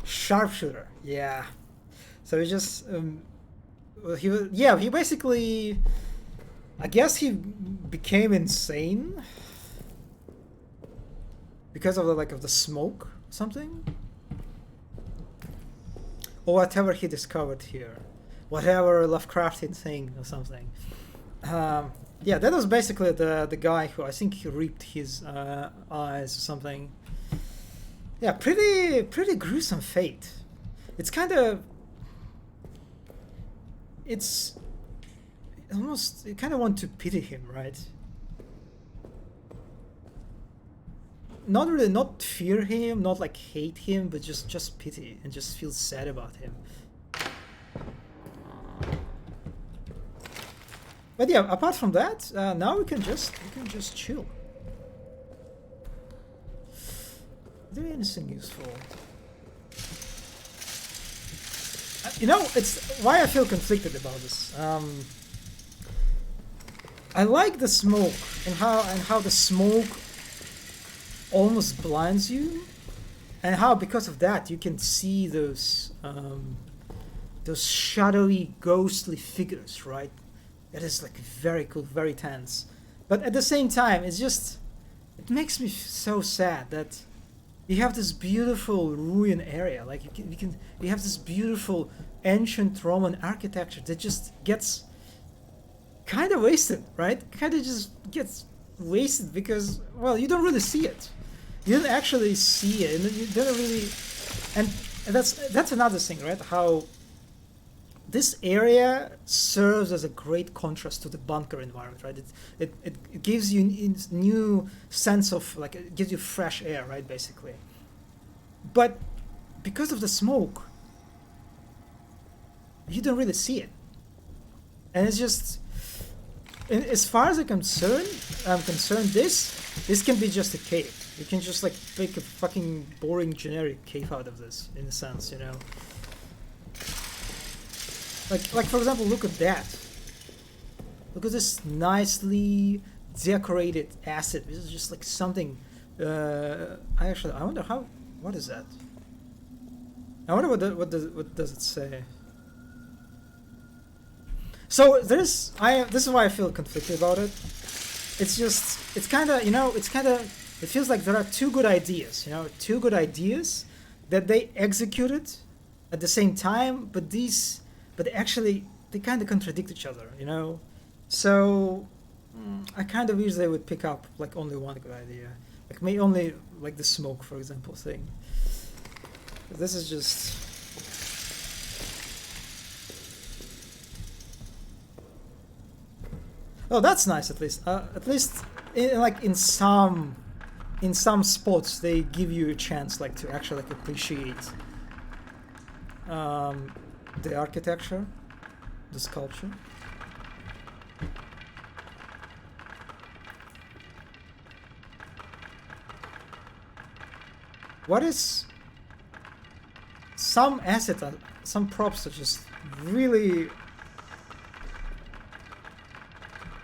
Sharpshooter, yeah. So he just, well, he basically, I guess he became insane because of the smoke or something, or whatever he discovered here, whatever Lovecraftian thing or something. Yeah, that was basically the guy who I think he ripped his eyes or something. Yeah, pretty gruesome fate. It's kind of, it's almost, you kind of want to pity him, right? Not really, not fear him, not like hate him, but just pity and just feel sad about him. But yeah, apart from that, now we can just chill. Is there anything useful? You know, it's why I feel conflicted about this. I like the smoke and how the smoke almost blinds you, and how because of that you can see those shadowy, ghostly figures, right? That is like very cool, very tense. But at the same time, it makes me so sad that you have this beautiful ruin area, like you have this beautiful ancient Roman architecture that just gets kind of wasted, right? Kind of just gets wasted because, well, you don't really see it. You don't actually see it, and you don't really, and that's another thing, right? How this area serves as a great contrast to the bunker environment, right? It gives you a new sense of, like, it gives you fresh air, right, basically. But because of the smoke, you don't really see it. And it's just, as far as I'm concerned, this can be just a cave. You can just like make a fucking boring generic cave out of this, in a sense, you know. Like for example, look at that. Look at this nicely decorated acid. This is just like something. I wonder how. What is that? I wonder what does it say. So this is why I feel conflicted about it. It's kind of, you know, it feels like there are two good ideas, you know, that they executed at the same time, but actually they kind of contradict each other, you know. So I kind of wish they would pick up like only one good idea, like maybe only like the smoke, for example, thing. This is just. Oh, that's nice. At least, in some spots they give you a chance, like, to actually like appreciate the architecture, the sculpture. What is some some props are just really.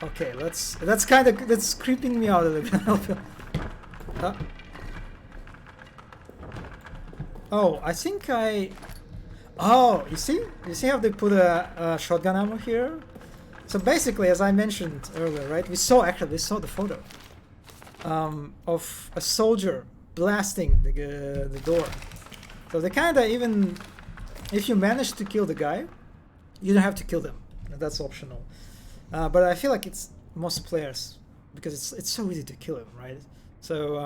Okay, that's creeping me out a little bit. Oh, I think I... Oh, you see? You see how they put a shotgun ammo here? So basically, as I mentioned earlier, right? We saw the photo of a soldier blasting the door. So they kind of even... If you manage to kill the guy, you don't have to kill them. That's optional. But I feel like it's most players, because it's so easy to kill him, right? So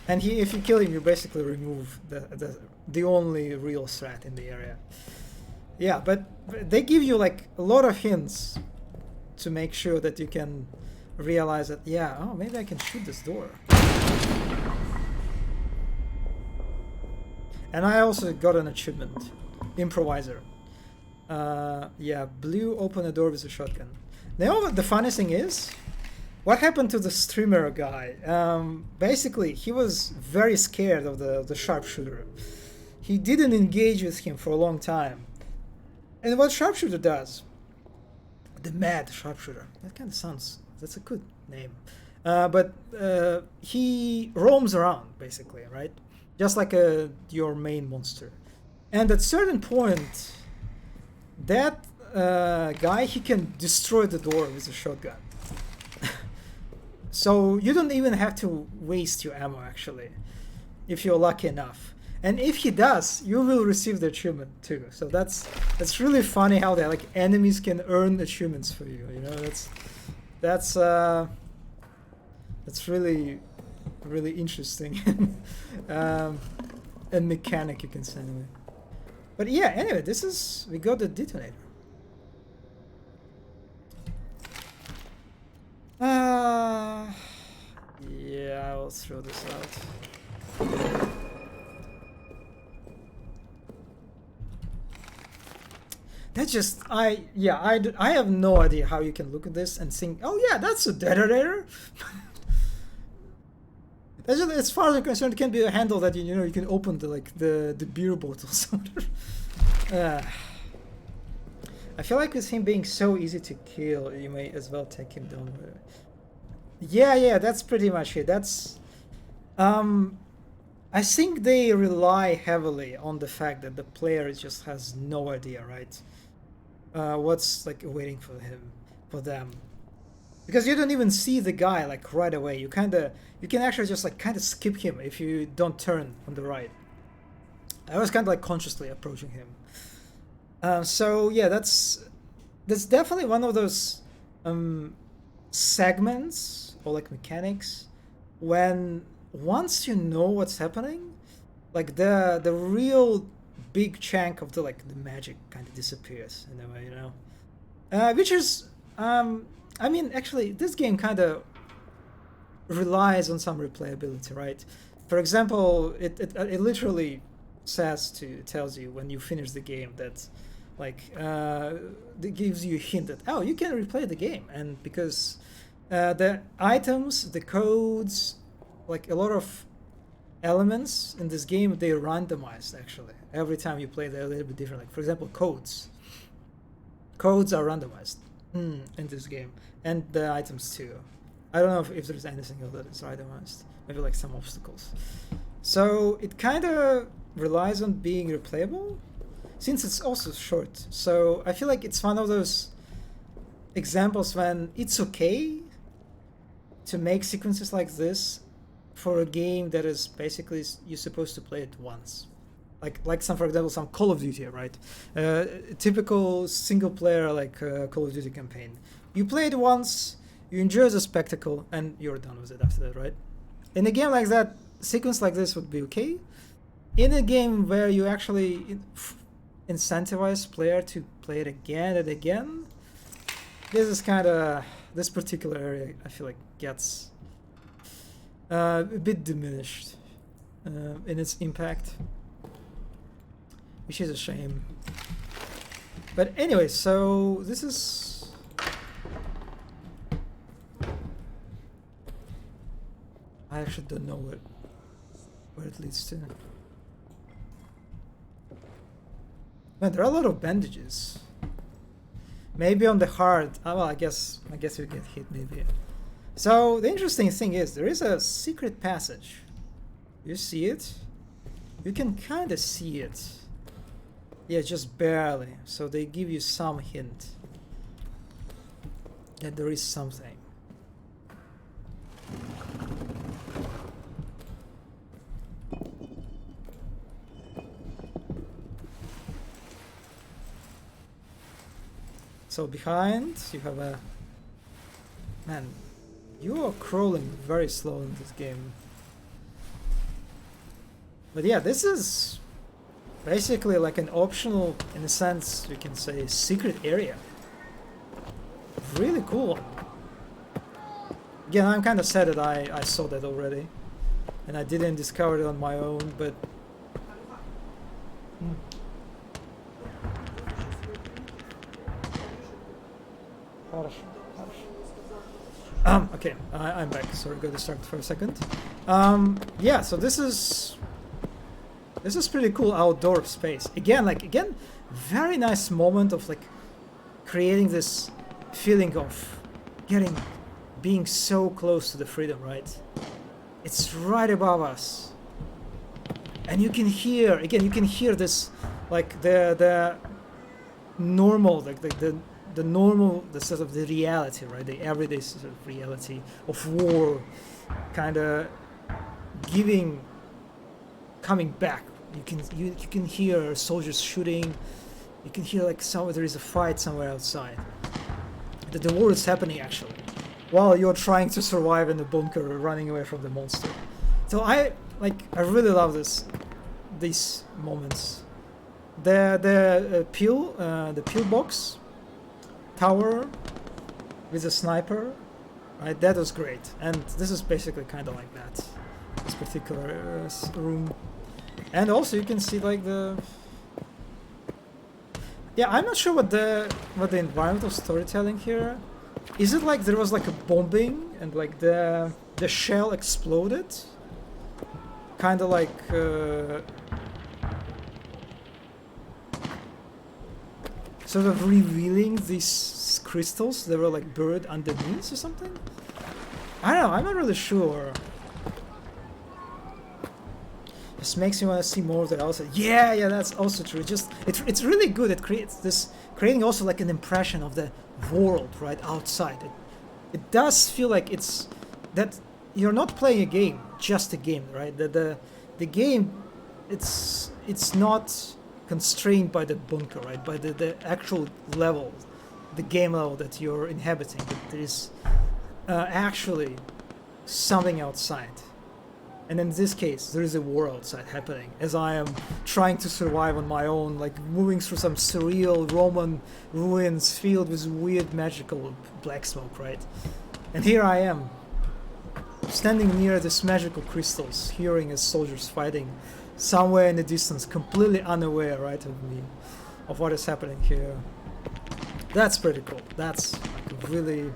and if you kill him, you basically remove the only real threat in the area. Yeah, but they give you like a lot of hints to make sure that you can realize that, yeah, oh, maybe I can shoot this door. And I also got an achievement, improviser. Yeah, blue open a door with a shotgun. Now what the funniest thing is, what happened to the streamer guy? Basically, he was very scared of the sharpshooter. He didn't engage with him for a long time. And what sharpshooter does, the mad sharpshooter, that kind of sounds, that's a good name. But he roams around, basically, right? Just like your main monster. And at certain point, that guy, he can destroy the door with a shotgun. So you don't even have to waste your ammo, actually, if you're lucky enough. And if he does, you will receive the achievement too. So that's really funny how they like enemies can earn achievements for you. You know, that's really interesting. A mechanic, you can say, anyway. But yeah, anyway, we got the detonator. Yeah, I will throw this out. That's just, I have no idea how you can look at this and think, oh yeah, that's a detonator. That's just, as far as I'm concerned, it can be a handle that you can open the beer bottles. I feel like with him being so easy to kill, you may as well take him down. Yeah, that's pretty much it. That's I think they rely heavily on the fact that the player just has no idea, right? What's like waiting for them. Because you don't even see the guy like right away. You can actually just like kind of skip him if you don't turn on the right. I was kind of like consciously approaching him. So yeah, that's definitely one of those segments or like mechanics when once you know what's happening, like the real big chunk of the magic kind of disappears in a way, which is I mean, actually, this game kind of relies on some replayability, right? For example, it literally tells you when you finish the game that, it gives you a hint that, oh, you can replay the game, and because the items, the codes, like a lot of elements in this game, they're randomized actually. Every time you play, they're a little bit different. Like for example, codes are randomized in this game, and the items too. I don't know if there's anything else that is randomized. Maybe like some obstacles. So it kind of relies on being replayable, since it's also short. So I feel like it's one of those examples when it's okay to make sequences like this for a game that is basically you're supposed to play it once. Like for example, some Call of Duty, right? Typical single player Call of Duty campaign. You play it once, you enjoy the spectacle, and you're done with it after that, right? In a game like that, sequence like this would be okay. In a game where you actually incentivize player to play it again and again, this particular area I feel like gets a bit diminished in its impact, which is a shame. But anyway, so this is I actually don't know where it leads to. Man, there are a lot of bandages. Maybe on the heart. Oh, well, I guess you get hit maybe. So the interesting thing is there is a secret passage. You see it? You can kind of see it. Yeah, just barely. So they give you some hint that there is something. So behind you have a... Man, you are crawling very slow in this game. But yeah, this is basically like an optional, in a sense, you can say, secret area. Really cool one. Again, I'm kind of sad that I saw that already. And I didn't discover it on my own, but... Okay, I'm back. Sorry, got distracted for a second. Yeah, so this is pretty cool outdoor space. Again, very nice moment of like creating this feeling of being so close to the freedom, right? It's right above us, and you can hear this, like the normal, the normal, the sort of the reality, right? The everyday sort of reality of war, kind of coming back. You can hear soldiers shooting. You can hear like there is a fight somewhere outside. That the war is happening actually, while you're trying to survive in the bunker, running away from the monster. So I really love these moments. The pillbox tower with a sniper, right? That was great, and this is basically kind of like that. This particular room, and also you can see like the... Yeah, I'm not sure what the environmental storytelling here. Is it like there was like a bombing and like the shell exploded? Kind of like sort of revealing these crystals that were like buried underneath or something? I don't know, I'm not really sure. Just makes me want to see more of the outside. Yeah, that's also true. It's really good. It creating also like an impression of the world right outside. It does feel like it's that you're not playing a game, just a game, right? The game, it's not constrained by the bunker, right? By the actual level, the game level that you're inhabiting. But there is actually something outside. And in this case, there is a war outside happening as I am trying to survive on my own, like moving through some surreal Roman ruins filled with weird magical black smoke, right? And here I am, standing near these magical crystals, hearing as soldiers fighting somewhere in the distance, completely unaware, right, of what is happening here. That's pretty cool. That's like really,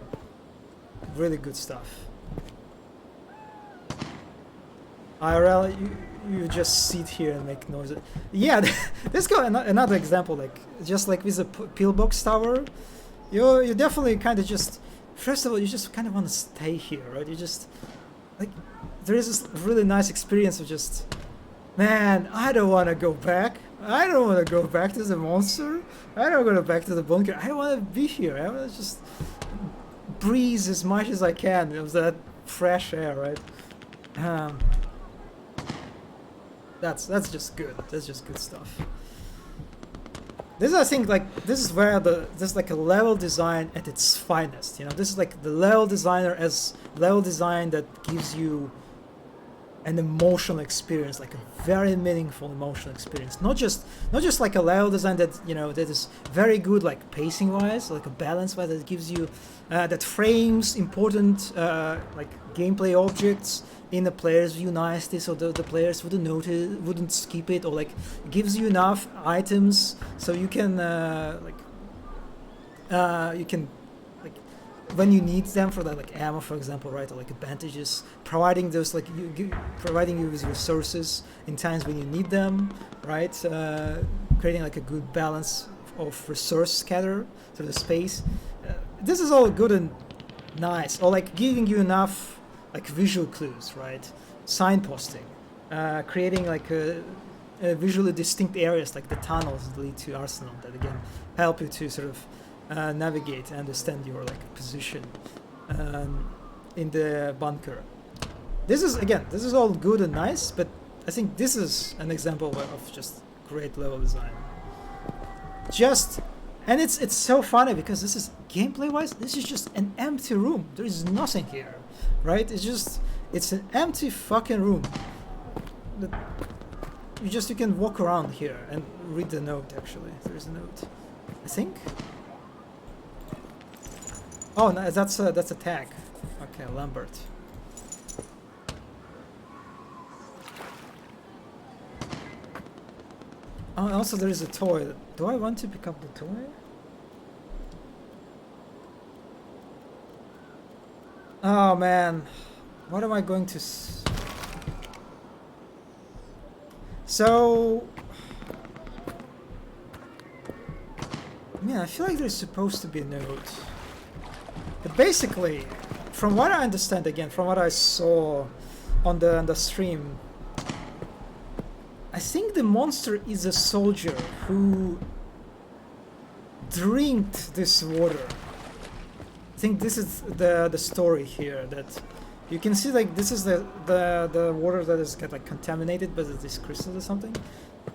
really good stuff. IRL, you just sit here and make noise. Yeah, let's go another example. Like just like with the pillbox tower, you definitely kind of just, first of all, you just kind of want to stay here, right? You just like there is this really nice experience of just, man, I don't want to go back. I don't want to go back to the monster. I don't want to go back to the bunker. I want to be here. I want to just breathe as much as I can of that fresh air, right? That's just good. That's just good stuff. This is, I think, like this is where this is like a level design at its finest. You know, this is like the level designer as level design that gives you an emotional experience, like a very meaningful emotional experience. Not just like a level design that, you know, that is very good, like pacing wise, like a balance wise, that gives you that frames important like gameplay objects in the player's view nicely, so the players wouldn't skip it, or like gives you enough items so you can when you need them for that, like ammo, for example, right, or like bandages, providing those like providing you with resources in times when you need them, right? Creating like a good balance of resource scatter through the space. This is all good and nice, or like giving you enough like visual clues, right? Signposting, creating like visually distinct areas like the tunnels that lead to Arsenal that again help you to sort of navigate and understand your like position in the bunker. This is all good and nice, but I think this is an example of just great level design. And it's so funny because this is gameplay wise, this is just an empty room. There is nothing here, right? It's an empty fucking room. You can walk around here and read the note. Actually, there's a note, I think. Oh, no, that's a tag. Okay, Lambert. Oh, also there is a toy. Do I want to pick up the toy? Oh man, what am I going to? So, I feel like there's supposed to be a note. But basically, from what I understand, again, from what I saw on the stream, I think the monster is a soldier who drinked this water. I think this is the story here, that you can see like this is the water that is like contaminated by this crystal or something.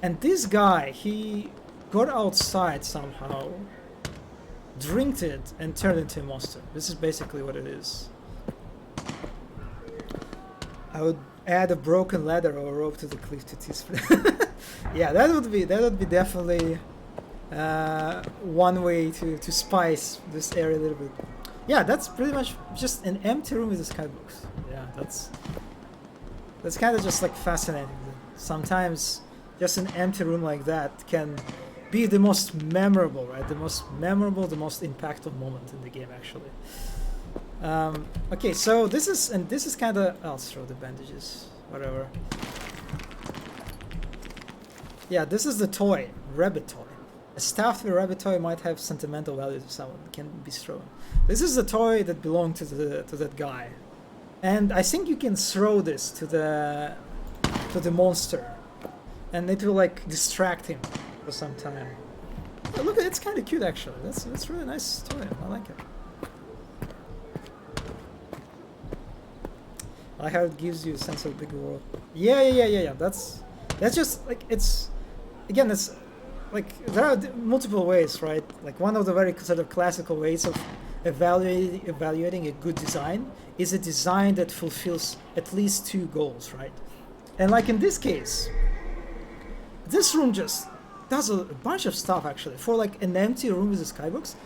And this guy, he got outside somehow, drinked it, and turned into a monster. This is basically what it is. I would add a broken ladder or a rope to the cliff to tease. Yeah, that would be definitely one way to spice this area a little bit. Yeah, that's pretty much just an empty room with a skybox. Yeah, that's kind of just like fascinating. Sometimes just an empty room like that can be the most memorable, right? The most memorable, the most impactful moment in the game, actually. Okay, so this is kind of. I'll throw the bandages, whatever. Yeah, this is the toy, rabbit toy. A stuffed rabbit toy might have sentimental value to someone. It can be thrown. This is the toy that belonged to that guy, and I think you can throw this to the monster, and it will like distract him for some time. Oh, look, it's kind of cute actually. That's really nice toy. I like it. I like how it gives you a sense of a bigger world. Yeah. That's just like it's like there are multiple ways, right? Like one of the very sort of classical ways of evaluating a good design is a design that fulfills at least two goals, right? And like in this case, this room just does a bunch of stuff actually. For like an empty room with a skybox,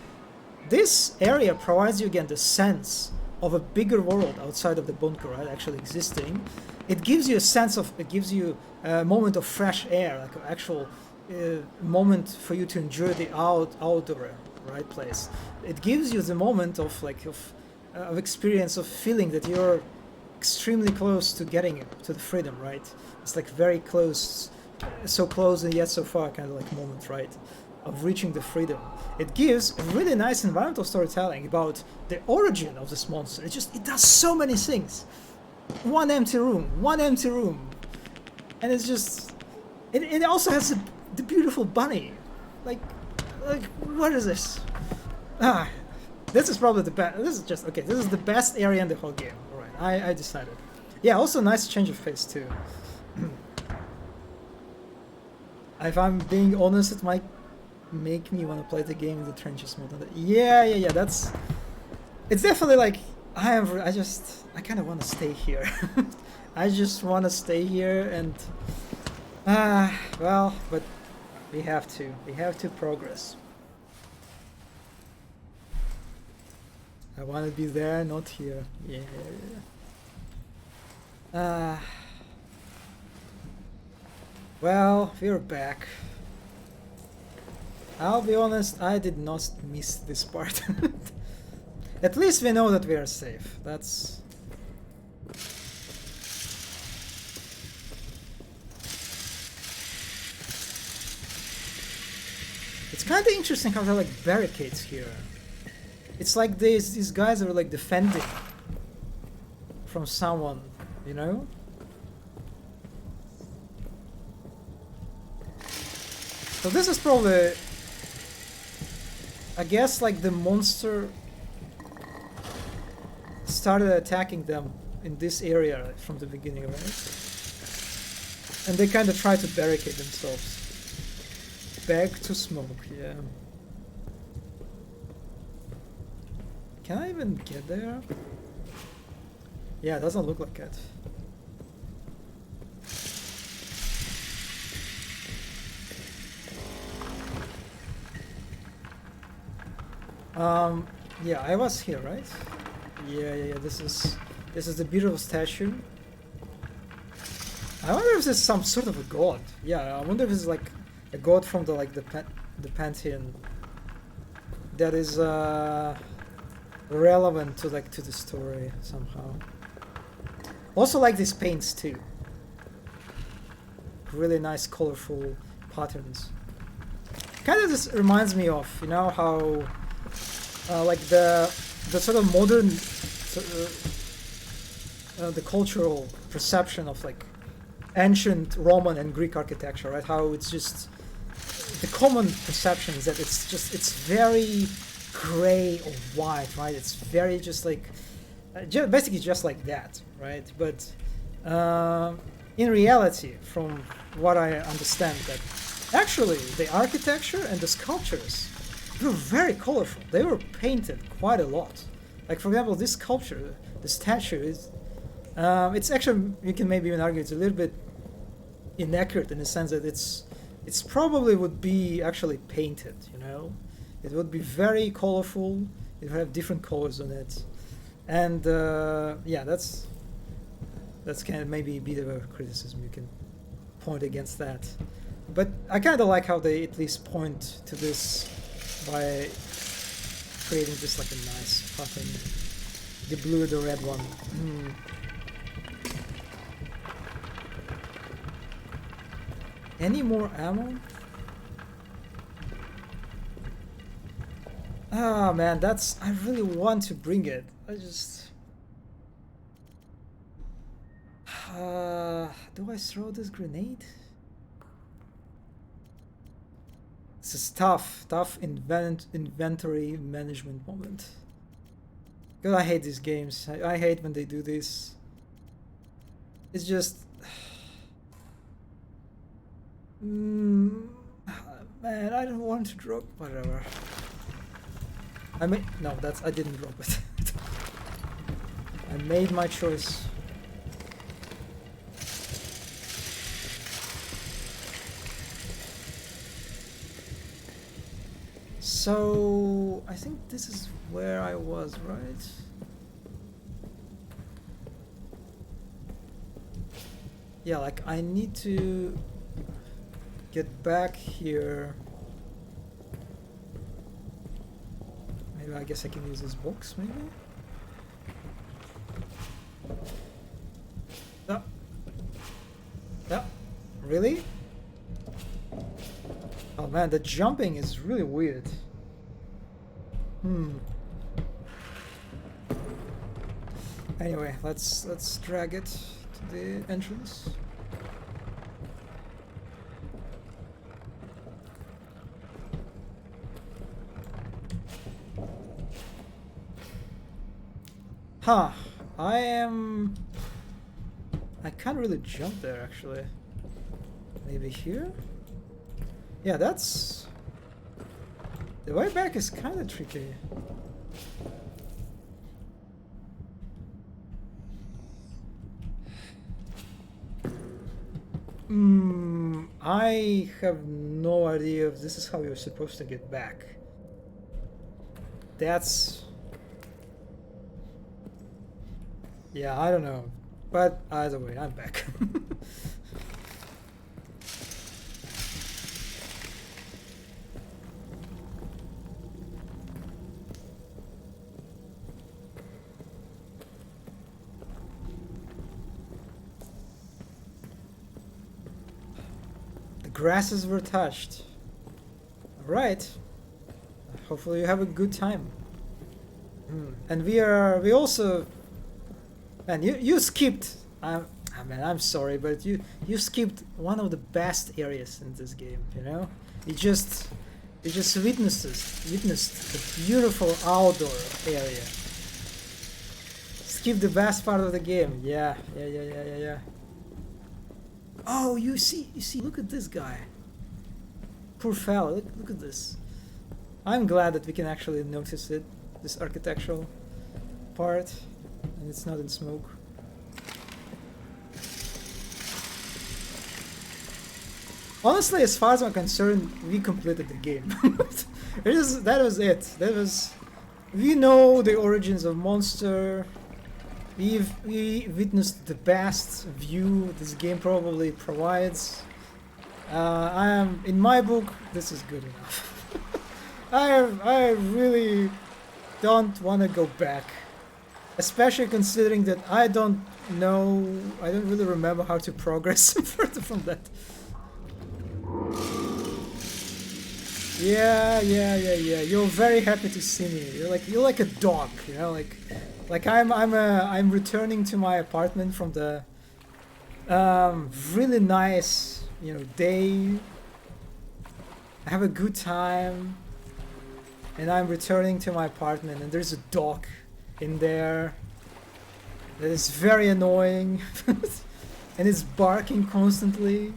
this area provides you again the sense of a bigger world outside of the bunker, right? Actually existing. It gives you a moment of fresh air, like an actual moment for you to enjoy the outdoor right place. It gives you the moment of experience of feeling that you're extremely close to getting to the freedom, right? It's like very close, so close and yet so far kind of like moment, right? Of reaching the freedom. It gives a really nice environmental storytelling about the origin of this monster. It does so many things. One empty room, and it's just it also has the beautiful bunny. Like what is this? This is probably the best. This is the best area in the whole game. All right, I decided. Yeah, also nice change of pace too. If I'm being honest, it might make me want to play the game in the trenches mode. Yeah. It's definitely like I kind of want to stay here. I just want to stay here and well, but we have to progress. I want to be there, not here. Yeah. Well, we're back. I'll be honest, I did not miss this part. At least we know that we are safe. That's... It's kind of interesting how there are like barricades here. It's like these guys are like defending from someone, you know? So this is probably, I guess, like the monster started attacking them in this area from the beginning, right? And they kind of try to barricade themselves. Beg to smoke, yeah. Can I even get there? Yeah, it doesn't look like it. Yeah, I was here, right? Yeah. This is the beautiful statue. I wonder if this is some sort of a god. Yeah, I wonder if it's like a god from the pantheon that is relevant to the story somehow. Also like these paints too. Really nice, colorful patterns. Kind of this reminds me of, you know, how like the sort of modern the cultural perception of like ancient Roman and Greek architecture, right? How it's just the common perception is that it's very gray or white, right? It's very just like basically just like that, right? But in reality, from what I understand, that actually the architecture and the sculptures were very colorful. They were painted quite a lot. Like for example, this sculpture, the statue is it's actually, you can maybe even argue it's a little bit inaccurate in the sense that it's probably would be actually painted, you know? It would be very colorful, it would have different colors on it. And yeah, that's kind of maybe a bit of a criticism you can point against that. But I kind of like how they at least point to this by creating just like a nice pattern. The blue, the red one. Any more ammo? Ah man, I really want to bring it. I just... do I throw this grenade? This is tough inventory management moment. God, I hate these games. I hate when they do this. It's just... man, I don't want to drop... whatever. No, I didn't drop it. I made my choice. So, I think this is where I was, right? Yeah, like I need to get back here. Maybe I guess I can use this box, maybe? No. No. Really? Oh man, the jumping is really weird. Anyway, let's drag it to the entrance. Huh. I can't really jump there actually. Maybe here? Yeah, that's... the way back is kind of tricky. I have no idea if this is how you're supposed to get back. That's... yeah, I don't know. But either way, I'm back. Grasses were touched. Alright. Hopefully you have a good time. And we also... man, you skipped... man, I'm sorry, but you skipped one of the best areas in this game, you know? You just witnessed the beautiful outdoor area. Skip the best part of the game. Yeah. Oh, you see, look at this guy. Poor fella, look at this. I'm glad that we can actually notice it, this architectural part, and it's not in smoke. Honestly, as far as I'm concerned, we completed the game. That was it. We know the origins of Monster. We witnessed the best view this game probably provides. In my book, this is good enough. I really don't want to go back, especially considering that I don't really remember how to progress further from that. Yeah. You're very happy to see me. You're like a dog, you know, like I'm returning to my apartment from the really nice, you know, day. I have a good time, and I'm returning to my apartment, and there's a dog in there that is very annoying, and it's barking constantly,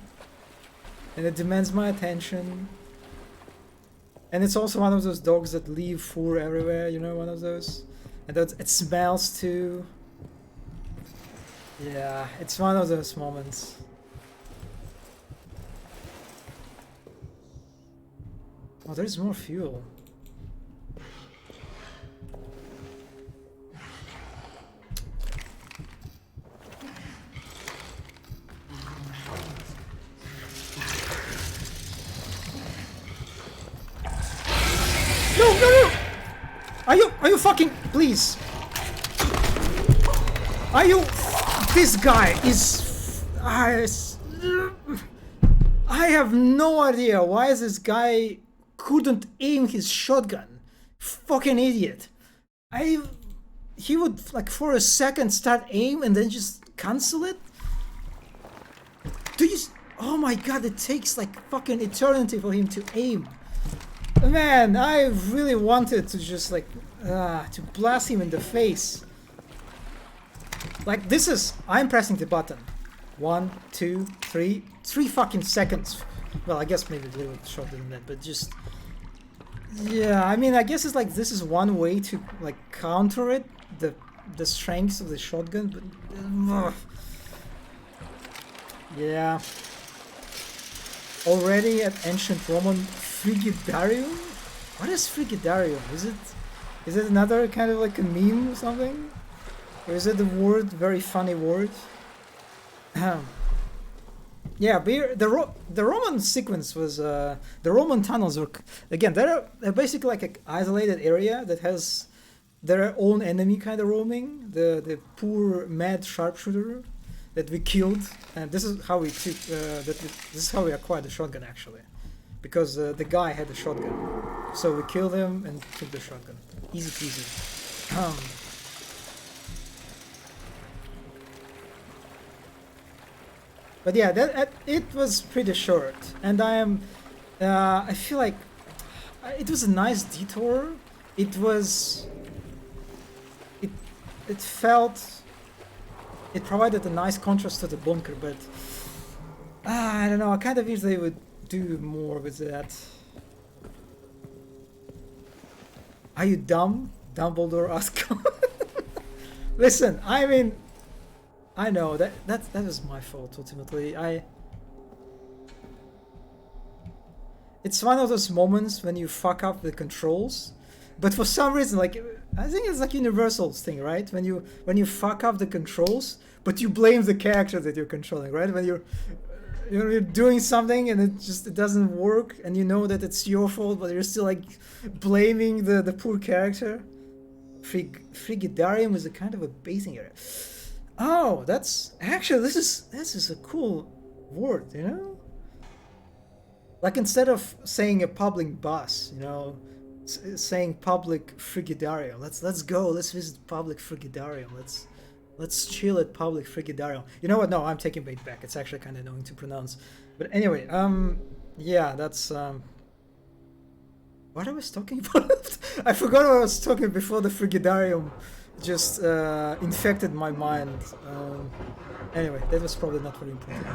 and it demands my attention. And it's also one of those dogs that leave fur everywhere, you know, one of those. And that it smells too. Yeah, it's one of those moments. Oh, there's more fuel. No! Are you fucking, please? This guy is, I have no idea why this guy couldn't aim his shotgun. Fucking idiot. He would, like, for a second start aim and then just cancel it? Oh my god, it takes like fucking eternity for him to aim. Man, I really wanted to just like to blast him in the face. Like I'm pressing the button. 1, 2, 3 fucking seconds. Well, I guess maybe a little bit shorter than that, but just yeah. I mean, I guess it's like this is one way to like counter it, the strengths of the shotgun, but yeah. Already at ancient Roman Frigidarium? What is Frigidarium? Is it another kind of like a meme or something? Or is it a word, very funny word? Yeah, the Roman sequence was the Roman tunnels were again they're basically like an isolated area that has their own enemy kind of roaming. The poor mad sharpshooter that we killed, and this is how we took this is how we acquired the shotgun actually, because the guy had the shotgun, so we killed him and took the shotgun. Easy peasy. But yeah, it was pretty short, and I feel like it was a nice detour. It provided a nice contrast to the bunker, but I don't know, I kind of wish they would do more with that. Are you dumb? Dumbledore asked. Listen, I mean, I know that was my fault ultimately. It's one of those moments when you fuck up the controls, but for some reason, like, I think it's like Universal's thing, right? When you fuck up the controls, but you blame the character that you're controlling, right? When you're doing something and it doesn't work, and you know that it's your fault, but you're still like blaming the poor character. Frigidarium is a kind of a basing area. Oh, that's actually this is a cool word, you know? Like, instead of saying a public bus, you know, saying public frigidarium. Let's go. Let's visit public frigidarium. Let's chill at public frigidarium. You know what? No, I'm taking bait back. It's actually kind of annoying to pronounce. But anyway, yeah, that's What I was talking about? I forgot what I was talking before the Frigidarium just infected my mind. Anyway, that was probably not very important.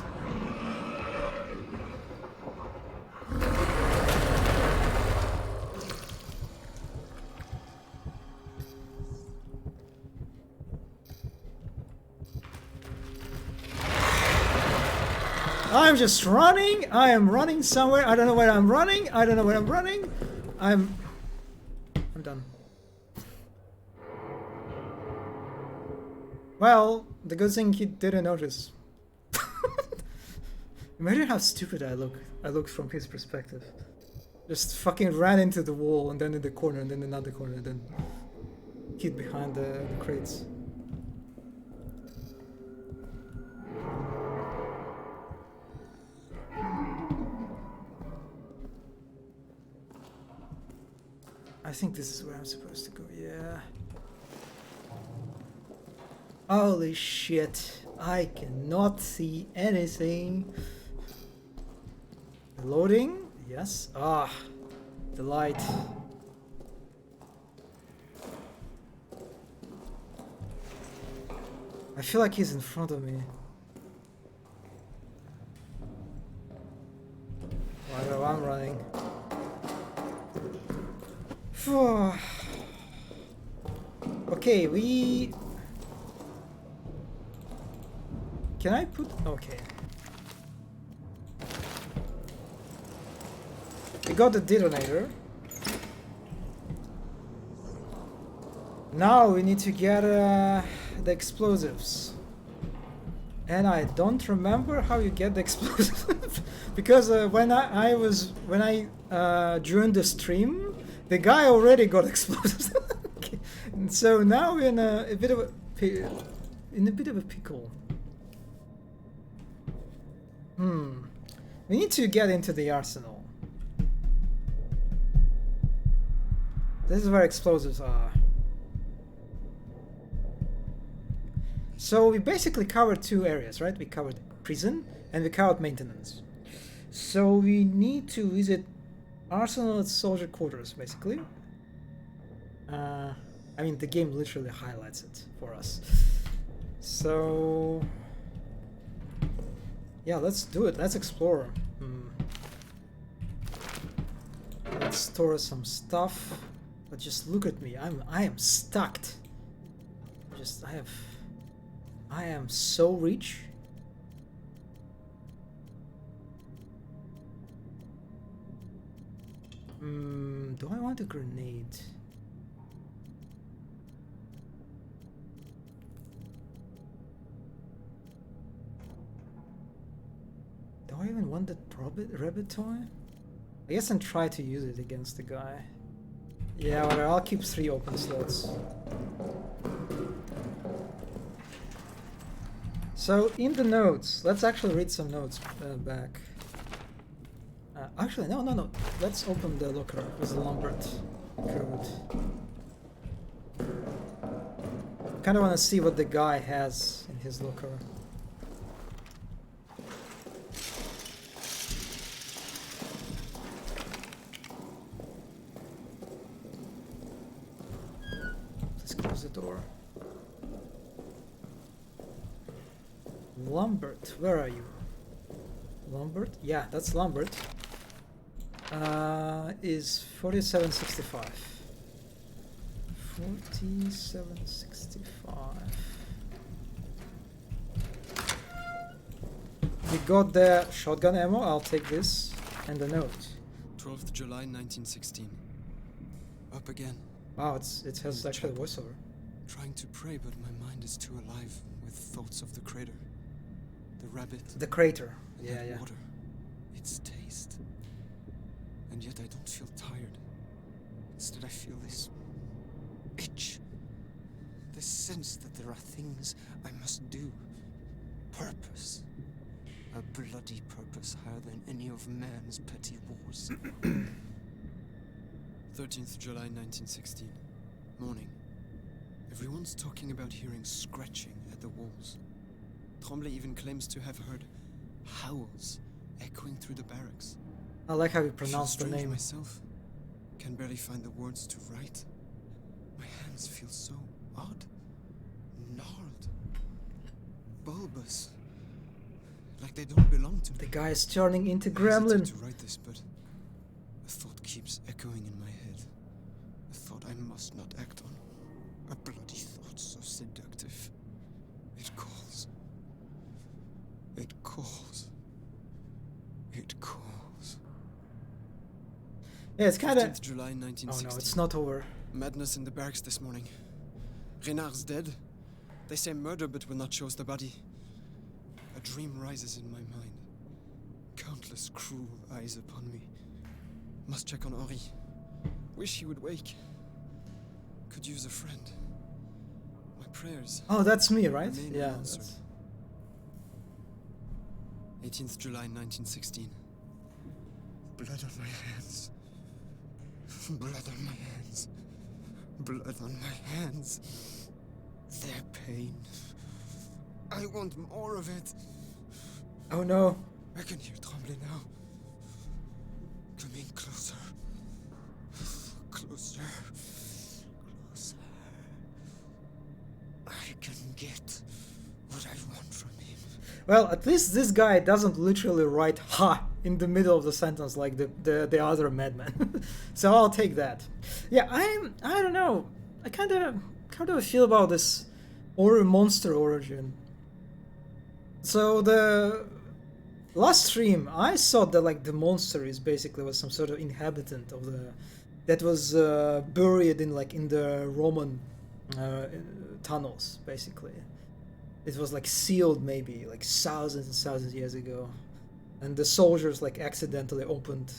I'm just running. I am running somewhere. I don't know where I'm running. I don't know where I'm running. I'm done. Well, the good thing he didn't notice. Imagine how stupid I look. I looked from his perspective. Just fucking ran into the wall and then in the corner and then another corner and then hid behind the crates. I think this is where I'm supposed to go, yeah. Holy shit, I cannot see anything. Loading? Yes. Ah, the light. I feel like he's in front of me. While I'm running. Okay, we... Can I put... Okay. We got the detonator. Now we need to get the explosives. And I don't remember how you get the explosives. Because when I joined the stream, the guy already got explosives. Okay. And so now we're in a bit of a pickle. We need to get into the arsenal. This is where explosives are. So we basically covered two areas, right? We covered prison and we covered maintenance. So we need to visit arsenal and soldier quarters, basically. I mean, the game literally highlights it for us. So... yeah, let's do it. Let's explore. Let's store some stuff. But just look at me. I am stuck. I am so rich. Do I want a grenade? Do I even want that rabbit toy? I guess I'll try to use it against the guy. Yeah, whatever, I'll keep 3 open slots. So, in the notes, let's actually read some notes back. Actually, no. Let's open the locker with the Lombard code. Kinda wanna see what the guy has in his locker. Let's close the door. Lombard, where are you? Lombard? Yeah, that's Lombard. Is 4765. 4765. We got the shotgun ammo, I'll take this, and the note. 12th July 1916. Up again. Wow, it has actually a voiceover. Trying to pray, but my mind is too alive with thoughts of the crater. The rabbit. The crater. And Yeah, that yeah. water. Its taste. And yet I don't feel tired. Instead I feel this itch. This sense that there are things I must do. Purpose. A bloody purpose higher than any of man's petty wars. 13th July 1916. Morning. Everyone's talking about hearing scratching at the walls. Tremblay even claims to have heard howls echoing through the barracks. I like how you I feel pronounce the strange name. myself. can barely find the words to write. My hands feel so odd. Gnarled. Bulbous. Like they don't belong to me. The guy is turning into I hesitate gremlin. to write this, but a thought keeps echoing in my head. A thought I must not act on. A bloody thought so seductive. It calls. It calls. It calls. Yeah, it's kind of... 15th July Oh 1960. no, it's not over. Madness in the barracks this morning. Renard's dead. They say murder, but will not show us the body. A dream rises in my mind. Countless cruel eyes upon me. Must check on Henri. Wish he would wake. Could use a friend. My prayers. Oh, that's me, right? Remain Yeah. unanswered. That's... 18th July 1916. Blood on my hands. Blood on my hands. Blood on my hands. Their pain. I want more of it. Oh no. I can hear Tremblay now. Coming closer. Closer. Closer. I can get what I want from him. Well, at least this guy doesn't literally write "ha" in the middle of the sentence like the other madman. So I'll take that. Yeah, I don't know. I kind of feel about this horror monster origin. So the last stream I saw that like the monster is basically was some sort of inhabitant of the that was buried in the Roman tunnels basically. It was like sealed maybe like thousands and thousands of years ago, and the soldiers like accidentally opened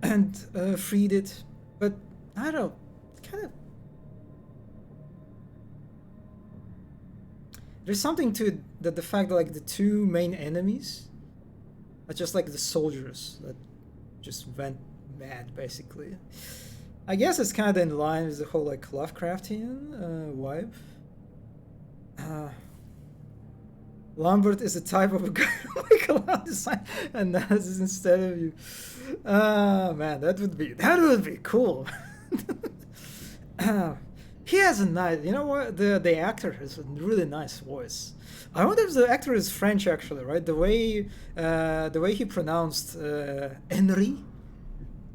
and freed it. But I don't know, kind of there's something to it that the fact that like the two main enemies are just like the soldiers that just went mad basically. I guess it's kind of in line with the whole like Lovecraftian vibe. Lambert is a type of a guy who make a lot of design analysis instead of you. Man, that would be cool. He has a nice, you know what? The actor has a really nice voice. I wonder if the actor is French actually, right? The way he pronounced Henri,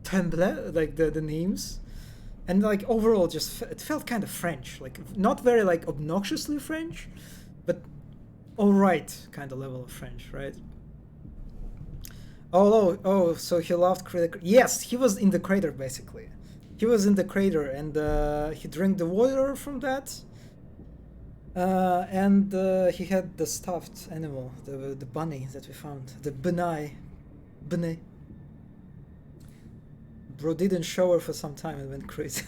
Tremblay, like the names. And like overall, just it felt kind of French, like not very like obnoxiously French, but all right kind of level of French, right? Oh, so he loved crater. Yes, he was in the crater basically. He was in the crater and he drank the water from that. And he had the stuffed animal, the bunny that we found, the bunny. Bro didn't shower for some time and went crazy.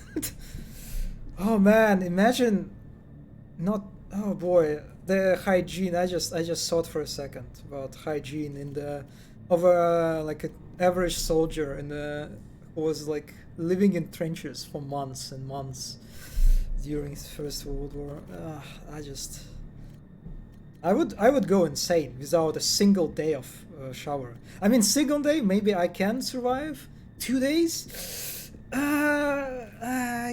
Oh man, imagine not. Oh boy, the hygiene. I just thought for a second about hygiene in the of a like an average soldier in the who was like living in trenches for months and months during his First World War. I would go insane without a single day of shower. I mean, single day maybe I can survive. 2 days,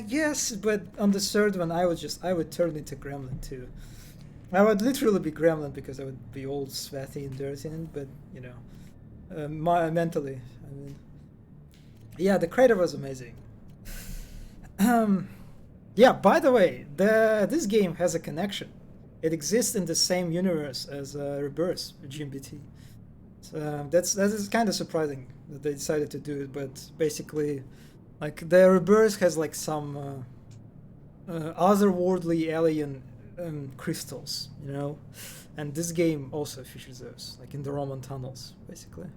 yes, but on the third one I would turn into gremlin too. I would literally be gremlin because I would be all sweaty and dirty, but you know, mentally, I mean, yeah, the crater was amazing. Yeah, by the way, this game has a connection. It exists in the same universe as Rebirth, GMBT. So that is kind of surprising that they decided to do it, but basically, like the Rebirth has like some otherworldly alien crystals, you know, and this game also features those, like in the Roman tunnels, basically.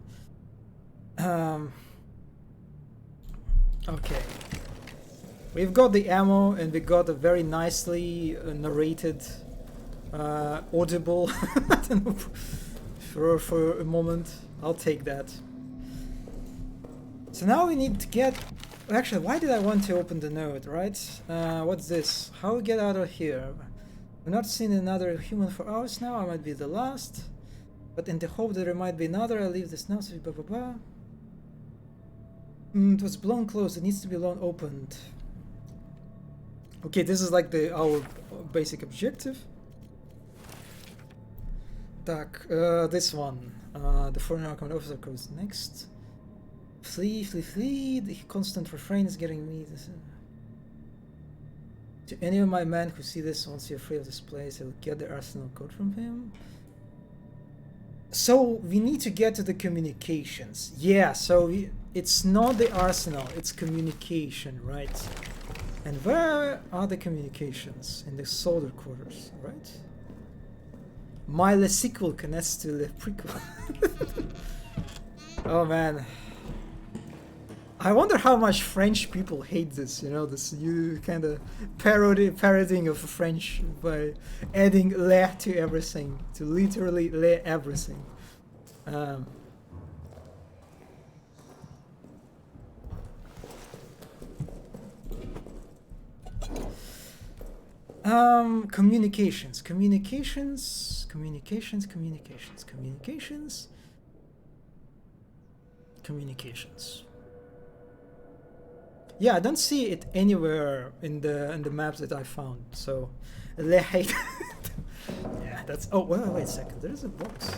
Okay, we've got the ammo and we got a very nicely narrated, audible. I don't know. For a moment, I'll take that. So now we need to get... Actually, why did I want to open the node, right? What's this? How we get out of here? We've not seen another human for hours now. I might be the last. But in the hope that there might be another, I'll leave this now. So blah, blah, blah. It was blown closed. It needs to be blown opened. Okay, this is like our basic objective. Так, this one. The foreign command officer goes next. Flee, flee, flee. The constant refrain is getting me. To any of my men who see this won't see afraid of this place, I will get the arsenal code from him. So we need to get to the communications. Yeah, so it's not the arsenal, it's communication, right? And where are the communications? In the soldier quarters, right? My le sequel connects to the prequel. Oh man. I wonder how much French people hate this, you know, this you kind of parodying of French by adding le to everything, to literally le everything. Communications. Yeah, I don't see it anywhere in the maps that I found. So, yeah, that's. Oh, wait a second. There's a box.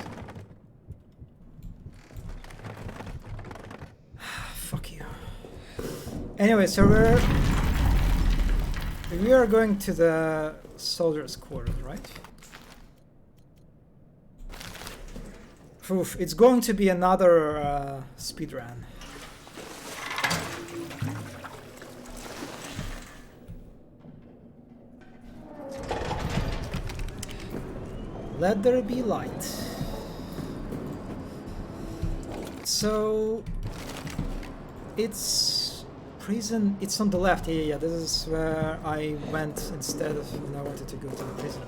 Fuck you. Anyway, so we are going to the soldiers' quarters, right? Oof, it's going to be another speed run. Let there be light. So it's prison. It's on the left. Yeah. This is where I went instead of when I wanted to go to the prison.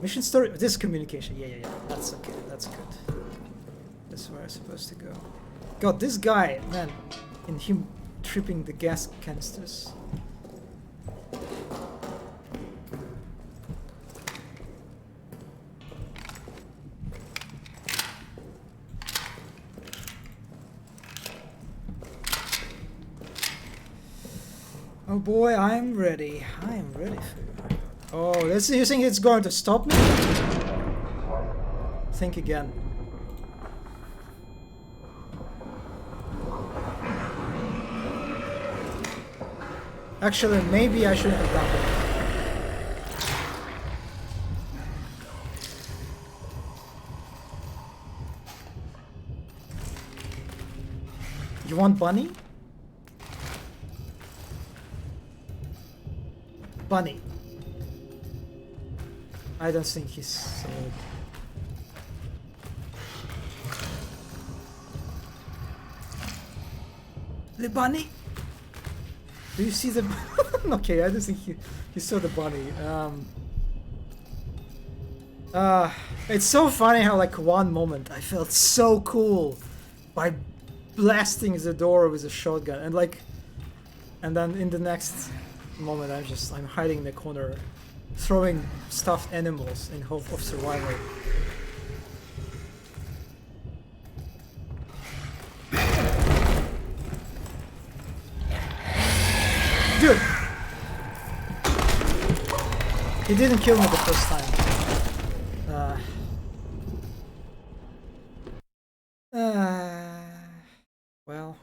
Mission story. This is communication. Yeah. That's okay. That's good. That's where I'm supposed to go. God, this guy, man, in him tripping the gas canisters. Oh boy, I'm ready. I am ready for you. Oh, you think it's going to stop me? Think again. Actually, maybe I shouldn't have done that. You want Bunny? Bunny. I don't think he's the bunny. Do you see the? Okay, I don't think he saw the bunny. It's so funny how like one moment I felt so cool by blasting the door with a shotgun, and then in the next moment I'm hiding in the corner, throwing stuffed animals in hope of survival. Dude! He didn't kill me the first time. Well.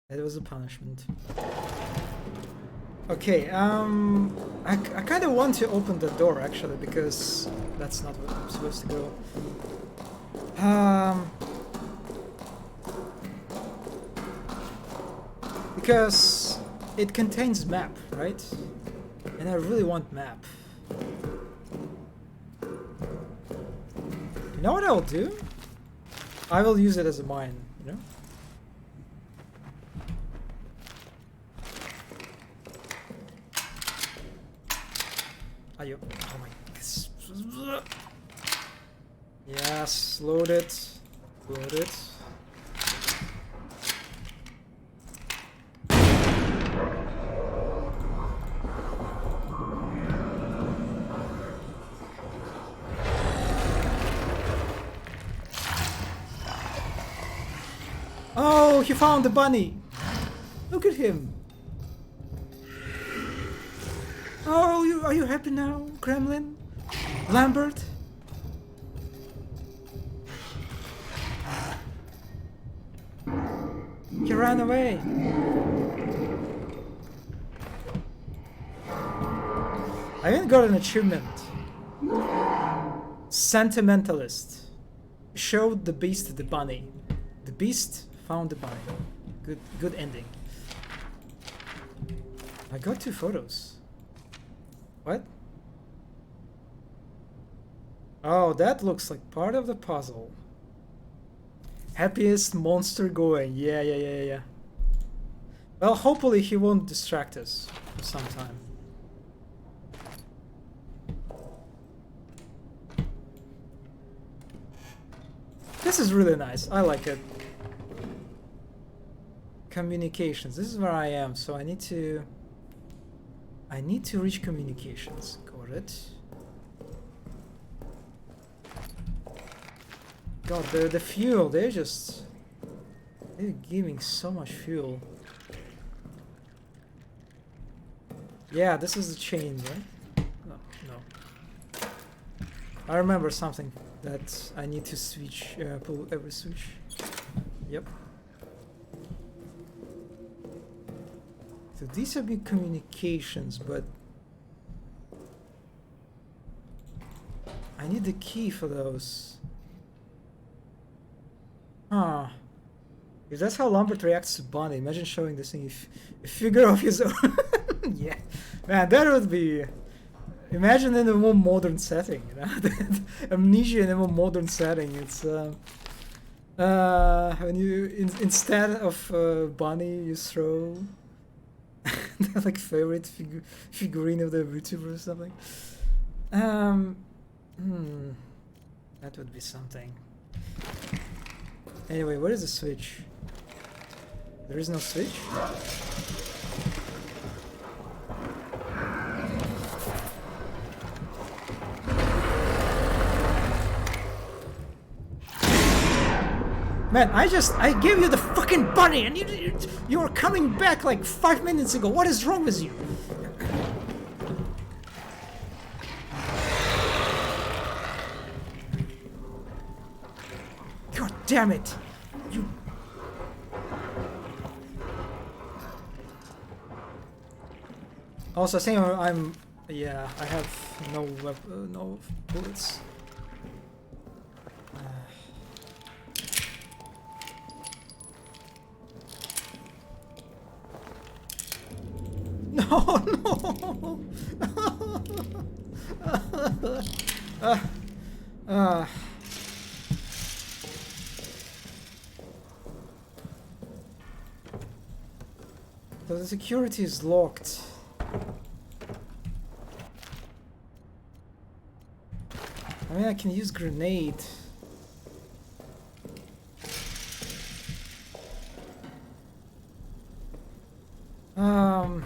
It was a punishment. Okay, I kind of want to open the door actually, because that's not where I'm supposed to go. Because it contains map, right? And I really want map. You know what I'll do? I will use it as a mine, you know? Oh my. Yes, load it. Load it. Oh, he found the bunny! Look at him! Oh, are you happy now, Gremlin? Lambert? He ran away! I even got an achievement. Sentimentalist. Showed the beast the bunny. The beast found the bunny. Good ending. I got 2 photos. What? Oh, that looks like part of the puzzle. Happiest monster going. Yeah. Well, hopefully he won't distract us for some time. This is really nice. I like it. Communications. This is where I am, so I need to reach communications. Got it. God, the fuel, they're giving so much fuel. Yeah, this is the chain, right? No. I remember something that I need to switch, pull every switch. Yep. So these have been communications, but I need the key for those. Huh. If that's how Lambert reacts to Bonnie, imagine showing this thing a figure of his own. Yeah. Man, that would be... Imagine in a more modern setting, you know? Amnesia in a more modern setting. It's when you instead of Bonnie, you throw like favorite figurine of the VTuber or something. That would be something. Anyway, where is the switch? There is no switch? Man, I gave you the fucking bunny and you were coming back like 5 minutes ago. What is wrong with you? God damn it. You... Also, saying I'm... Yeah, I have no bullets. No! So the security is locked. I mean, I can use grenade.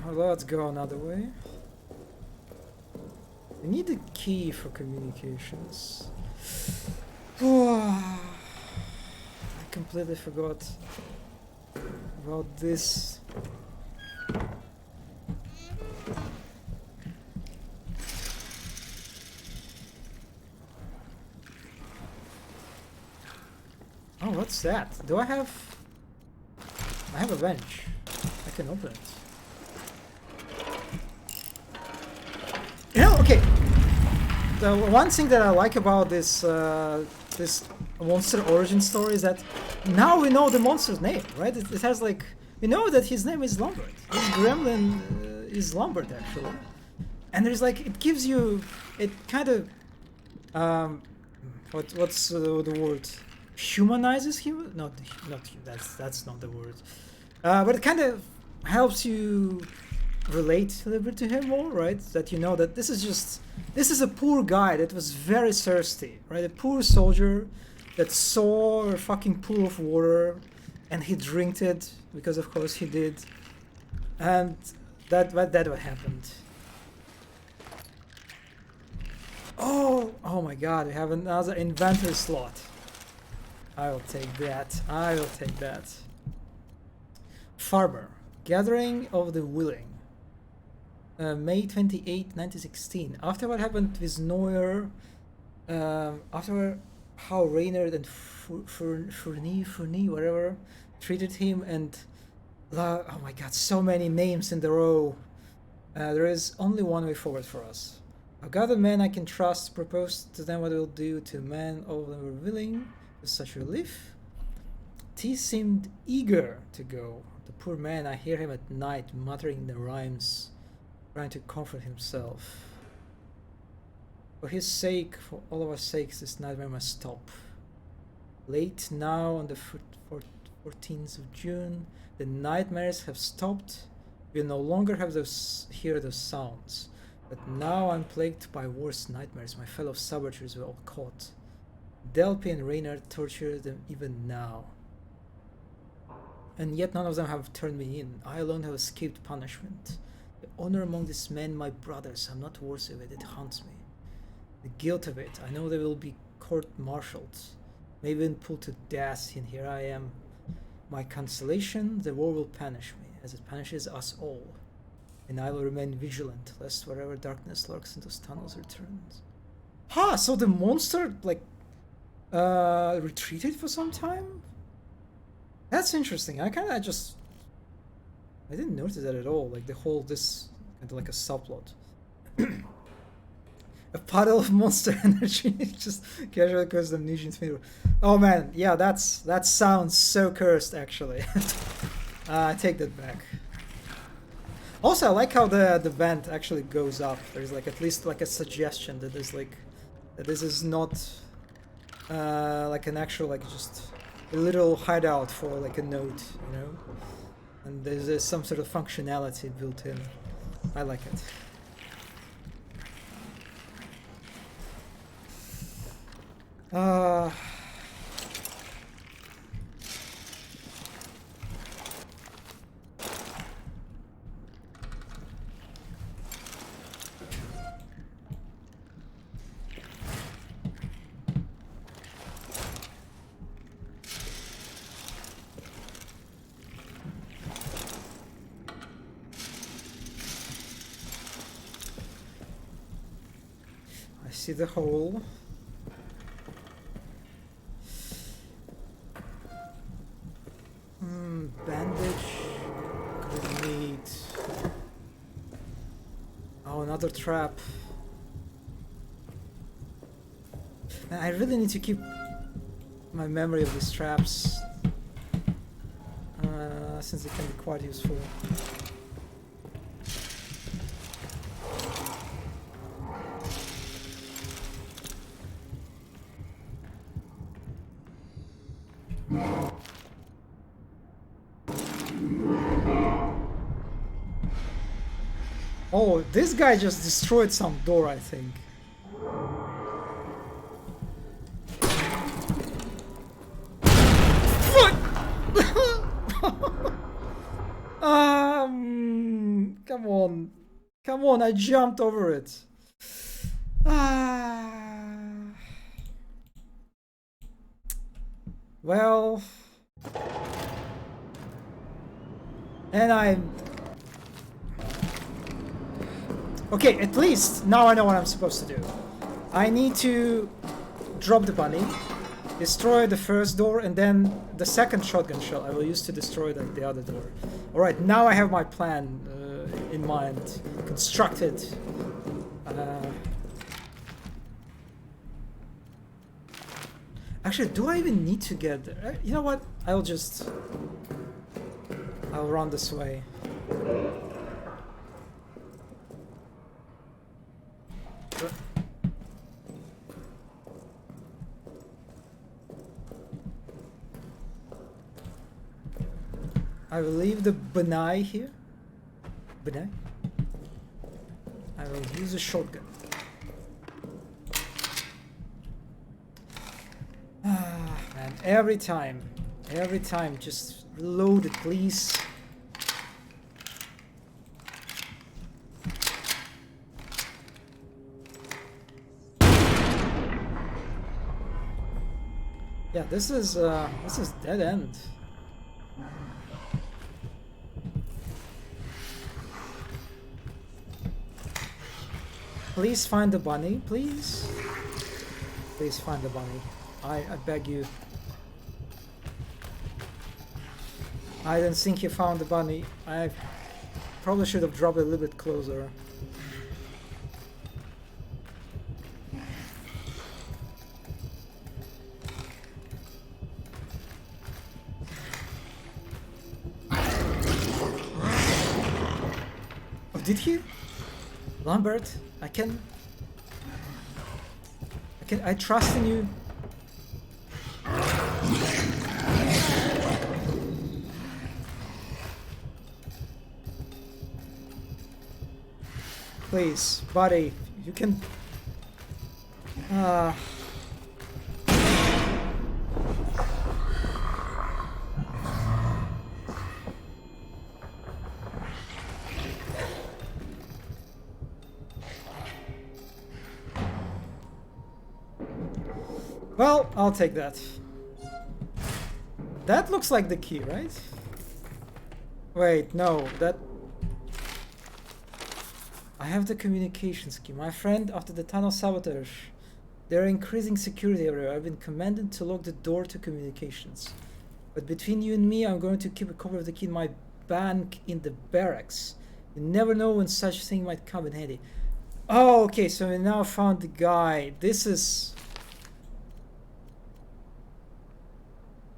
Well, let's go another way. I need a key for communications. I completely forgot about this. Oh, what's that? Do I have a bench. I can open it. You know, okay. The one thing that I like about this this monster origin story is that now we know the monster's name, right? It has like, we know that his name is Lambert. This gremlin is Lambert actually, and there's like, it gives you, it kind of what's the word? Humanizes him? Not that's not the word. But it kind of helps you relate a little bit to him more, right? That you know that this is a poor guy that was very thirsty, right? A poor soldier that saw a fucking pool of water and he drank it because of course he did, and that what happened. Oh my god, we have another inventory slot. I will take that. I will take that. Farmer. Gathering of the Willing. May 28, 1916. After what happened with Neuer, after how Reynard and Fournier, whatever, treated him, and oh my god, so many names in the row. There is only one way forward for us. I've gathered men I can trust, propose to them what it will do to men, all of them were willing to such relief. T seemed eager to go. The poor man, I hear him at night muttering the rhymes, trying to comfort himself. For his sake, for all of our sakes, this nightmare must stop. Late now on the 14th of June, the nightmares have stopped. We no longer have hear those sounds. But now I'm plagued by worse nightmares. My fellow saboteurs were all caught. Delpy and Reynard torture them even now. And yet none of them have turned me in. I alone have escaped punishment. The honor among these men, my brothers, I'm not worthy of it. It haunts me. The guilt of it, I know they will be court-martialed, maybe even pulled to death, and here I am. My consolation, the war will punish me, as it punishes us all. And I will remain vigilant, lest wherever darkness lurks in those tunnels returns. Ha! So the monster, like, retreated for some time? That's interesting. I didn't notice that at all. Like, this kind of like a subplot. A puddle of monster energy just casually caused amnesia in me. Oh man, yeah, that sounds so cursed actually. I take that back. Also, I like how the vent actually goes up. There's like at least like a suggestion that there's like that this is not like an actual like just a little hideout for like a note, you know. And there's some sort of functionality built in. I like it. I see the hole. Bandage. Grenade. Oh, another trap. I really need to keep my memory of these traps, since they can be quite useful. Oh, this guy just destroyed some door, I think. What? Come on. Come on, I jumped over it. Well. And I'm... Okay, at least now I know what I'm supposed to do. I need to drop the bunny, destroy the first door, and then the second shotgun shell I will use to destroy the other door. Alright, now I have my plan in mind, constructed. Actually, do I even need to get there? You know what? I'll run this way. I will leave the Benai here. Benai? I will use a shotgun. Man, every time, just reload it, please. Yeah, this is dead end. Please find the bunny, please. Please find the bunny. I beg you. I didn't think he found the bunny. I probably should have dropped it a little bit closer. Oh, did he? Lambert, I trust in you. Please, buddy, you can... Well, I'll take that. That looks like the key, right? Wait, no, that... I have the communications key. My friend, after the tunnel sabotage, there are increasing security everywhere. I've been commanded to lock the door to communications. But between you and me, I'm going to keep a copy of the key in my bank in the barracks. You never know when such thing might come in handy. Oh, okay, so we now found the guy. This is...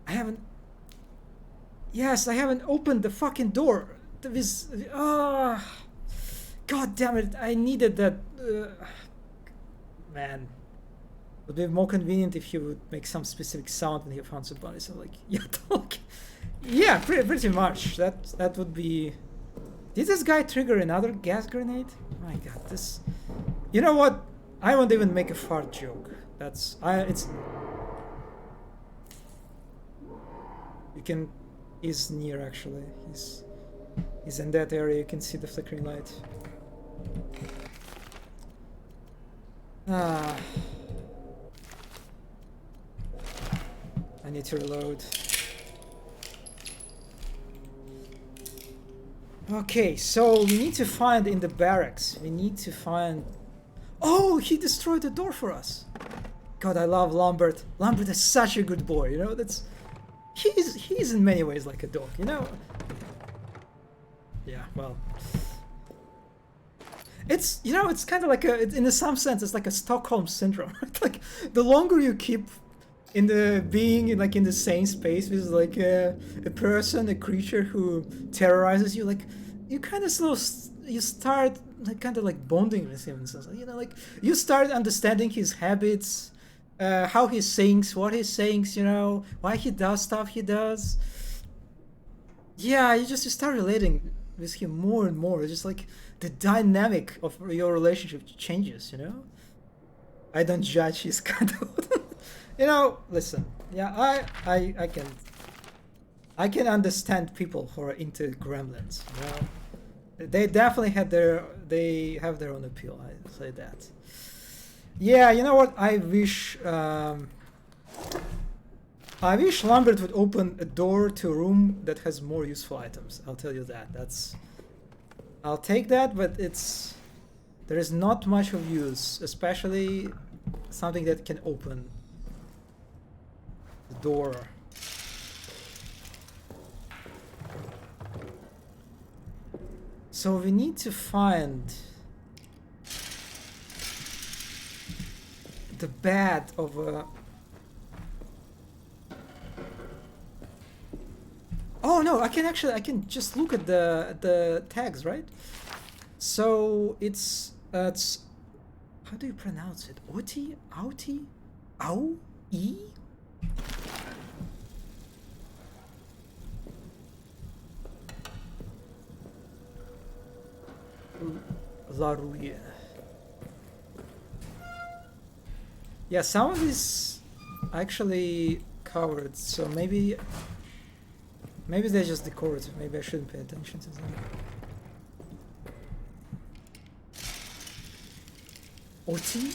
I haven't... Yes, I haven't opened the fucking door. This... God damn it, I needed that... Man. It would be more convenient if he would make some specific sound when he found somebody. So like, yeah, yeah, pretty much. That would be... Did this guy trigger another gas grenade? My god, this... You know what? I won't even make a fart joke. It's... You can... He's near, actually. He's in that area. You can see the flickering light. I need to reload. Okay, so we need to find in the barracks. We need to find... Oh, he destroyed the door for us. God, I love Lambert. Lambert is such a good boy, you know? He's in many ways like a dog, you know? Yeah, well... It's, you know, it's kind of like in some sense, it's like a Stockholm syndrome. Like, the longer you keep in the same space with like a person, a creature who terrorizes you, like, you kind of you start like kind of like bonding with him, you know, like you start understanding his habits, how he thinks, what he thinks, you know, why he does stuff he does. Yeah, you start relating with him more and more. It's just like the dynamic of your relationship changes, you know. I don't judge his kind of, you know. Listen, yeah, I can understand people who are into gremlins. You know, they definitely have their own appeal. I say that. Yeah, you know what? I wish Lambert would open a door to a room that has more useful items. I'll tell you that. I'll take that, but there is not much of use, especially something that can open the door. So we need to find the bed of a... Oh no, I can just look at the tags, right? So it's how do you pronounce it? Oti? Auti? Au? E? La Rouille. Yeah, some of these actually covered, so maybe they're just decorative. Maybe I shouldn't pay attention to them. Oti?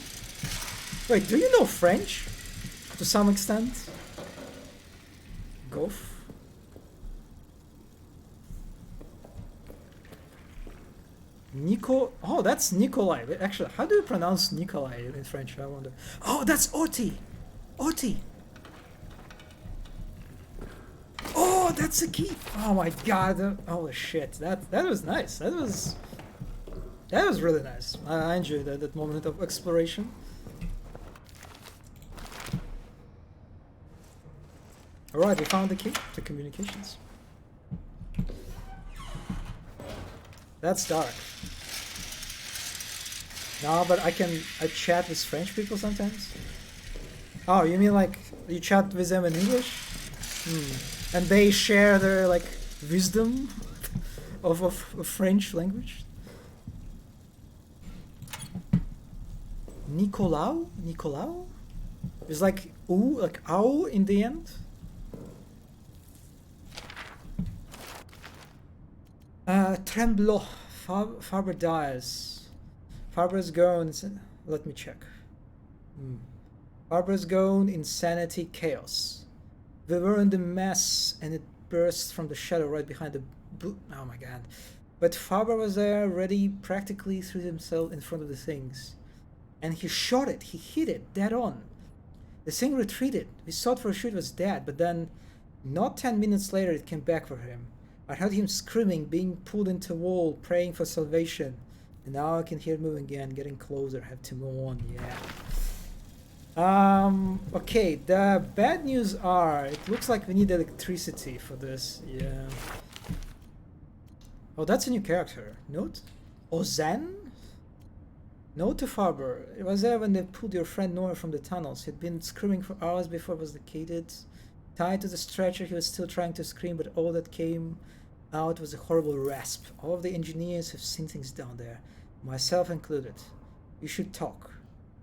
Wait, do you know French? To some extent? Goff? Nico. Oh, that's Nikolai. Actually, how do you pronounce Nikolai in French? I wonder. Oh, that's Oti. Oti. Oh, that's a key. Oh my god. Holy shit. That was nice. That was really nice. I enjoyed that moment of exploration. Alright, we found the key to communications. That's dark. No, but I chat with French people sometimes. Oh, you mean like you chat with them in English? And they share their like wisdom of French language? Nicolau? Nicolau? It's like oo, like ow in the end? Tremblo. Faber dies. Faber's gone. Let me check. Faber's gone. Insanity. Chaos. We were in the mess and it burst from the shadow right behind the oh my god. But Faber was there, ready, practically threw himself in front of the things. And he shot it. He hit it dead on. The thing retreated. We thought for sure it was dead, but then not 10 minutes later it came back for him. I heard him screaming, being pulled into a wall, praying for salvation. And now I can hear it moving again, getting closer. Have to move on, yeah. Okay, the bad news are, it looks like we need electricity for this, yeah. Oh, that's a new character. Note? Ozan? Note to Faber. It was there when they pulled your friend Noah from the tunnels. He'd been screaming for hours before it was located. Tied to the stretcher, he was still trying to scream, but all that came out was a horrible rasp. All of the engineers have seen things down there, myself included. You should talk,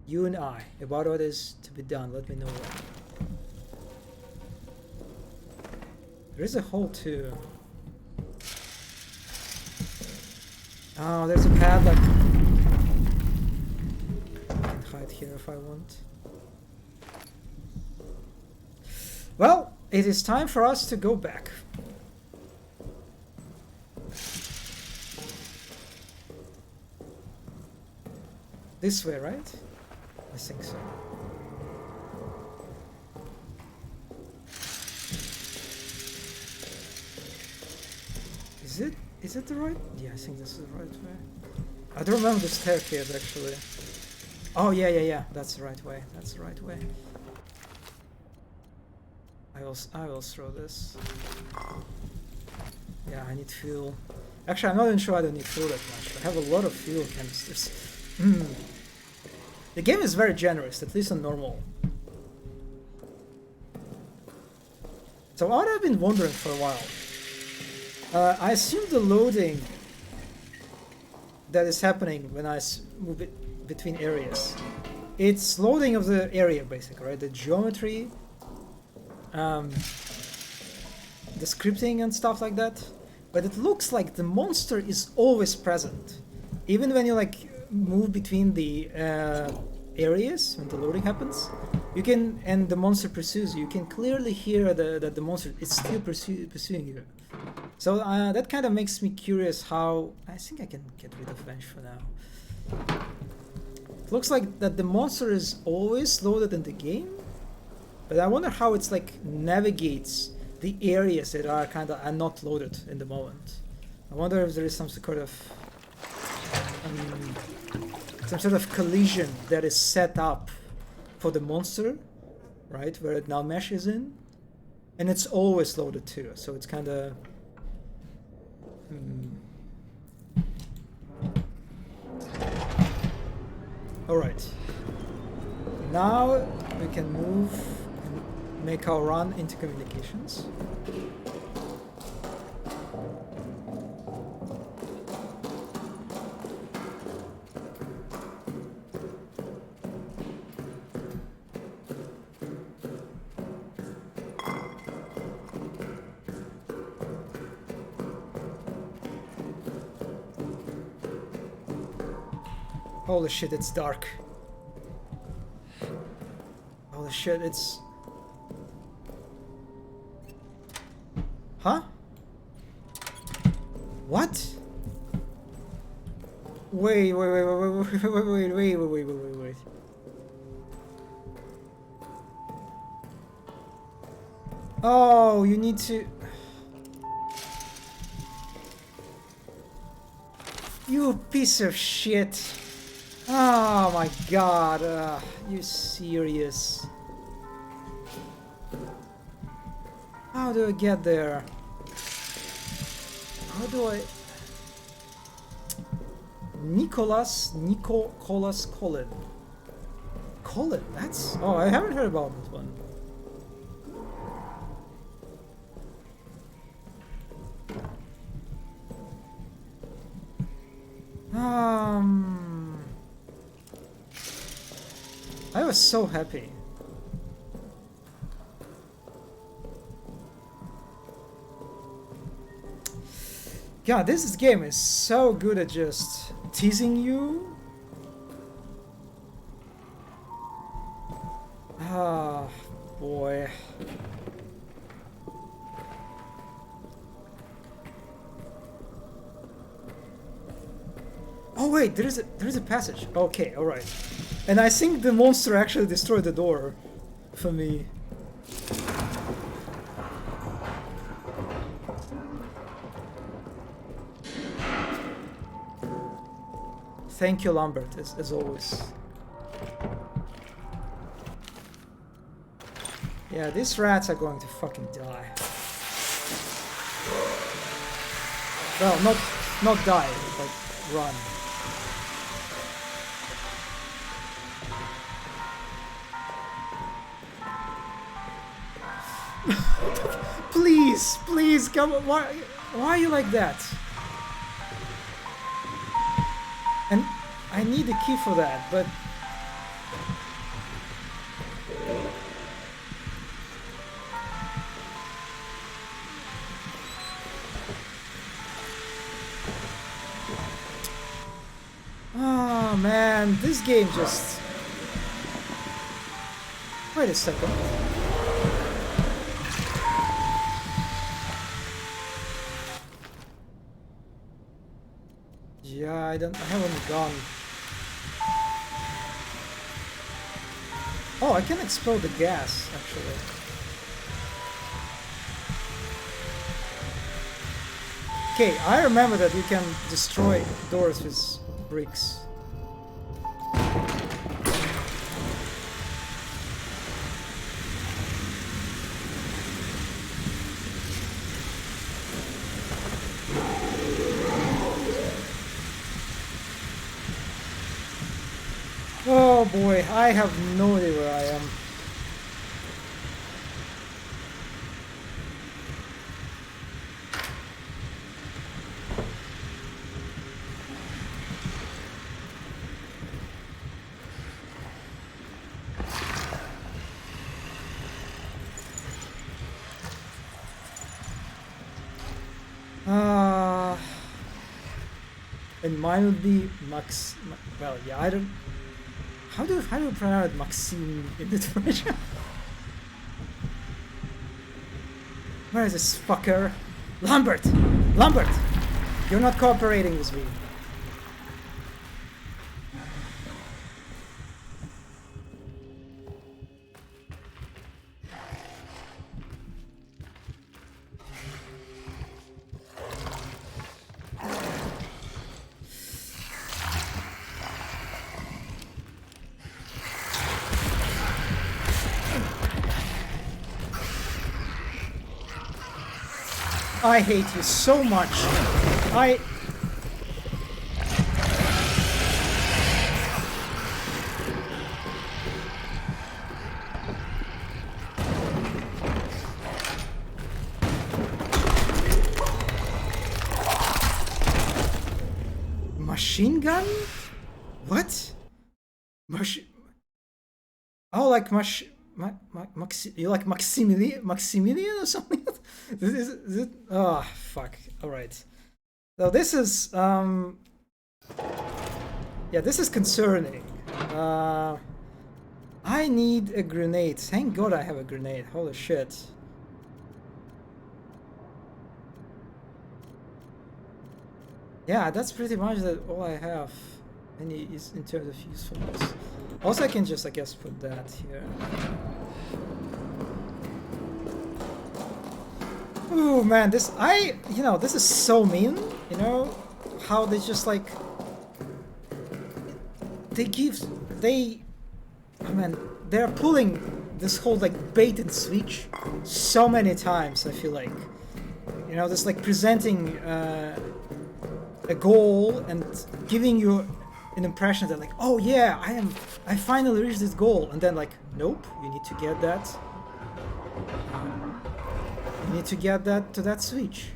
you and I, about what is to be done. Let me know what. There is a hole too. Oh, there's a padlock. I can hide here if I want. Well, it is time for us to go back. This way, right? I think so. Is it the right? Yeah, I think this is the right way. I don't remember the staircase actually. Oh yeah. That's the right way. That's the right way. I will throw this. Yeah, I need fuel. Actually, I'm not even sure I don't need fuel that much. I have a lot of fuel canisters. The game is very generous, at least on normal. So what I've been wondering for a while. I assume the loading that is happening when I move it between areas. It's loading of the area basically, right? The geometry, the scripting and stuff like that. But it looks like the monster is always present. Even when you like move between the areas, when the loading happens, you can, and the monster pursues you, you can clearly hear that the monster is still pursuing you. So that kind of makes me curious how, I think I can get rid of Venge for now. It looks like that the monster is always loaded in the game, but I wonder how it's like navigates the areas that are kind of not loaded in the moment. I wonder if there is some sort of collision that is set up for the monster, right, where it now meshes in, and it's always loaded too. So it's kind of all right. Now we can move and make our run into communications. Holy shit, it's dark. Holy shit, it's... Huh? What? Wait, wait, wait, wait, wait, wait, wait, wait, wait, wait, wait, wait, wait. Oh, you need to... You piece of shit. Oh my god. You serious? How do I get there? How do I... Nicholas Colin. Colin, that's... Oh, I haven't heard about this one. I was so happy. God, this game is so good at just teasing you. Ah, boy. Oh wait, there's a passage. Okay, all right. And I think the monster actually destroyed the door for me. Thank you, Lambert, as always. Yeah, these rats are going to fucking die. Well, not die, but run. Please, please, come on. Why are you like that? And I need a key for that, but... Oh man, this game just... Wait a second. Yeah, I haven't gone. Oh, I can explode the gas, actually. Okay, I remember that you can destroy doors with bricks. Oh boy, I have no idea where I am. And mine would be Max. Well, yeah, I don't. How do you pronounce Maxime in the version? Where is this fucker? Lambert! Lambert! You're not cooperating with me. I hate you so much. Machine gun? What? Oh, like you like Maximilian or something? Is it? Oh, fuck. All right. So this is yeah, this is concerning. I need a grenade. Thank God I have a grenade. Holy shit. Yeah, that's pretty much all I have is in terms of usefulness. Also, I can just, I guess, put that here. Ooh, man, this is so mean. You know how they just like I mean, they're pulling this whole like bait and switch so many times. I feel like, you know, just like presenting a goal and giving you an impression that like, oh yeah, I finally reached this goal, and then like, nope, you need to get that. You need to get that to that switch.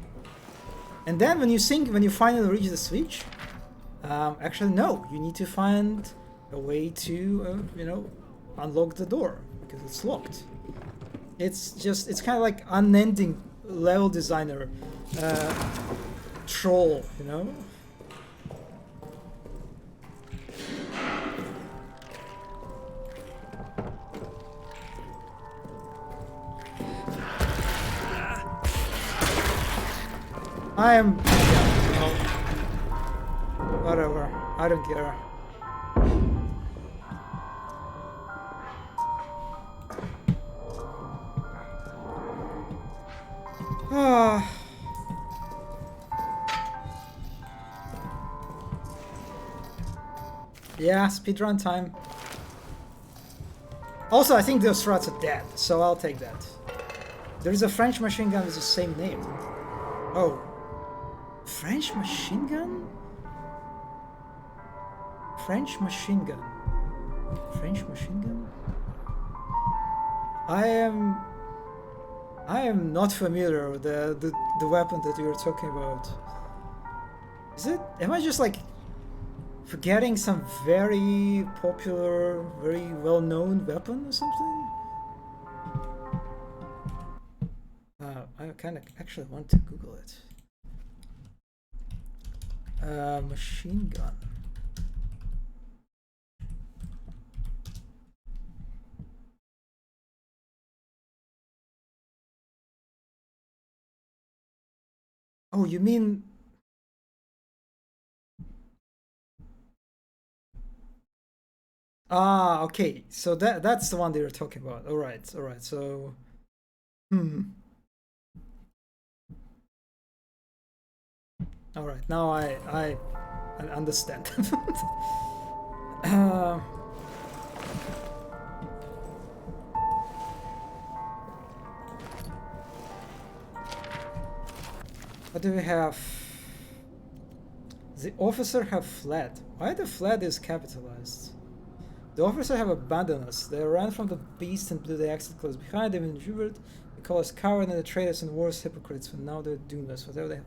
And then when you finally reach the switch, actually no, you need to find a way to, you know, unlock the door because it's locked. It's kind of like unending level designer troll, you know? I am... Whatever. I don't care. Yeah, speedrun time. Also, I think those rats are dead, so I'll take that. There is a French machine gun with the same name. Oh. French machine gun? French machine gun. French machine gun? I am not familiar with the weapon that you were talking about. Is it? Am I just like forgetting some very popular, very well-known weapon or something? I kind of actually want to Google it. Machine gun. Oh, you mean... Ah, okay. So that's the one they were talking about. All right. So, All right. Now I understand. What do we have? The officer have fled. Why the fled is capitalized? The officer have abandoned us. They ran from the beast and blew the exit close behind them and Hubert. They call us coward and the traitors and worse hypocrites, but now they're doomed us. Whatever they have.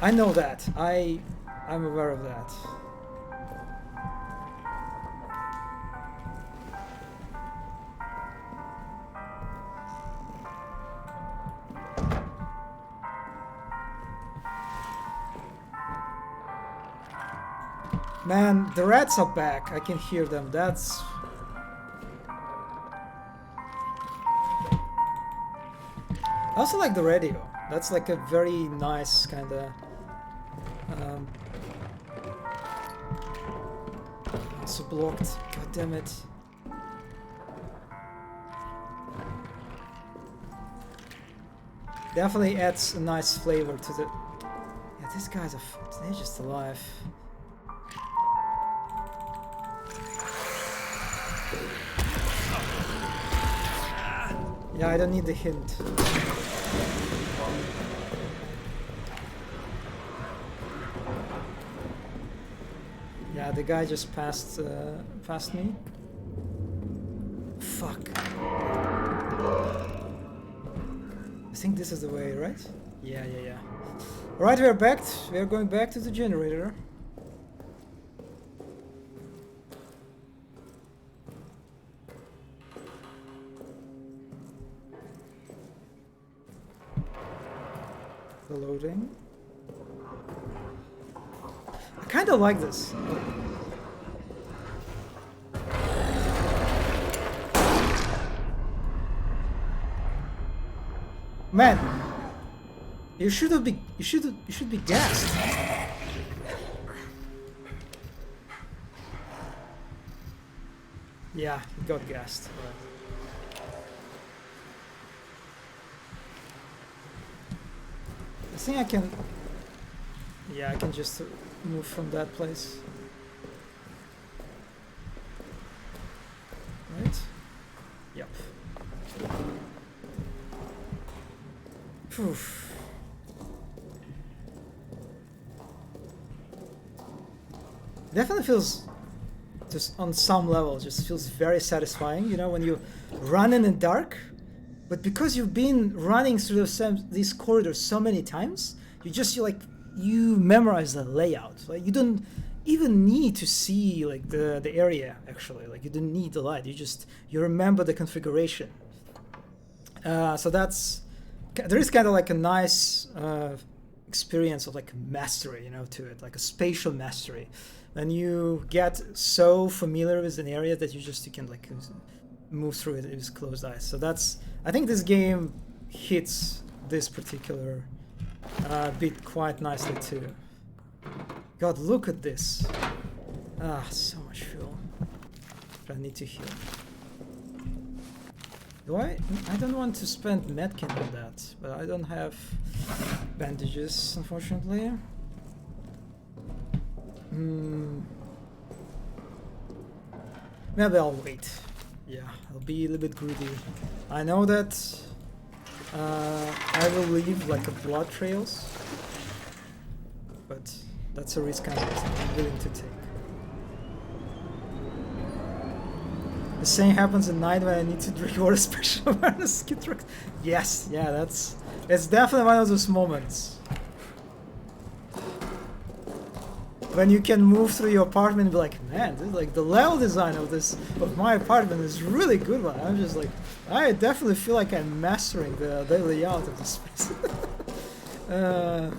I know that. I'm aware of that. Man, the rats are back. I can hear them. That's... I also like the radio. That's like a very nice kind of... also blocked. God damn it. Definitely adds a nice flavor to the... Yeah, these guys are... they're just alive. Yeah, I don't need the hint. Yeah, the guy just passed me. Fuck. I think this is the way, right? Yeah. Alright, we're back. We're going back to the generator. Loading. I kind of like this. Man, you should be gassed. Yeah, it got gassed. Right. I think I can... Yeah, I can just move from that place. Right? Yep. Phew. Definitely feels, just on some level, just feels very satisfying, you know, when you run in the dark, but because you've been running through these corridors so many times, you memorize the layout. Like, you don't even need to see like the area, actually. Like, you don't need the light, you remember the configuration. So there is kind of like a nice experience of like mastery, you know, to it, like a spatial mastery. And you get so familiar with an area that you can like move through it with closed eyes. So I think this game hits this particular bit quite nicely too. God, look at this. Ah, so much fuel. But I need to heal. I don't want to spend medkit on that, but I don't have bandages, unfortunately. Maybe I'll wait. Yeah, I'll be a little bit greedy. I know that I will leave like a blood trails, but that's a risk I'm willing to take. The same happens at night when I need to drink water. Special awareness skid trucks. Yes, yeah, it's definitely one of those moments when you can move through your apartment and be like, man, this, like the level design of my apartment is really good one. I'm just like, I definitely feel like I'm mastering the layout of the space. I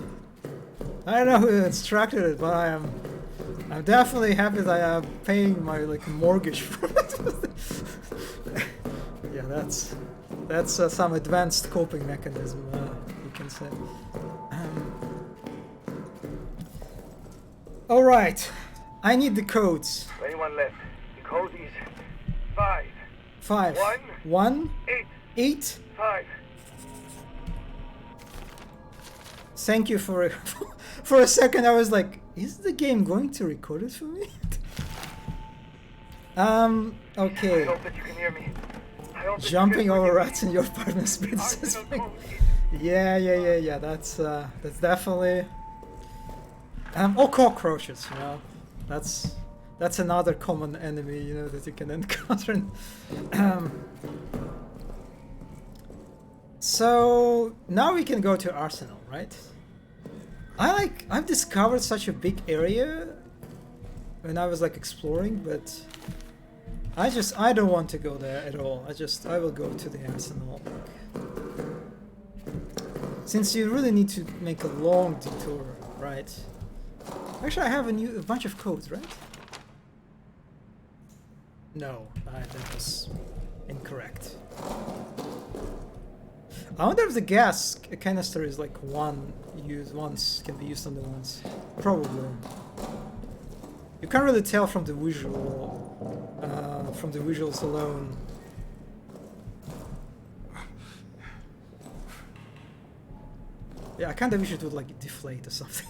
don't know who instructed it, but I'm definitely happy that I'm paying my like mortgage for it. Yeah, that's some advanced coping mechanism, you can say. All right, I need the codes. Anyone left? The code is 5. 5. 1. 8. 8. 5. Thank you for for a second. I was like, is the game going to record it for me? Okay. I hope that you can hear me. I hope that Jumping you can over hear rats in your apartment space. Arsenal code is Yeah. That's definitely. Or cockroaches, you know. That's another common enemy, you know, that you can encounter. So now we can go to Arsenal, right? I've discovered such a big area when I was like exploring, but I don't want to go there at all. I will go to the Arsenal. Since you really need to make a long detour, right? Actually, I have a bunch of codes, right? No, that was incorrect. I wonder if the gas canister is like can be used on the once. Probably. You can't really tell from the visuals alone. Yeah, I kind of wish it would like deflate or something.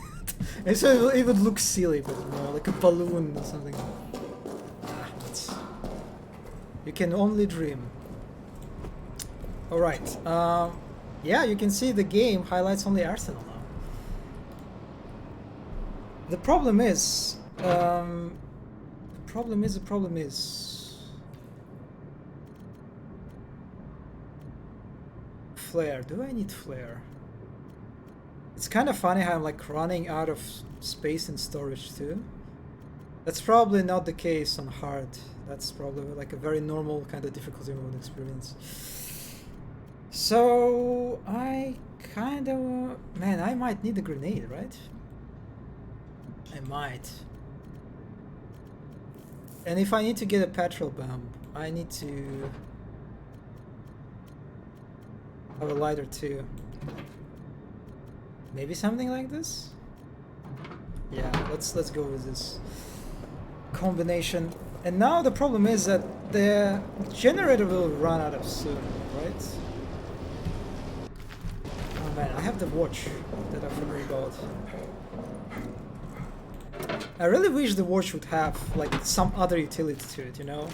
And so it would look silly, but like a balloon or something. You can only dream. Alright, yeah, you can see the game highlights only Arsenal now. The problem is, flare. Do I need flare? It's kind of funny how I'm like running out of space and storage too. That's probably not the case on hard. That's probably like a very normal kind of difficulty mode experience. So I kind of, man, I might need a grenade, right? I might. And if I need to get a petrol bomb, I need to have a lighter too. Maybe something like this? Yeah, let's go with this combination. And now the problem is that the generator will run out of soon, right? Oh man, I have the watch that I forgot about. I really wish the watch would have like some other utility to it, you know?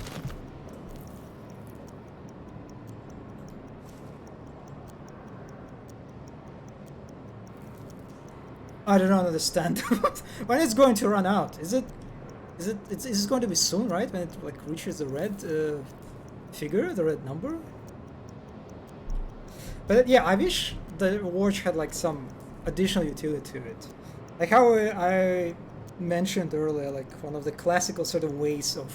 I don't understand when it's going to run out. Is it going to be soon, right? When it like reaches the red figure, the red number. But yeah, I wish the watch had like some additional utility to it, like how I mentioned earlier, like one of the classical sort of ways of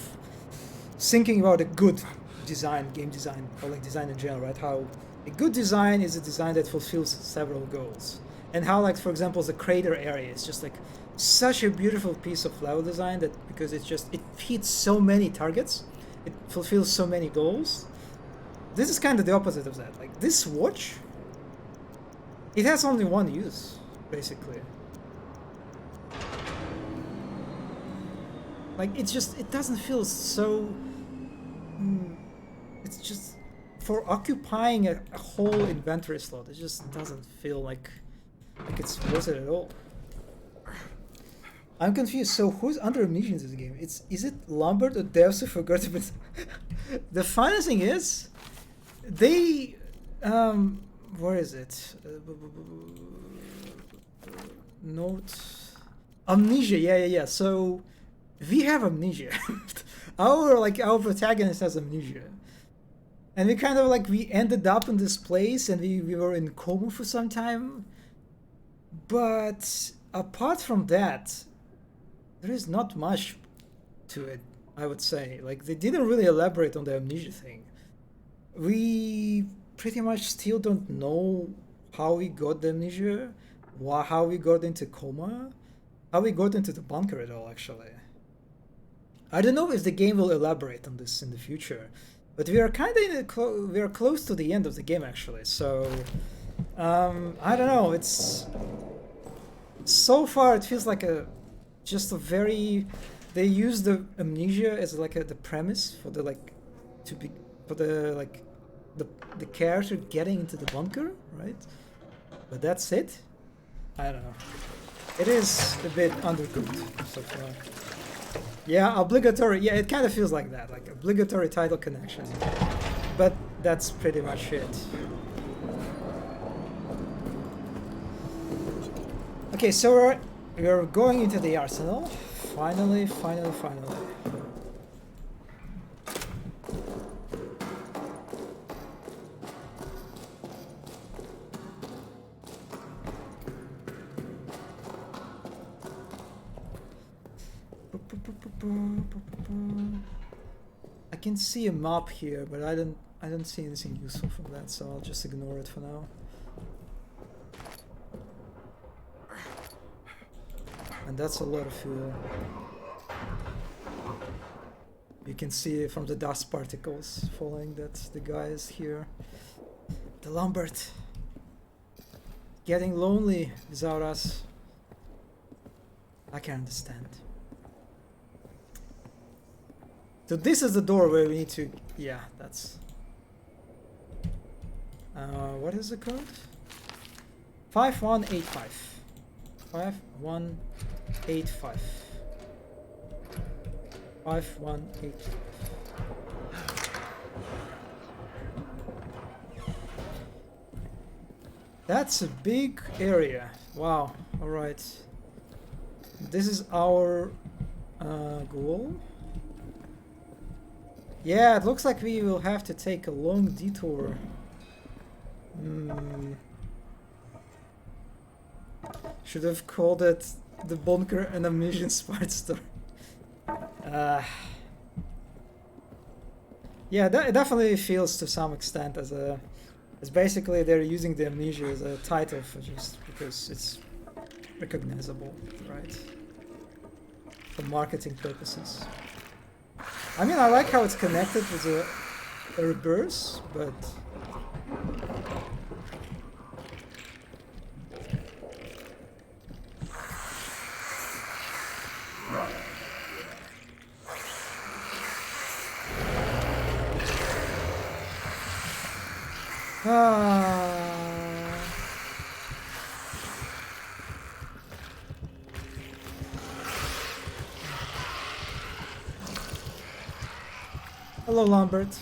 thinking about a good design, game design, or like design in general, right? How a good design is a design that fulfills several goals. And how, like, for example, the crater area is just like such a beautiful piece of level design that because it hits so many targets, it fulfills so many goals. This is kind of the opposite of that. Like this watch, it has only one use, basically. Like it doesn't feel so. It's just for occupying a whole inventory slot. It just doesn't feel like it's worth it at all. I'm confused. So who's under Amnesia in this game? Is it Lambert or Devs who forgot about? The funny thing is, they where is it? Note Amnesia. Yeah. So we have Amnesia. our protagonist has Amnesia. And we kind of like we ended up in this place and we were in coma for some time. But apart from that, there is not much to it, I would say. Like they didn't really elaborate on the Amnesia thing. We pretty much still don't know how we got the Amnesia, how we got into coma, how we got into the bunker at all, actually. I don't know if the game will elaborate on this in the future, but we are kind of we are close to the end of the game, actually. So I don't know. It's so far it feels like just a very. They use the Amnesia as like the premise for the the character getting into the bunker, right? But that's it. I don't know. It is a bit undercooked so far. Yeah, obligatory. Yeah, it kind of feels like that, like obligatory title connection. But that's pretty much it. Okay, so we're going into the arsenal. Finally. I can see a map here, but I don't see anything useful from that, so I'll just ignore it for now. And that's a lot of fuel. You can see from the dust particles falling that the guy is here. The Lambert. Getting lonely without us. I can understand. So this is the door where we need to... Yeah, that's... what is the code? 5185. 5185. 5185. That's a big area. Wow. Alright. This is our goal. Yeah, it looks like we will have to take a long detour. Should have called it the bunker and Amnesia Smart Store. Yeah, it definitely feels to some extent as basically they're using the Amnesia as a title for just because it's recognizable, right? For marketing purposes. I mean, I like how it's connected with a reverse, but... Ah. Hello, Lambert.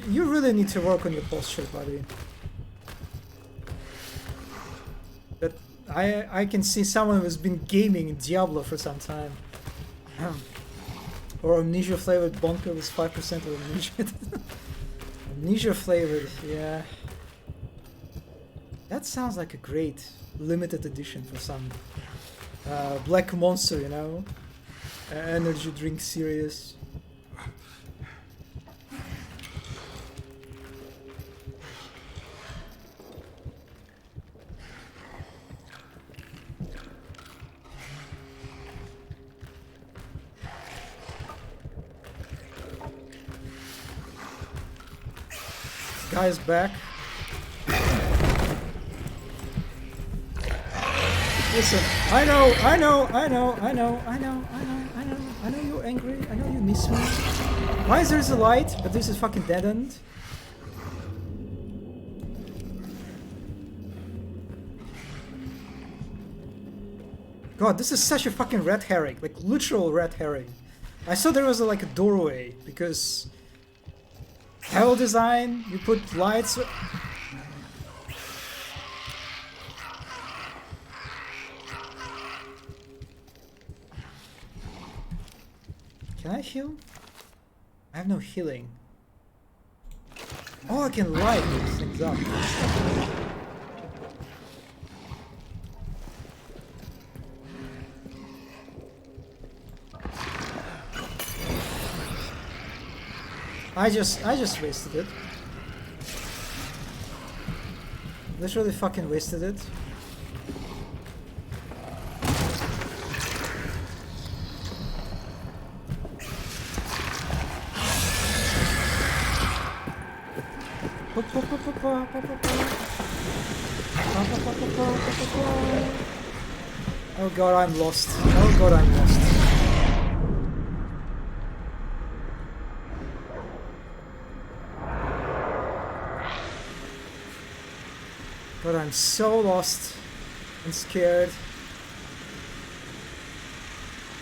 You really need to work on your posture, buddy. That I can see someone who's been gaming in Diablo for some time. Or amnesia flavored bunker with 5% of amnesia. Amnesia flavored, yeah. That sounds like a great limited edition for some black monster, you know? Energy drink series. Guy's back. Listen, I know you're angry, I know you miss me. Why is there a light, but this is fucking dead end? God, this is such a fucking red herring, like literal red herring. I saw there was like a doorway, because hell design, you put lights. Can I heal? I have no healing. Oh, I can light these things up. I just wasted it. Literally fucking wasted it. Oh god, I'm lost. Oh god, I'm lost. God, I'm so lost and scared.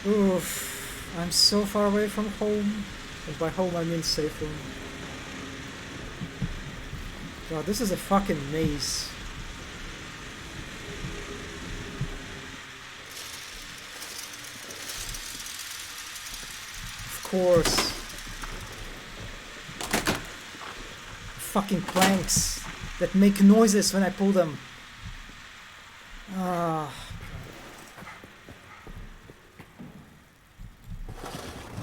Oof. I'm so far away from home. And by home I mean safe room. God, this is a fucking maze. Of course. Fucking planks that make noises when I pull them. Ah.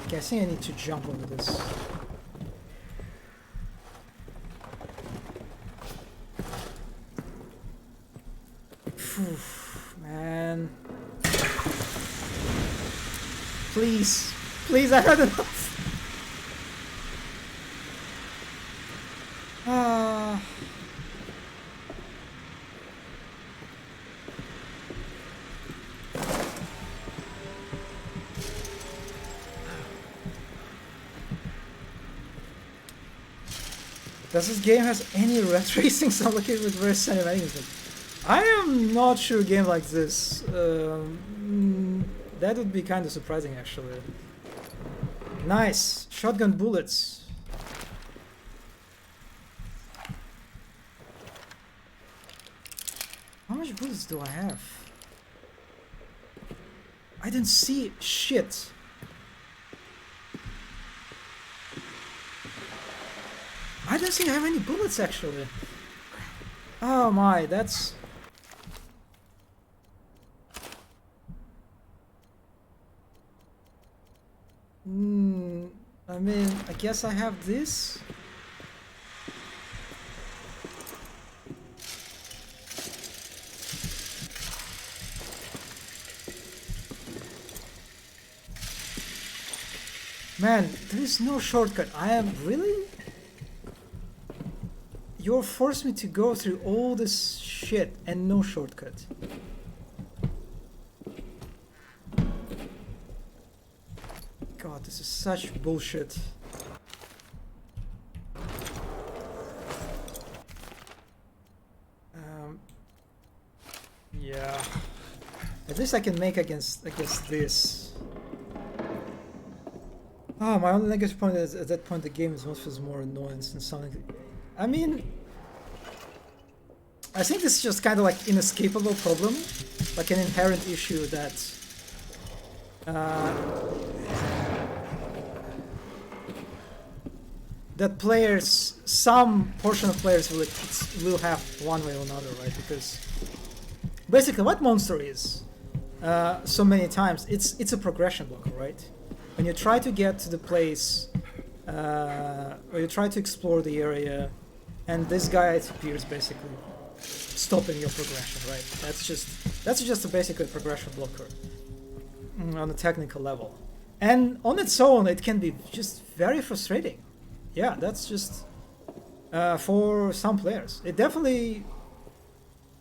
Okay, I think I need to jump over this. Phew, man. Please. Please, I had enough. Ah. Does this game has any ray tracing? Sound like it with very cinematic. I am not sure a game like this. That would be kind of surprising, actually. Nice shotgun bullets. How much bullets do I have? I didn't see shit. I don't think I have any bullets, actually. Oh my, that's... I mean, I guess I have this. Man, there is no shortcut. I am really? You're forced me to go through all this shit and no shortcut. God, this is such bullshit. Yeah. At least I can make against this. Oh, my only negative point is at that point the game is what feels more annoyance than something. I mean, I think this is just kind of like inescapable problem, like an inherent issue that that players, some portion of players will have one way or another, right? Because basically, what Monster is, so many times, it's a progression blocker, right? When you try to get to the place, or you try to explore the area, and this guy appears basically stopping your progression, right? That's just a basically progression blocker on a technical level, and on its own, it can be just very frustrating. Yeah, that's just for some players. It definitely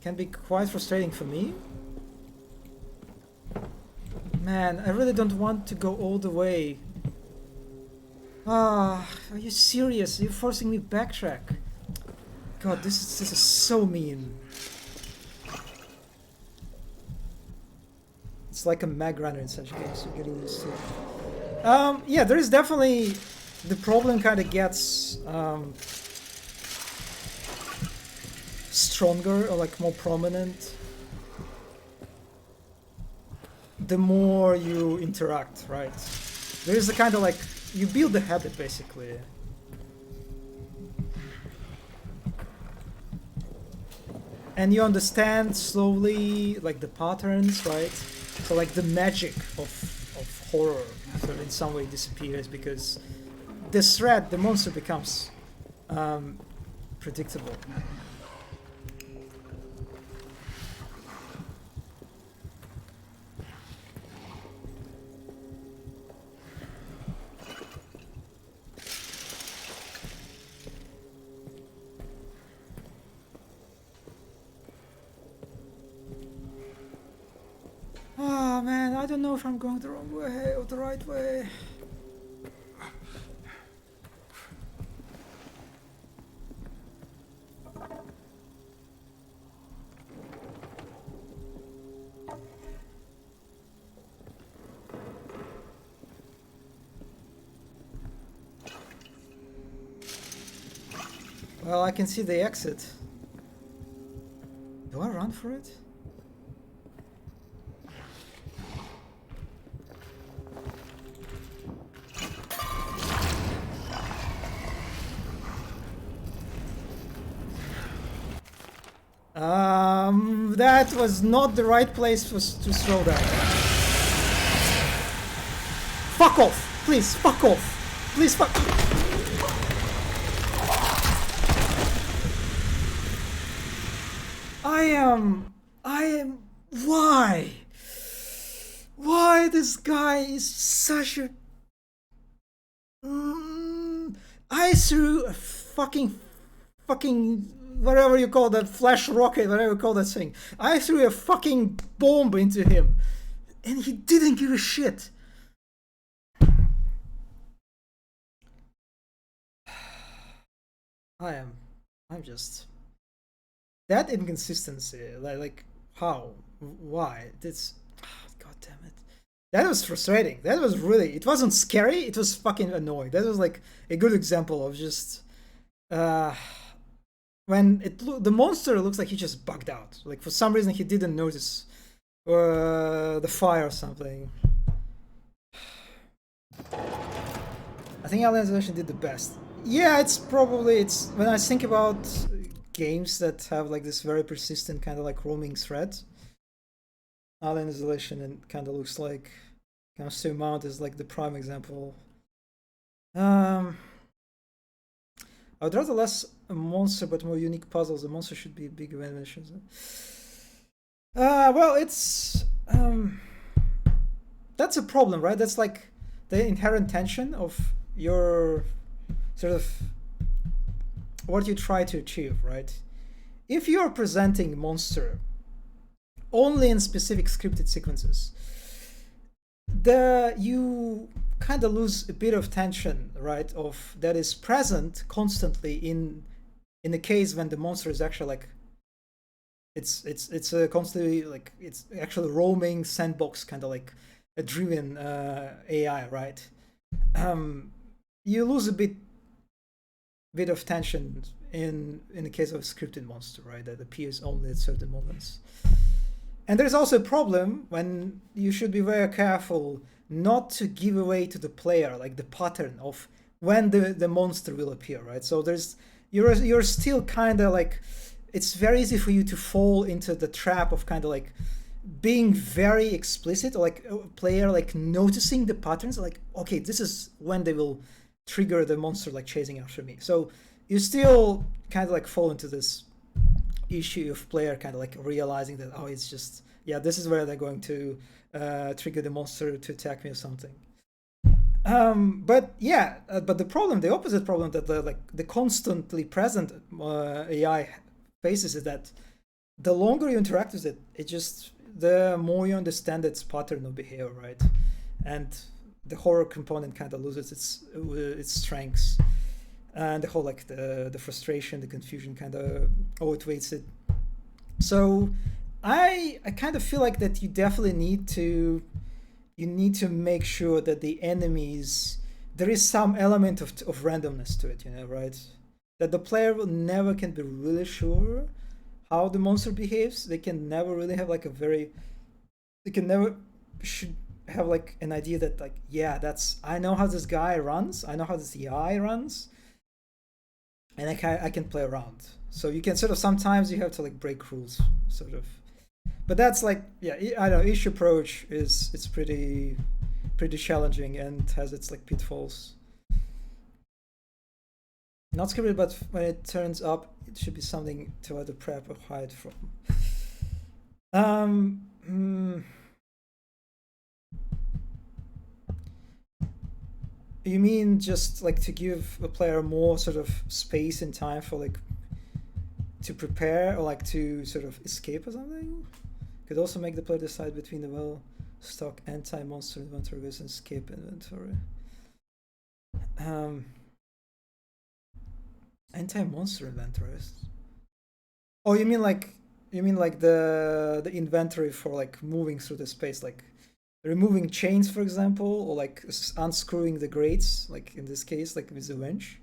can be quite frustrating for me. Man, I really don't want to go all the way. Ah, are you serious? You're forcing me backtrack. God, this is so mean. It's like a mag runner in such games, so getting used to it. Yeah, there is definitely the problem kind of gets stronger or like more prominent the more you interact, right? There is a kind of like, you build the habit basically. And you understand slowly like the patterns, right? So like the magic of horror sort of in some way disappears because the threat, the monster becomes predictable. Oh man, I don't know if I'm going the wrong way or the right way. Well, I can see the exit. Do I run for it? That was not the right place to throw that. Fuck off! Please, fuck off! Please, fuck. I am. Why? Why this guy is such a. I threw a fucking. Whatever you call that, flash rocket, whatever you call that thing. I threw a fucking bomb into him, and he didn't give a shit. I'm just that inconsistency. Like how, why? That's god damn it. That was frustrating. That was really. It wasn't scary. It was fucking annoying. That was like a good example of just. When the monster looks like he just bugged out. Like for some reason he didn't notice the fire or something. I think Alien Isolation did the best. Yeah, it's when I think about games that have like this very persistent kind of like roaming threat. Alien Isolation and kind of looks like comes to Mount is like the prime example. I would rather less a monster but more unique puzzles. The monster should be big animations. Well, it's that's a problem, right? That's like the inherent tension of your sort of what you try to achieve, right? If you're presenting monster only in specific scripted sequences, you kind of lose a bit of tension, right? Of that is present constantly in the case when the monster is actually like it's a constantly like it's actually roaming sandbox kind of like a driven AI, right? You lose a bit of tension in the case of a scripted monster, right? That appears only at certain moments. And there's also a problem when you should be very careful not to give away to the player like the pattern of when the monster will appear, right? So you're still kind of like, it's very easy for you to fall into the trap of kind of like being very explicit, or like a player like noticing the patterns, like, okay, this is when they will trigger the monster like chasing after me. So you still kind of like fall into this issue of player kind of like realizing that, oh, it's just, yeah, this is where they're going to trigger the monster to attack me or something. But the opposite problem that the constantly present AI faces is that the longer you interact with it, the more you understand its pattern of behavior, right? And the horror component kind of loses its strengths, and the whole like the frustration, the confusion kind of outweighs it. So I kind of feel like that you definitely need to make sure that the enemies, there is some element of randomness to it, right? That the player will never can be really sure how the monster behaves. They can never really have like should have like an idea that like, yeah, I know how this guy runs, I know how this AI runs, and I can play around. So you can sort of, sometimes you have to like break rules, sort of. But that's like, yeah, I don't know, each approach it's pretty challenging and has its like pitfalls. Not scripted, but when it turns up, it should be something to either prep or hide from. You mean just like to give a player more sort of space and time for like to prepare, or like to sort of escape or something? Could also make the player decide between the well-stocked anti-monster inventory versus escape inventory. Anti-monster inventories. Oh, you mean like the inventory for like moving through the space, like removing chains, for example, or like unscrewing the grates, like in this case, like with the wrench.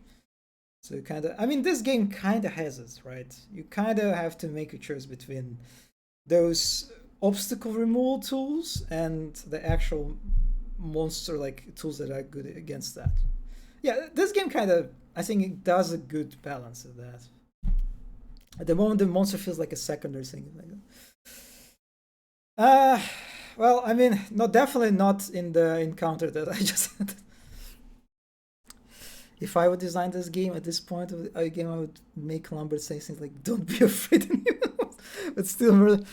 So kind of, I mean, this game kind of has it, right? You kind of have to make a choice between those obstacle removal tools and the actual monster like tools that are good against that. Yeah, this game kind of, I think it does a good balance of that. At the moment, the monster feels like a secondary thing. Well, I mean, definitely not in the encounter that I just had. If I would design this game at this point of the game, I would make Lambert say things like, "Don't be afraid," but still really.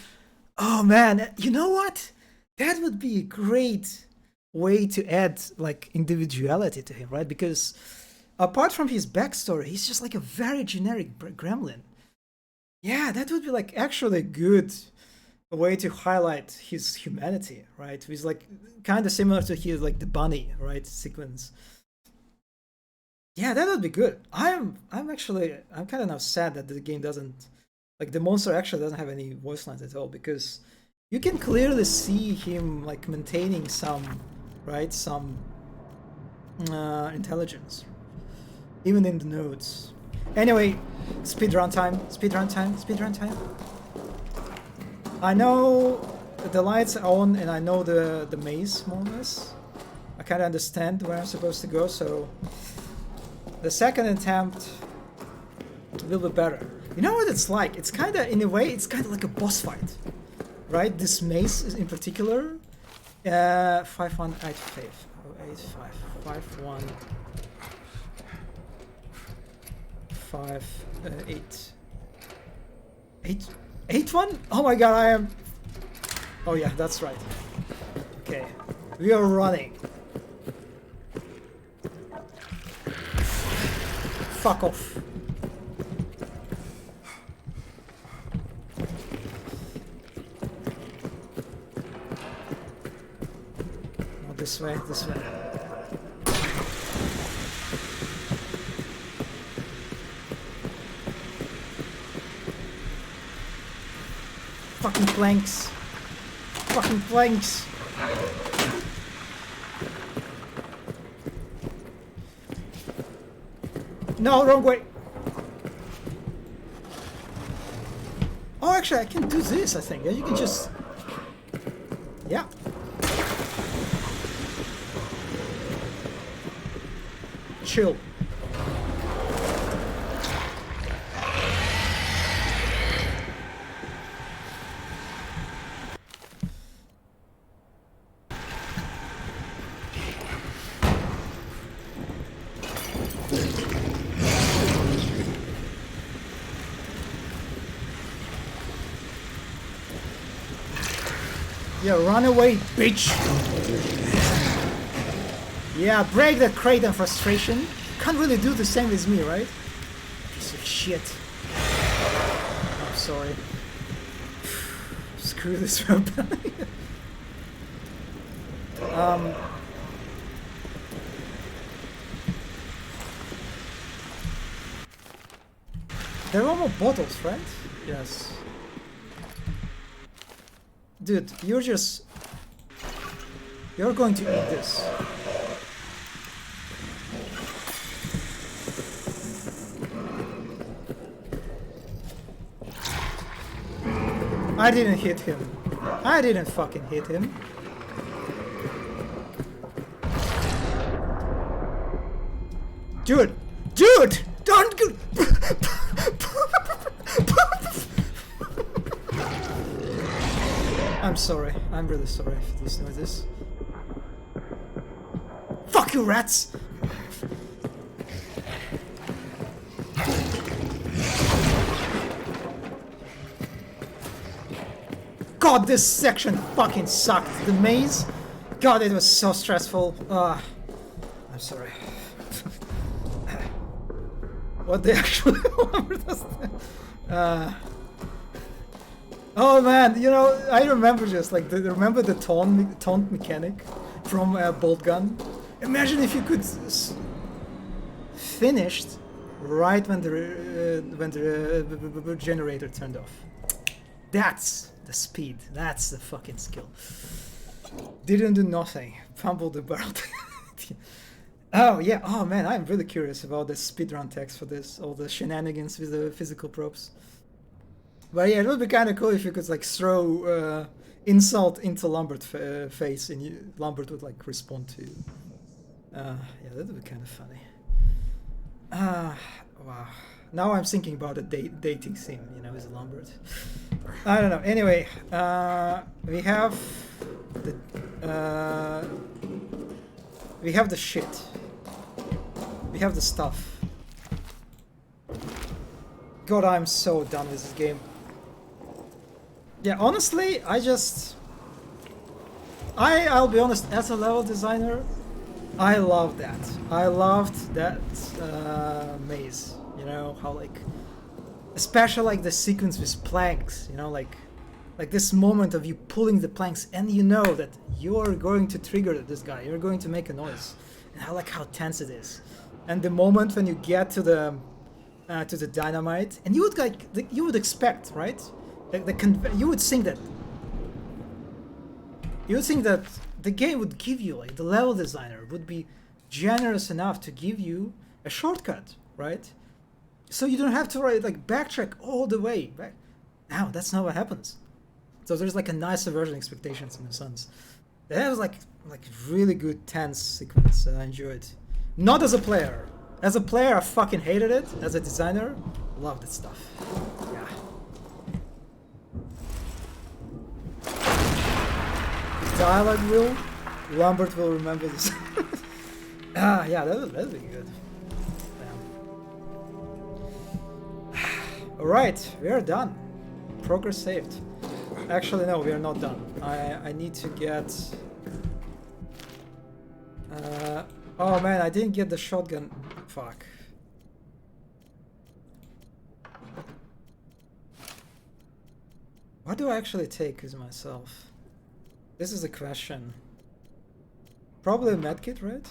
Oh man, you know what? That would be a great way to add like individuality to him, right? Because apart from his backstory, he's just like a very generic gremlin. Yeah, that would be like actually a good way to highlight his humanity, right? He's like kind of similar to his like the bunny, right, sequence. Yeah, that would be good. I'm kind of now sad that the game doesn't, like, the monster actually doesn't have any voice lines at all, because you can clearly see him like maintaining some intelligence, even in the notes. Anyway, speedrun time. I know the lights are on and I know the maze more or less. I kind of understand where I'm supposed to go, so the second attempt will be better. You know what it's like? It's kind of, in a way, it's kind of like a boss fight, right? This maze is in particular. 5185. 085. 51. 58. 81? Oh my god, I am. Oh yeah, that's right. Okay, we are running. Fuck off. No, this way, this way. Fucking planks. Fucking planks. No, wrong way. Oh, actually, I can do this, I think. Yeah, you can just... Yeah. Chill. Yeah, run away, bitch! Yeah, break that crate and frustration. Can't really do the same as me, right? Piece of shit. I'm sorry. Screw this rope. There are more bottles, right? Yes. Dude, you're going to eat this. I didn't hit him. I didn't fucking hit him. Dude! Dude! Don't go! I'm sorry. I'm really sorry for these noises. Fuck you, rats! God, this section fucking sucked. The maze? God, it was so stressful. I'm sorry. What the actual... Oh man, you know, I remember just like, remember the taunt mechanic from Bolt Gun? Imagine if you could finished right when the generator turned off. That's the speed. That's the fucking skill. Didn't do nothing. Fumbled the barrel. Oh yeah. Oh man, I'm really curious about the speedrun text for this. All the shenanigans with the physical props. But yeah, it would be kind of cool if you could like throw insult into Lambert face and Lambert would like respond to you. Yeah, that would be kind of funny. Wow. Now I'm thinking about a dating sim, you know, with Lambert. I don't know. Anyway, we have the shit. We have the stuff. God, I'm so done with this game. Yeah, honestly, I'll be honest, as a level designer, I love that. I loved that maze. You know, how like, especially like the sequence with planks, you know, like this moment of you pulling the planks and you know that you're going to trigger this guy, you're going to make a noise. And I like how tense it is. And the moment when you get to the dynamite, and you would like, you would expect, right? You would think that the game would give you, like, the level designer would be generous enough to give you a shortcut, right? So you don't have to like backtrack all the way back. Now that's not what happens. So there's like a nice aversion expectations in a sense. That was like really good tense sequence that I enjoyed. Not as a player. As a player, I fucking hated it. As a designer, loved it stuff. Yeah. Dialogue will. Lambert will remember this. Yeah, that'd be good. Alright, we are done. Progress saved. Actually, no, we are not done. I need to get... oh man, I didn't get the shotgun. Fuck. What do I actually take as myself? This is the question. Probably a medkit, right?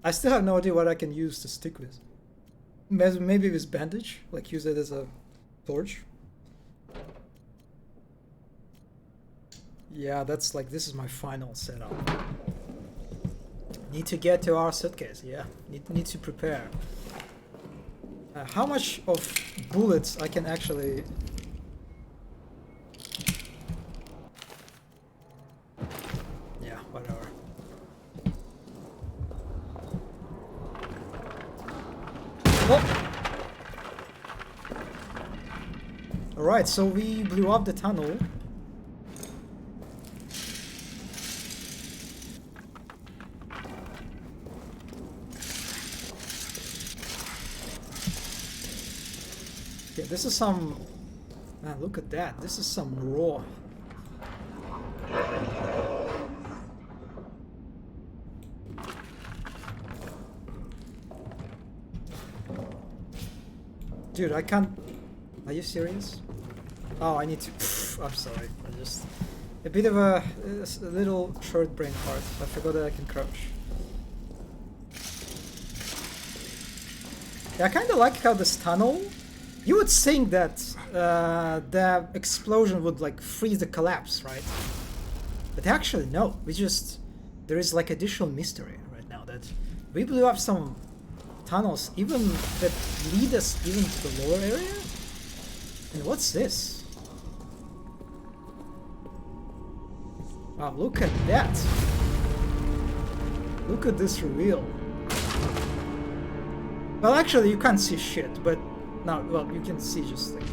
I still have no idea what I can use to stick with. Maybe with bandage, like use it as a torch. Yeah, that's like, this is my final setup. Need to get to our suitcase, yeah. Need to prepare. How much of bullets I can actually... Yeah, whatever. Oh! Alright, so we blew up the tunnel. Yeah, this is some... Man, look at that. This is some raw... Dude, I can't... Are you serious? Oh, I need to... I'm sorry. I just... A bit of a little short brain fart. I forgot that I can crouch. Yeah, I kind of like how this tunnel... You would think that the explosion would like freeze the collapse, right? But actually, no. We just... There is like additional mystery right now that we blew up some tunnels even that lead us even to the lower area? And what's this? Wow, look at that! Look at this reveal. Well, actually, you can't see shit, but no, well, you can see just like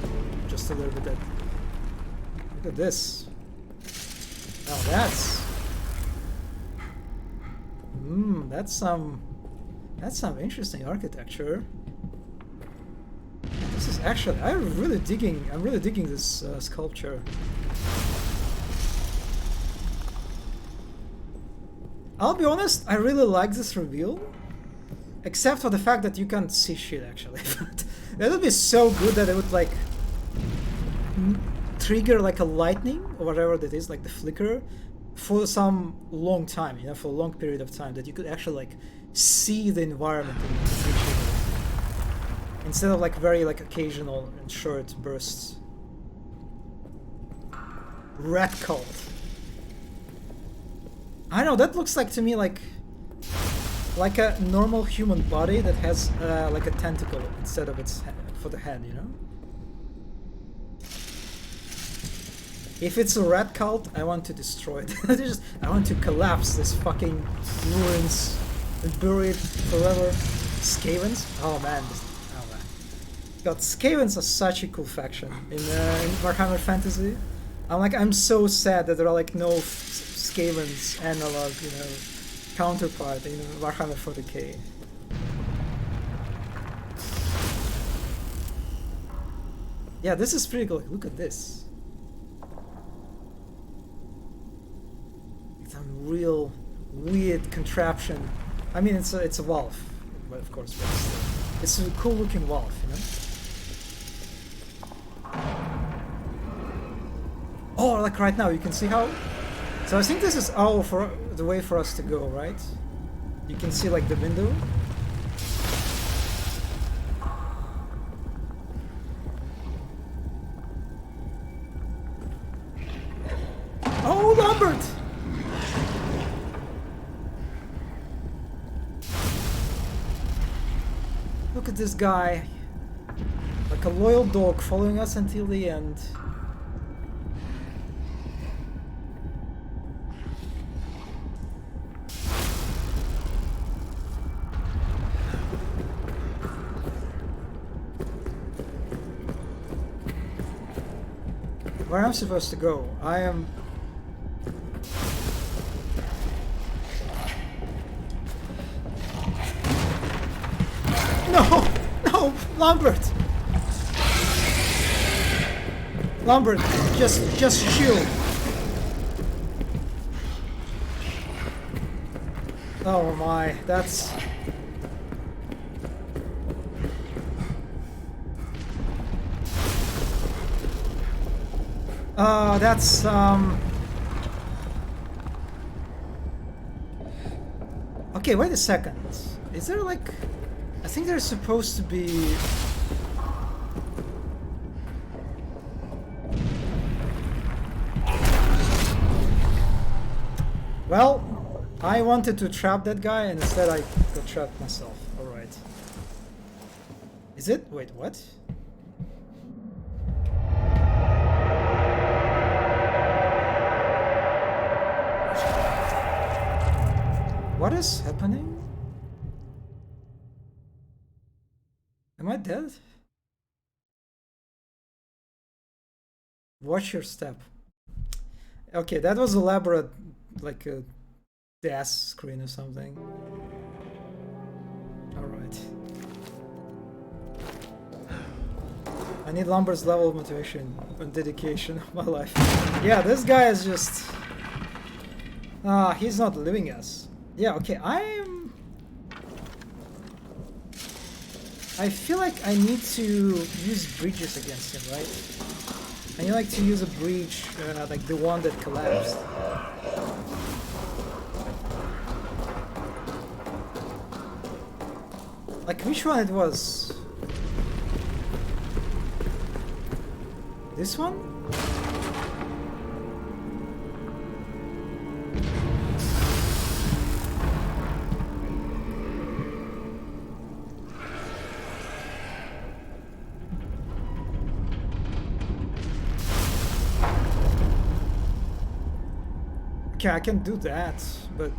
just a little bit. That. Look at this. Now that's some interesting architecture. This is actually I'm really digging this sculpture. I'll be honest, I really like this reveal, except for the fact that you can't see shit actually. That would be so good that it would like trigger like a lightning or whatever that is, like the flicker, for some long time, you know, for a long period of time, that you could actually like see the environment in the picture, instead of like very like occasional and short bursts. Rat cult. I don't know, that looks like to me like a normal human body that has like a tentacle instead of its for the head, you know? If it's a rat cult, I want to destroy it. I want to collapse this fucking ruins and bury it forever. Skavens? Oh man. Oh man. God, Skavens are such a cool faction in Warhammer Fantasy. I'm so sad that there are like no Skavens analog, you know, counterpart in Warhammer 40k. Yeah, this is pretty cool. Look at this. It's a real weird contraption. I mean, it's a valve, but of course, but it's a cool looking valve, you know. Oh, like right now, you can see how. So I think this is the way for us to go, right? You can see like the window. Oh, Lambert! Look at this guy. Like a loyal dog following us until the end. Where am I supposed to go? I am... No! No! Lambert! Lambert, just shield. Oh my, that's... That's, Okay, wait a second. Is there like... I think there's supposed to be... Well, I wanted to trap that guy and instead I got trapped myself. Alright. Is it? Wait, what? What is happening? Am I dead? Watch your step. Okay, that was elaborate, like a dash screen or something. Alright. I need Lumber's level of motivation and dedication of my life. Yeah, this guy is just... he's not leaving us. Yeah, okay, I feel like I need to use bridges against him, right? I need like to use a bridge, like the one that collapsed. Like which one it was? This one? Okay, I can do that, but...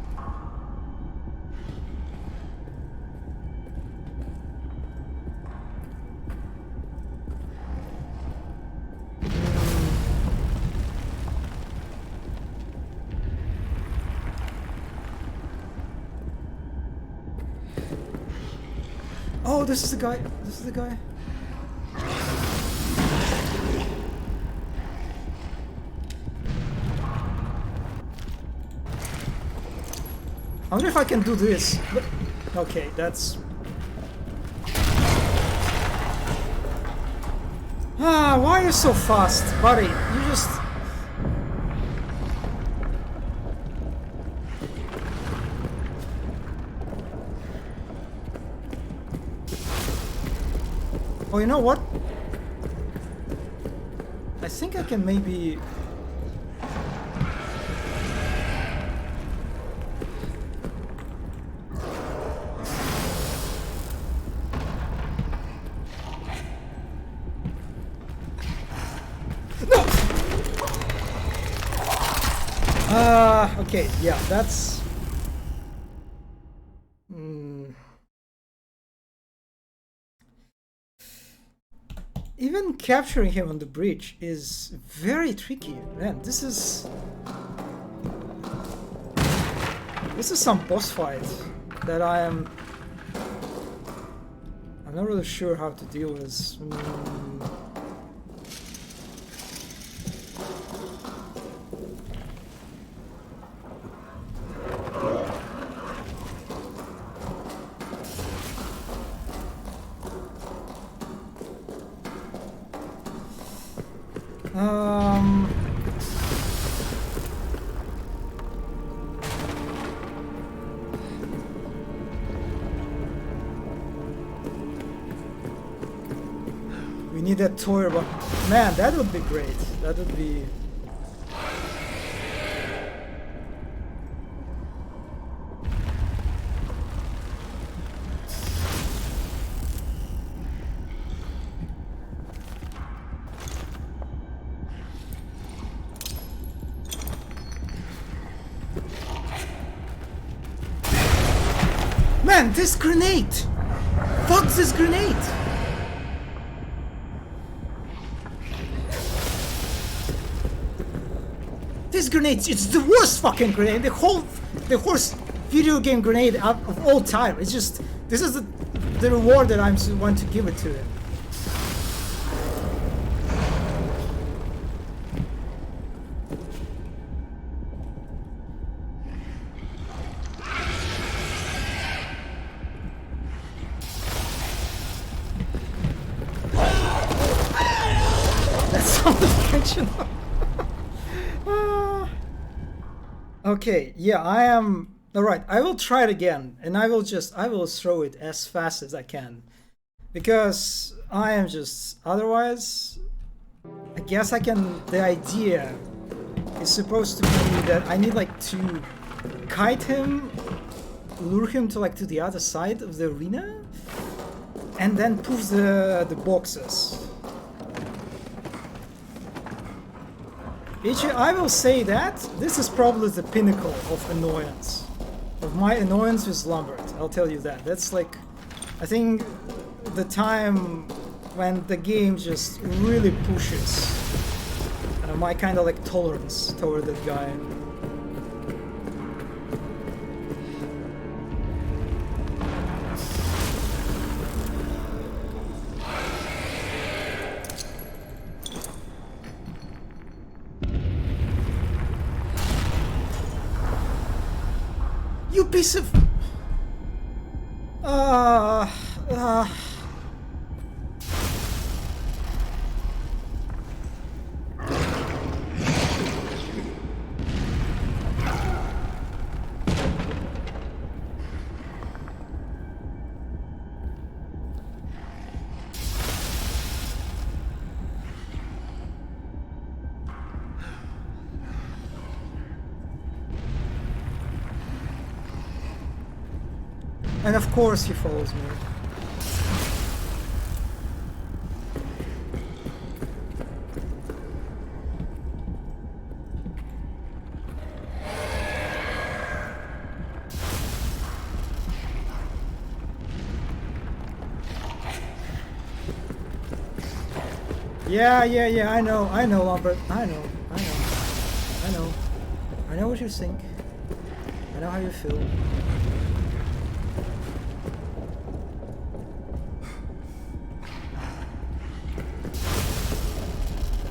Oh, this is the guy. This is the guy. I wonder if I can do this. But, okay, that's... why are you so fast, buddy? You just... Oh, you know what? I think I can maybe... Okay, yeah, that's... Even capturing him on the bridge is very tricky, man. This is some boss fight that I'm not really sure how to deal with. We need that toy, but man, that would be great. That would be... Man, this grenade! Fuck this grenade! This grenade, it's the worst fucking grenade. The worst video game grenade out of all time. It's just, this is the reward that I'm want to give it to him. Okay, yeah, I am Alright, I will try it again, and I will throw it as fast as I can. Because I am just, otherwise, I guess the idea is supposed to be that I need like to kite him, lure him to like to the other side of the arena, and then push the boxes. I will say that this is probably the pinnacle of annoyance. Of my annoyance with Lambert, I'll tell you that. That's like, I think, the time when the game just really pushes my kind of like tolerance toward that guy. You piece of... And of course he follows me. Yeah, I know, Lambert. I know what you think. I know how you feel.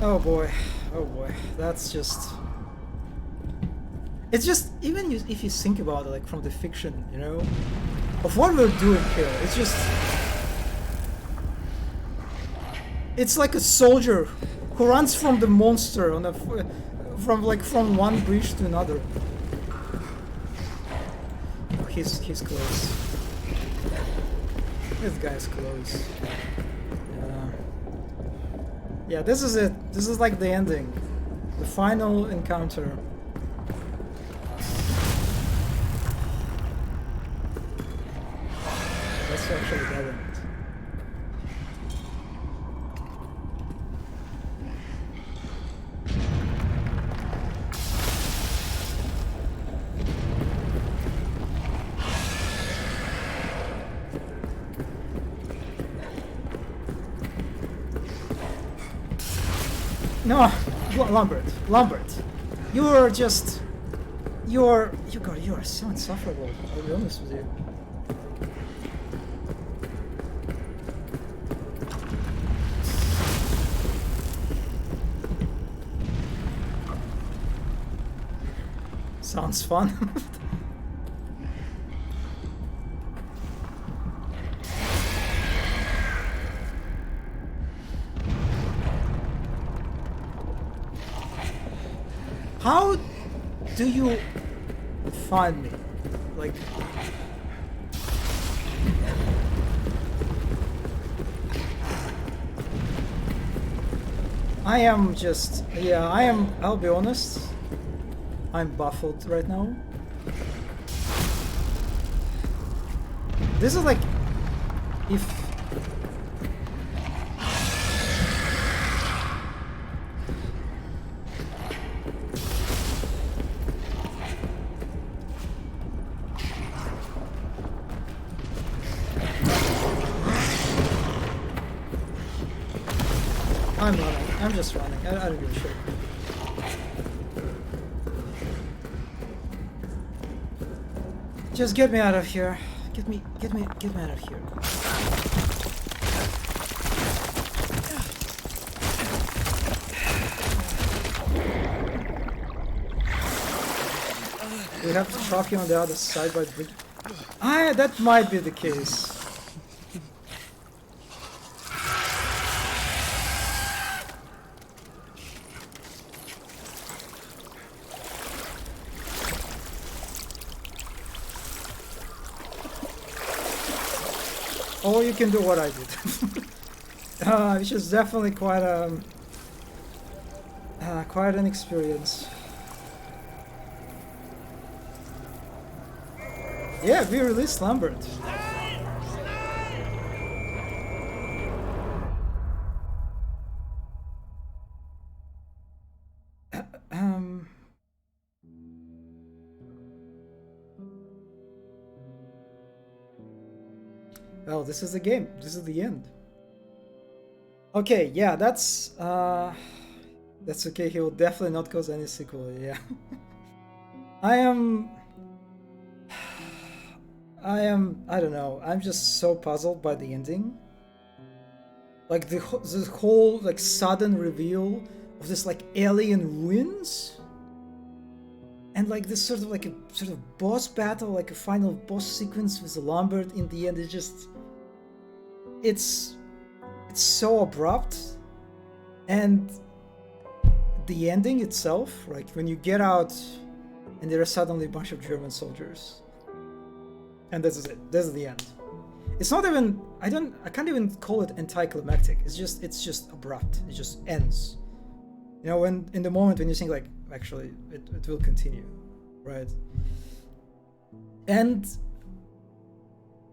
Oh boy, that's just... It's just, even if you think about it, like from the fiction, you know, of what we're doing here, it's just... It's like a soldier who runs from the monster on from one bridge to another. Oh, he's close. This guy's close. Yeah, this is it. This is like the ending. The final encounter. That's actually dead end. No, Lambert, you are just, you are so insufferable. I'll be honest with you. Sounds fun. How do you find me? Like... I am just... Yeah, I'll be honest. I'm baffled right now. This is like... If... I'm running. I'm just running. I don't give a shit. Just get me out of here. Get me out of here. We have to truck you on the other side by the bridge. That might be the case. or you can do what I did, which is definitely quite an experience. Yeah, we released Lambert. Well, this is the game. This is the end. Okay, yeah, that's okay. He will definitely not cause any sequel. Yeah, I don't know. I'm just so puzzled by the ending. Like the whole like sudden reveal of this like alien ruins, and like this sort of like a sort of boss battle, like a final boss sequence with Lambert in the end. It's so abrupt, and the ending itself, like when you get out and there are suddenly a bunch of German soldiers, and this is it. This is the end. It's not even, I can't even call it anticlimactic. It's just abrupt. It just ends. You know, when in the moment when you think like, actually it will continue, right? And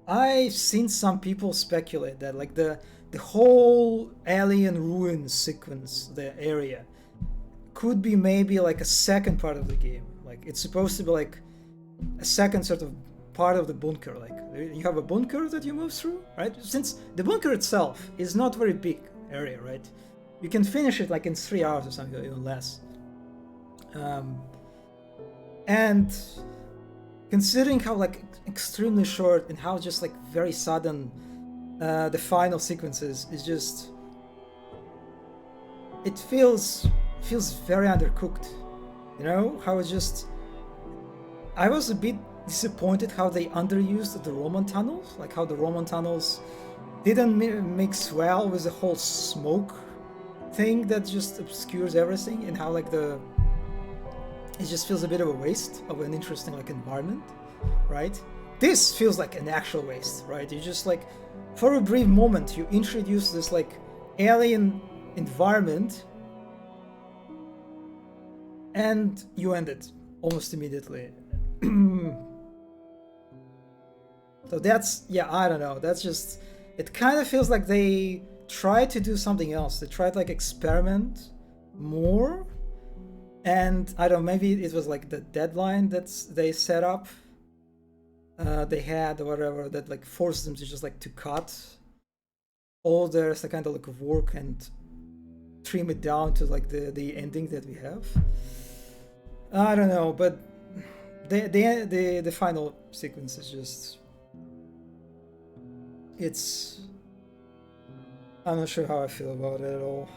I've seen some people speculate that like the whole alien ruin sequence, the area, could be maybe like a second part of the game. Like it's supposed to be like a second sort of part of the bunker. Like you have a bunker that you move through, right? Since the bunker itself is not very big area, right? You can finish it like in 3 hours or something, or even less. And considering how like extremely short and how just like very sudden the final sequences is just, it feels very undercooked. You know how it's just, I was a bit disappointed how they underused the Roman tunnels, like how the Roman tunnels didn't mix well with the whole smoke thing that just obscures everything, and how like it just feels a bit of a waste of an interesting like environment, right? This feels like an actual waste, right? You just like, for a brief moment, you introduce this like alien environment and you end it almost immediately. So that's, yeah, I don't know. That's just, it kind of feels like they tried to do something else. They tried like experiment more. And I don't know, maybe it was like the deadline that they set up. They had or whatever that like forced them to just like to cut all their kind of like work and trim it down to like the ending that we have. I don't know, but the final sequence is just, it's, I'm not sure how I feel about it at all.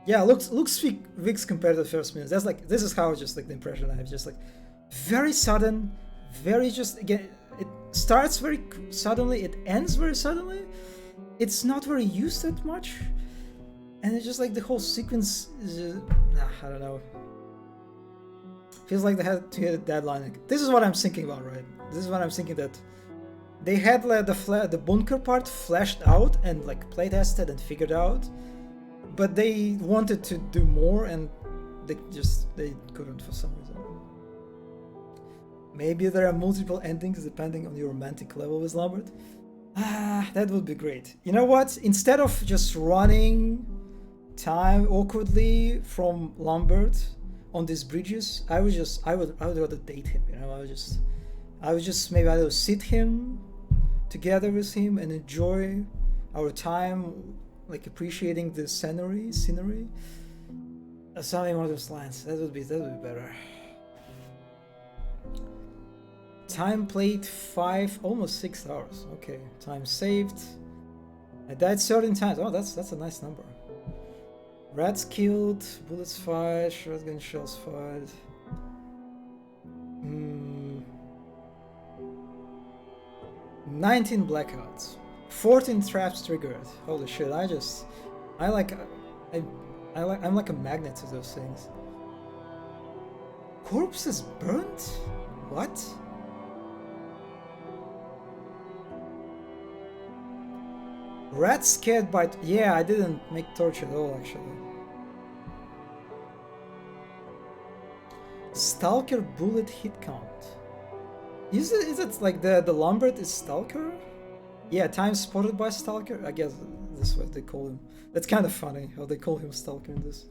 Yeah, looks weak compared to the first minutes. That's like, this is how just like the impression I have, just like very sudden, very just, again, it starts very suddenly, it ends very suddenly. It's not very used that much, and it's just like the whole sequence is just, I don't know. Feels like they had to hit a deadline. Like, this is what I'm thinking about, right? This is what I'm thinking, that they had like the bunker part fleshed out and like play tested and figured out, but they wanted to do more and they couldn't for some reason. Maybe there are multiple endings depending on your romantic level with Lambert. That would be great. You know what? Instead of just running time awkwardly from Lambert on these bridges, I would rather date him. You know, I would just maybe I would sit him together with him and enjoy our time, like appreciating the scenery, something along those lines. That would be better. Time played 5, almost 6 hours. Okay, time saved. I died 13 times. Oh, that's a nice number. Rats killed, bullets fired, shotgun shells fired. 19 blackouts, 14 traps triggered. Holy shit! I'm like a magnet to those things. Corpses burnt? What? Rat scared by... Yeah, I didn't make torch at all, actually. Stalker bullet hit count. Is it like the Lombard is Stalker? Yeah, time spotted by Stalker? I guess that's what they call him. That's kind of funny how they call him Stalker in this.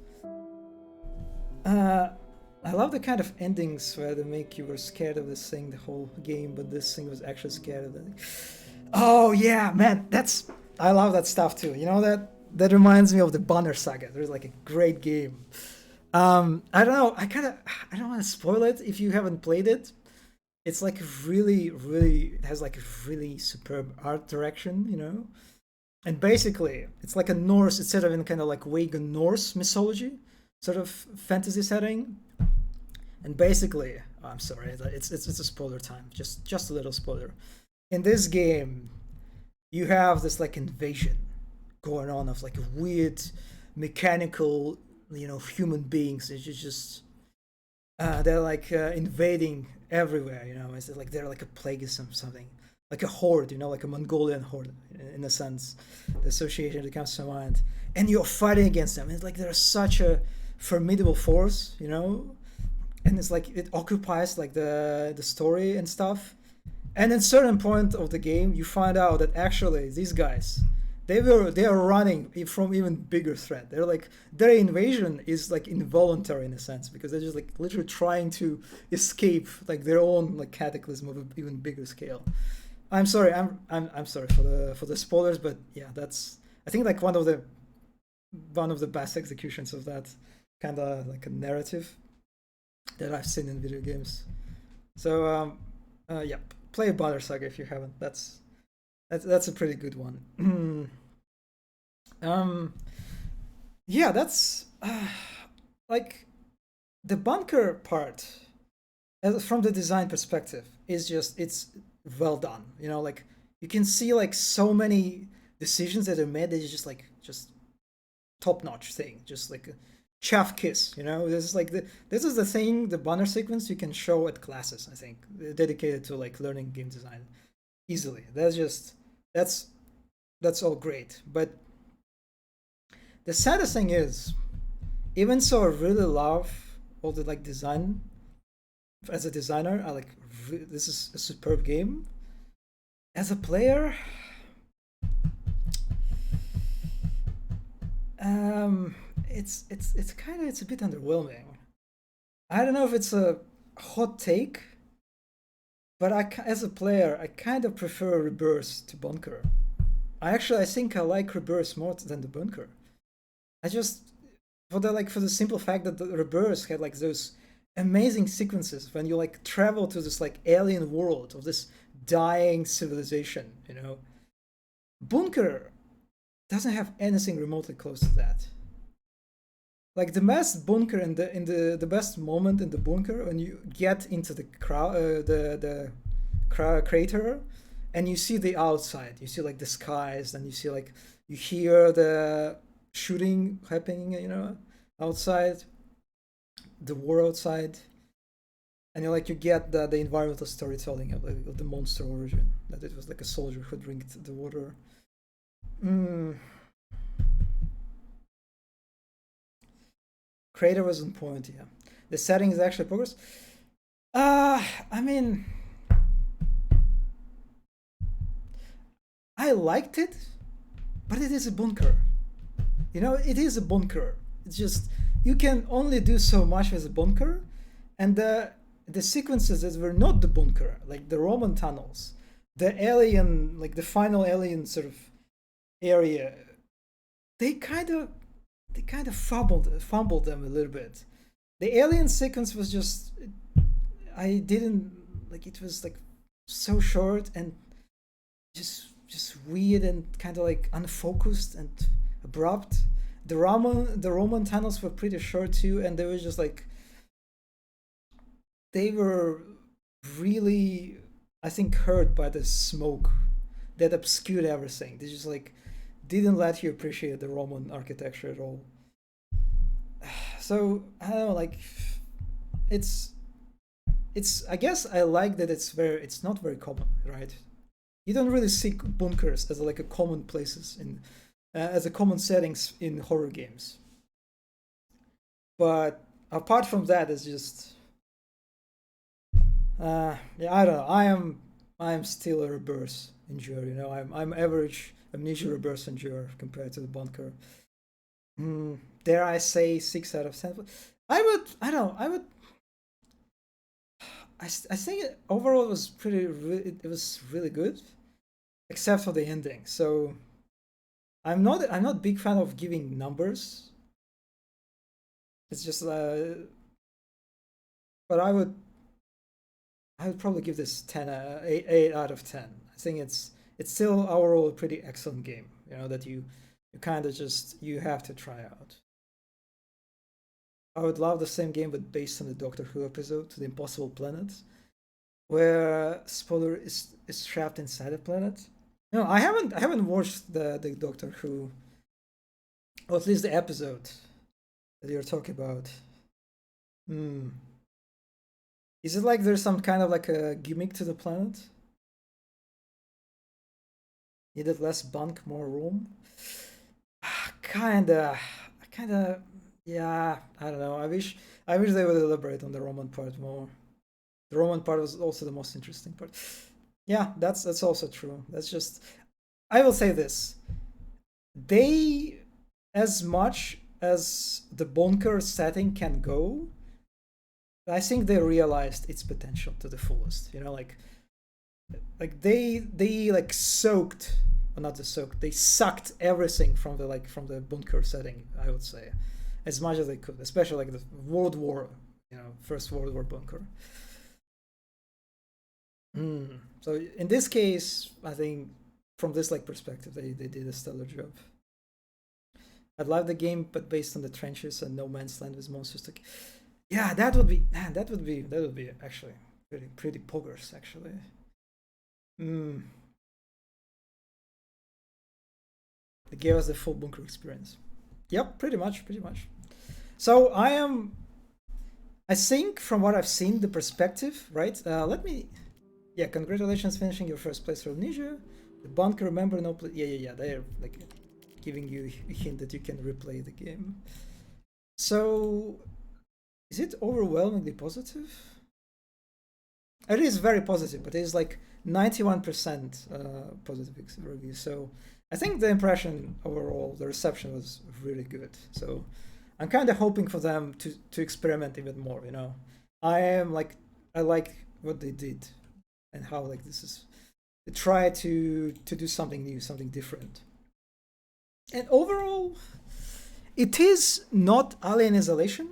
I love the kind of endings where they make you were scared of this thing the whole game, but this thing was actually scared of it. Oh yeah, man, that's... I love that stuff too. You know, that reminds me of the Banner Saga. There's like a great game. I don't know, I don't want to spoil it if you haven't played it. It's like really, it has like a really superb art direction, you know? And basically, it's like a Norse, it's set up in kind of like Wagon Norse mythology, sort of fantasy setting. And basically, I'm sorry, it's a spoiler time, just a little spoiler. In this game, you have this like invasion going on of like weird mechanical, you know, human beings. It's just they're like invading everywhere, you know. It's like they're like a plague or something, like a horde, you know, like a Mongolian horde in a sense. The association that comes to mind, and you're fighting against them. It's like they're such a formidable force, you know, and it's like it occupies like the story and stuff. And at a certain point of the game, you find out that actually these guys, they are running from even bigger threat. They're like, their invasion is like involuntary in a sense, because they're just like literally trying to escape like their own like cataclysm of an even bigger scale. I'm sorry, I'm sorry for the spoilers, but yeah, that's, I think, like one of the best executions of that kind of like a narrative that I've seen in video games. So yeah, play Banner Saga if you haven't. That's a pretty good one. Yeah, that's like the bunker part, from the design perspective, is just, it's well done. You know, like you can see like so many decisions that are made that is just top notch thing, just like a chef kiss. You know, this is the thing, the banner sequence you can show at classes, I think, dedicated to like learning game design easily. That's all great. But the saddest thing is, even so I really love all the like design as a designer, I like this is a superb game. As a player, it's a bit underwhelming. I don't know if it's a hot take, but as a player, I kind of prefer Rebirth to Bunker. I think I like Rebirth more than the Bunker. I just, for the simple fact that the Rebirth had like those amazing sequences when you like travel to this like alien world of this dying civilization, you know. Bunker doesn't have anything remotely close to that. Like the best bunker in the best moment in the bunker, when you get into the crater and you see the outside, you see like the skies, and you see like, you hear the shooting happening, you know, outside, the war outside, and you get the environmental storytelling of the monster origin, that it was like a soldier who drank the water. Crater was on point, yeah. The setting is actually progress. I mean, I liked it, but it is a bunker. You know, it is a bunker. It's just, you can only do so much with a bunker, and the sequences that were not the bunker, like the Roman tunnels, the alien, like the final alien sort of area, they kind of fumbled them a little bit. The alien sequence was just, I didn't like, it was like so short and just weird and kind of like unfocused and abrupt. The Roman tunnels were pretty short too, and they were just like, they were really, I think, hurt by the smoke that obscured everything. They just like didn't let you appreciate the Roman architecture at all. So I don't know, like it's I guess I like that it's not very common, right? you don't really see bunkers as like a common places in as a common settings in horror games. But apart from that, it's just yeah, I don't know. I am still a reverse enjoyer. You know, I'm average Amnesia reverse enjoyer compared to the bunker. Dare I say 6 out of 10? I don't know. I think overall it was it was really good, except for the ending. So I'm not a big fan of giving numbers. It's just but I would probably give this 8 out of 10. I think it's still overall a pretty excellent game. You know that you kind of just you have to try out. I would love the same game, but based on the Doctor Who episode, The Impossible Planet, where Spoiler is trapped inside a planet. No, I haven't watched the Doctor Who, or at least the episode that you're talking about. Is it like there's some kind of like a gimmick to the planet? Needed less bunk, more room? Kinda. Yeah, I don't know. I wish they would elaborate on the Roman part more. The Roman part was also the most interesting part. Yeah, that's also true. That's just I will say this. They, as much as the bunker setting can go, I think they realized its potential to the fullest. You know, like they like soaked, or not the soaked, they sucked everything from the bunker setting, I would say, as much as they could, especially like the World War, First World War bunker. So in this case, I think from this like perspective, they did a stellar job. I love the game, but based on the trenches and no man's land with monsters. Yeah, that would be actually pretty poggers actually. It gave us the full bunker experience. Yep, pretty much. So I think from what I've seen, the perspective, right? Yeah, congratulations finishing your first place for Amnesia. The bunker, remember, no play. Yeah. They're like giving you a hint that you can replay the game. So, is it overwhelmingly positive? It is very positive, but it is like 91% positive review. So, I think the impression overall, the reception was really good. So, I'm kind of hoping for them to experiment even more. I like what they did, and how like this is they try to do something new, something different. And overall, it is not Alien Isolation.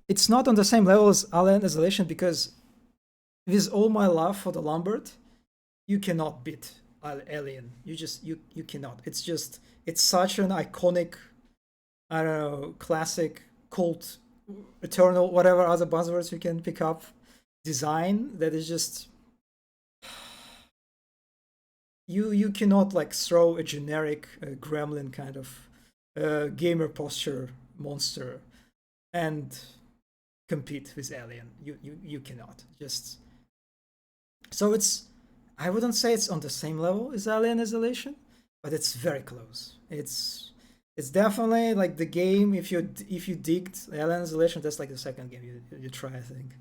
It's not on the same level as Alien Isolation because with all my love for the Lambert, you cannot beat Alien. You cannot. It's such an iconic, I don't know, classic, cult, eternal, whatever other buzzwords you can pick up, design that is just you cannot like throw a generic gremlin kind of gamer posture monster and compete with Alien. You cannot. Just so I wouldn't say it's on the same level as Alien Isolation, but it's very close. It's definitely like the game. If you digged Alien Isolation, that's like the second game you try, I think.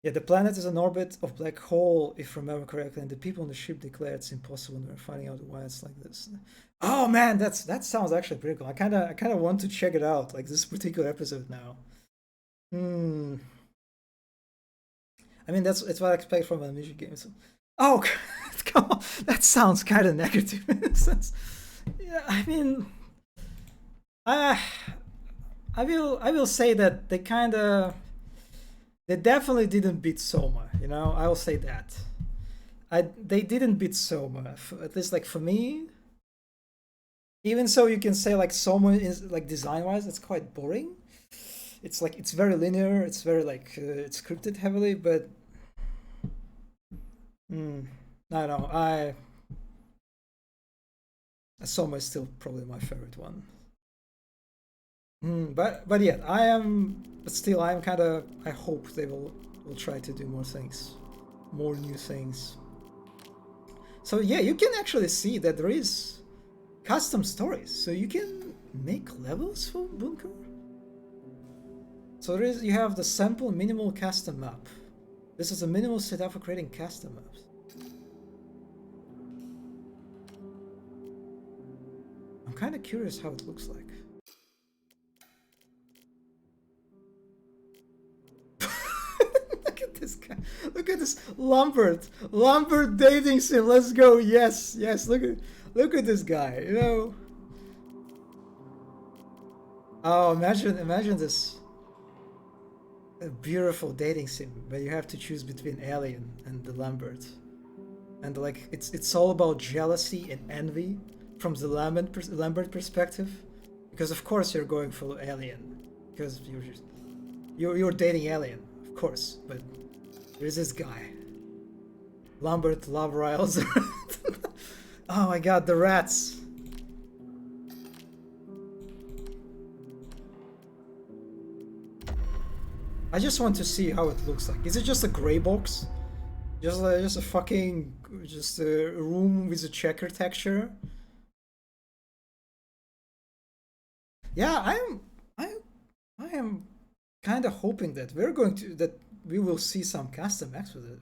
Yeah, the planet is an orbit of black hole, if I remember correctly, and the people on the ship declare it's impossible, and we're finding out why it's like this. Oh man, that sounds actually pretty cool. I kind of want to check it out, like this particular episode now. I mean, that's what I expect from a music game. So, oh, come on, that sounds kind of negative in a sense. Yeah, I mean, I will say that they definitely didn't beat Soma. I will say that. They didn't beat Soma, at least like for me. Even so, you can say like Soma is like design-wise, it's quite boring. It's like it's very linear. It's very like it's scripted heavily, but I don't know. Soma is still probably my favorite one. But yeah, I'm kind of. I hope they will try to do more things, more new things. So yeah, you can actually see that there is custom stories. So you can make levels for Bunker. So there is, you have the sample minimal custom map. This is a minimal setup for creating custom maps. I'm kind of curious how it looks like. Look at this guy. Look at this Lambert. Lambert dating sim. Let's go. Yes, yes. Look at this guy. You know. Oh, imagine this. A beautiful dating sim, but you have to choose between Alien and the Lambert, and like it's all about jealousy and envy from the Lambert perspective, because of course you're going for Alien, because you're dating Alien, of course, but there's this guy, Lambert love riles. Oh my god, the rats. I just want to see how it looks like. Is it just a gray box? Just a fucking just a room with a checker texture? Yeah, I am kind of hoping that we will see some custom maps with it.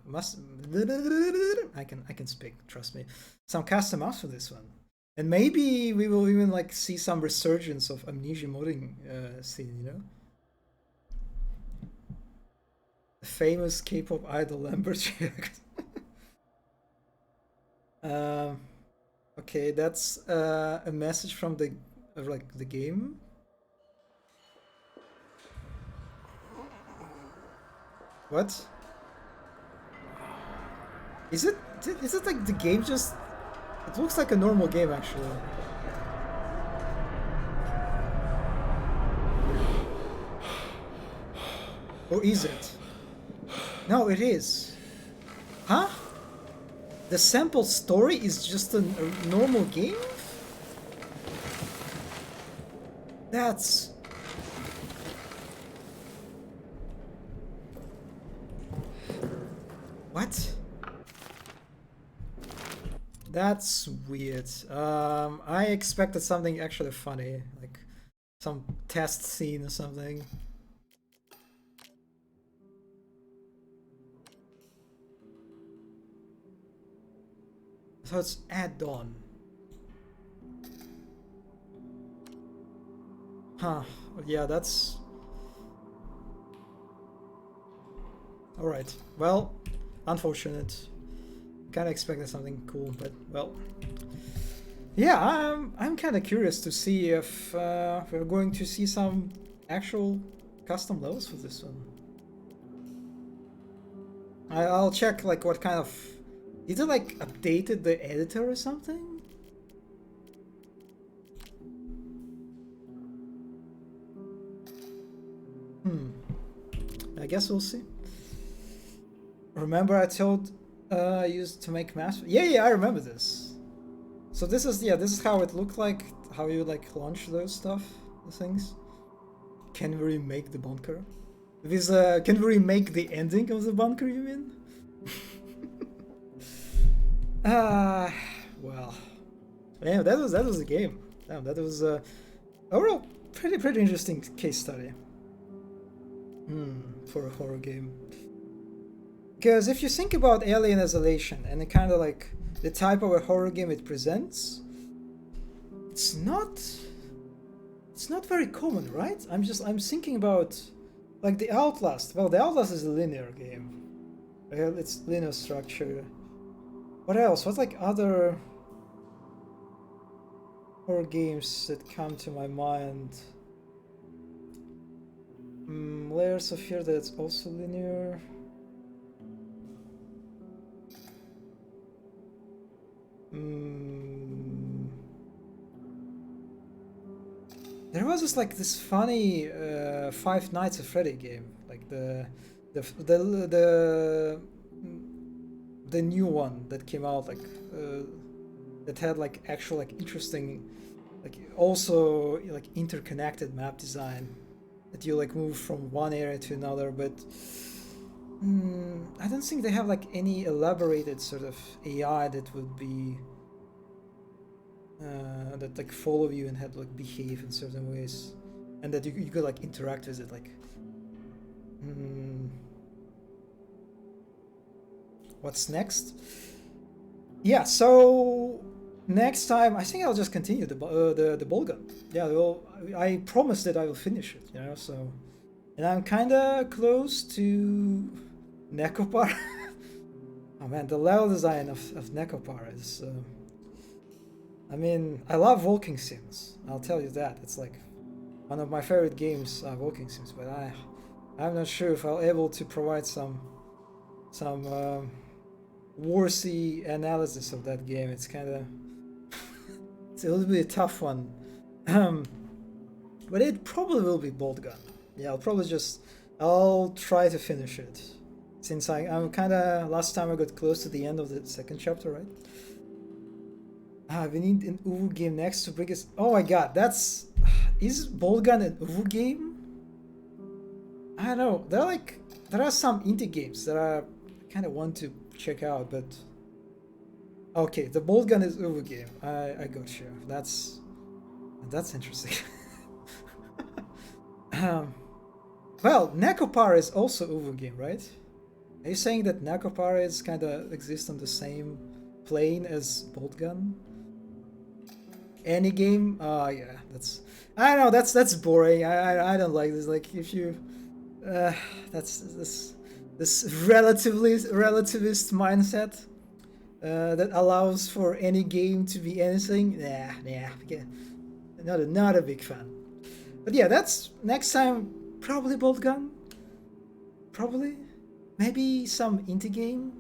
I can speak. Trust me. Some custom maps for this one, and maybe we will even like see some resurgence of Amnesia modding scene. You know. Famous K-pop idol Lambert. Okay, that's a message from the the game. What? Is it like the game just? It looks like a normal game actually. Or is it? No, it is. Huh? The sample story is just a normal game? That's... What? That's weird. I expected something actually funny, like some test scene or something. So it's add-on. Huh. Yeah, that's... Alright. Well, unfortunate. Kinda expected something cool, but well... Yeah, I'm kinda curious to see if we're going to see some actual custom levels for this one. I'll check like what kind of... Did it like updated the editor or something? I guess we'll see. Remember I told I used to make maps? Yeah, I remember this. So this is how it looked like, how you like launch those stuff, the things. Can we remake the bunker? This can we remake the ending of the bunker, you mean? Well, yeah, that was the game. Damn, that was overall pretty interesting case study. For a horror game. Because if you think about Alien Isolation and the kind of like the type of a horror game it presents, it's not very common, right? I'm thinking about like the Outlast. Well, the Outlast is a linear game. It's linear structure. What else? What's like other horror games that come to my mind? Layers of Fear, that's also linear. There was just like this funny Five Nights at Freddy game, like the new one that came out, like that had like actual like interesting, like also like interconnected map design that you like move from one area to another. But I don't think they have like any elaborated sort of AI that would be that like follow you and had like behave in certain ways, and that you could like interact with it like. What's next? Yeah, so next time I think I'll just continue the ball gun. Yeah, well, I promised that I will finish it, you know. So, and I'm kind of close to Nekopar. Oh man, the level design of Nekopar is. I mean, I love walking sims. I'll tell you that. It's like one of my favorite games, walking sims. But I'm not sure if I'll able to provide some worthy analysis of that game. It's kind of it's a little bit a tough one, but it probably will be bolt gun. Yeah, I'll try to finish it, since I'm kind of last time I got close to the end of the second chapter, right? We need an Uwu game next to bring us. Oh my god, is bolt gun an Uwu game? I don't know. There are some indie games that I kind of want to check out, but okay, the bolt gun is Uwu game. I got you. That's interesting. Well, Nekopar is also Uwu game, right? Are you saying that Nekopar is kind of exist on the same plane as bolt gun? Any game? Yeah, I don't know. That's boring. I don't like this. Like if you, that's this relativist mindset that allows for any game to be anything. Not a big fan. But yeah, that's next time. Probably bolt gun. Probably, maybe some indie game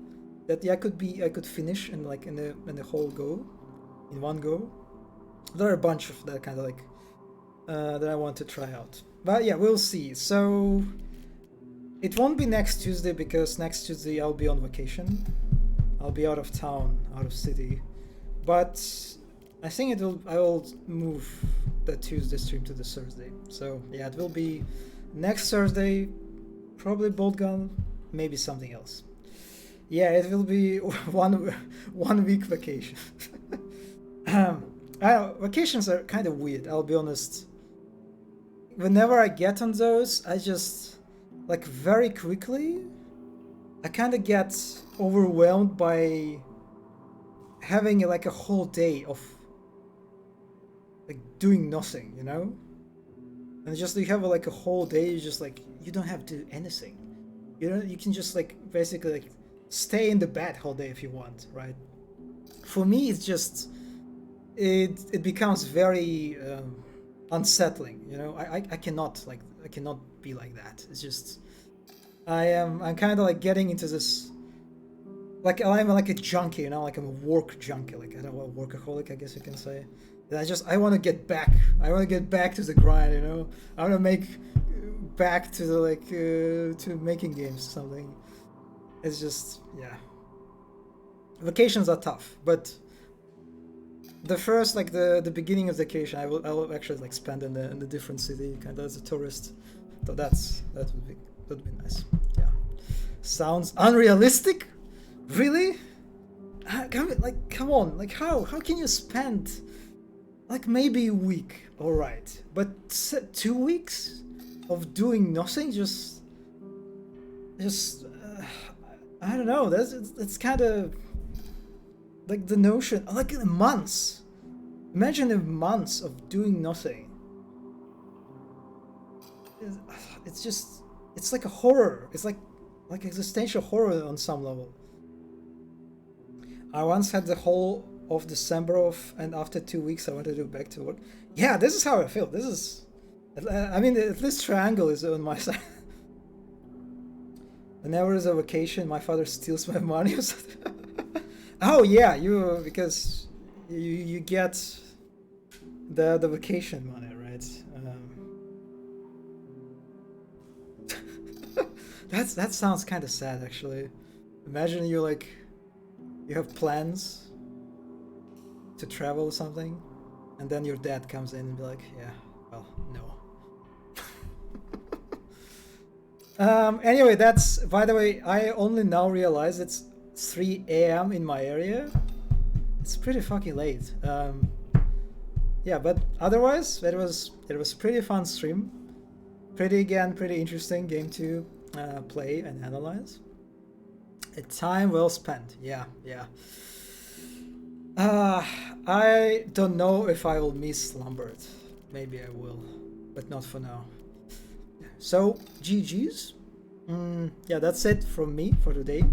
that I could finish in like in the whole go, in one go. There are a bunch of that kind of like that I want to try out. But yeah, we'll see. So it won't be next Tuesday because next Tuesday I'll be on vacation. I'll be out of town, out of city. But I think I will move the Tuesday stream to the Thursday. So yeah, it will be next Thursday, probably bolt gun, maybe something else. Yeah, it will be one week vacation. Vacations are kind of weird, I'll be honest. Whenever I get on those, I just like very quickly I kind of get overwhelmed by having like a whole day of like doing nothing, you know? And just you have like a whole day, you just like you don't have to do anything. You can just like basically like stay in the bed whole day if you want, right? For me, it's just it becomes very unsettling, you know. I cannot be like that. It's just I'm kind of like getting into this, like I'm like a junkie, you know, like I'm a work junkie, like I don't know, workaholic, I guess you can say. And I want to get back. I want to get back to the grind, you know. I want to make back to the like to making games or something. It's just yeah. Vacations are tough, but the first like the beginning of vacation, I will actually like spend in the different city, kind of as a tourist. So that would be nice. Yeah. Sounds unrealistic, really? Come on, like how can you spend like maybe a week, all right, but 2 weeks of doing nothing, just I don't know. That's kind of like the notion, like in months. Imagine in months of doing nothing. It's like a horror. It's like existential horror on some level. I once had the whole of December off, and after 2 weeks I wanted to go back to work. Yeah, this is how I feel. I mean, at least Triangle is on my side. Whenever there's a vacation, my father steals my money or something. Oh yeah, because you get the vacation money, right? That sounds kind of sad, actually. Imagine you have plans to travel or something, and then your dad comes in and be like, yeah, well, no. Anyway, that's, by the way, I only now realize it's 3 a.m. in my area. It's pretty fucking late. Yeah, but otherwise, it was a pretty fun stream. Pretty interesting game to play and analyze. A time well spent. Yeah. I don't know if I will miss Lambert. Maybe I will, but not for now. So, GG's. Yeah, that's it from me for today.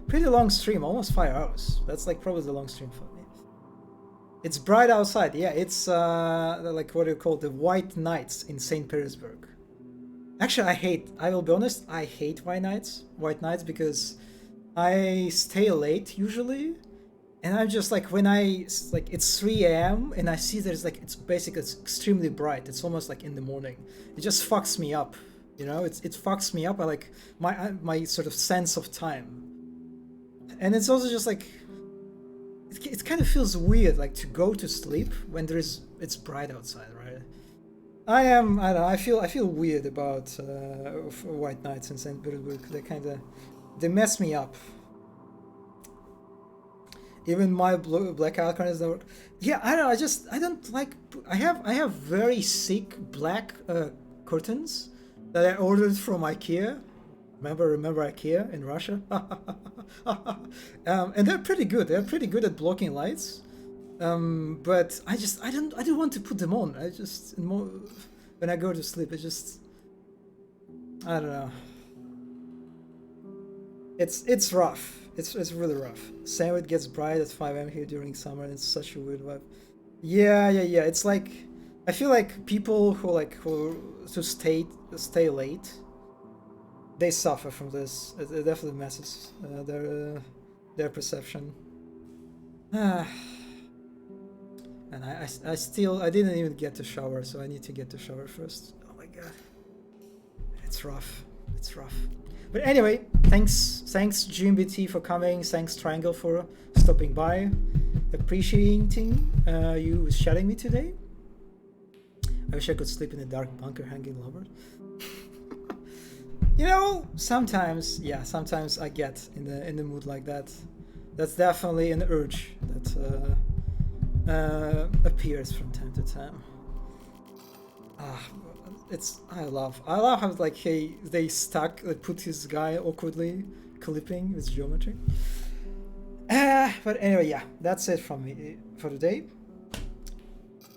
Pretty long stream, almost 5 hours. That's like probably the long stream for me. It's bright outside. Yeah, it's like what do you call the white nights in St. Petersburg. Actually, I will be honest, I hate white nights because I stay late usually. And I'm just like, when it's 3 a.m. and I see there's like, it's extremely bright. It's almost like in the morning. It just fucks me up, you know? It fucks me up. I like my sort of sense of time. And it's also just like, it kind of feels weird, like to go to sleep when it's bright outside, right? I don't know, I feel weird about white nights in St. Petersburg. They mess me up. Even my black curtains don't. Yeah, I don't know. I don't like. I have very thick black curtains that I ordered from IKEA. Remember IKEA in Russia? And they're pretty good. They're pretty good at blocking lights. But I don't want to put them on. When I go to sleep, I don't know. It's rough. It's really rough. Same, it gets bright at 5 a.m. here during summer, and it's such a weird vibe. Yeah. It's like, I feel like people who stay late, they suffer from this. It definitely messes their perception. And I didn't even get to shower, so I need to get to shower first. Oh my god, it's rough. But anyway, thanks GMBT for coming. Thanks Triangle for stopping by. Appreciating you shouting me today. I wish I could sleep in a dark bunker hanging lower. You know, sometimes I get in the mood like that. That's definitely an urge that appears from time to time. I love how like they put this guy awkwardly clipping with geometry. But anyway, yeah, that's it from me for today.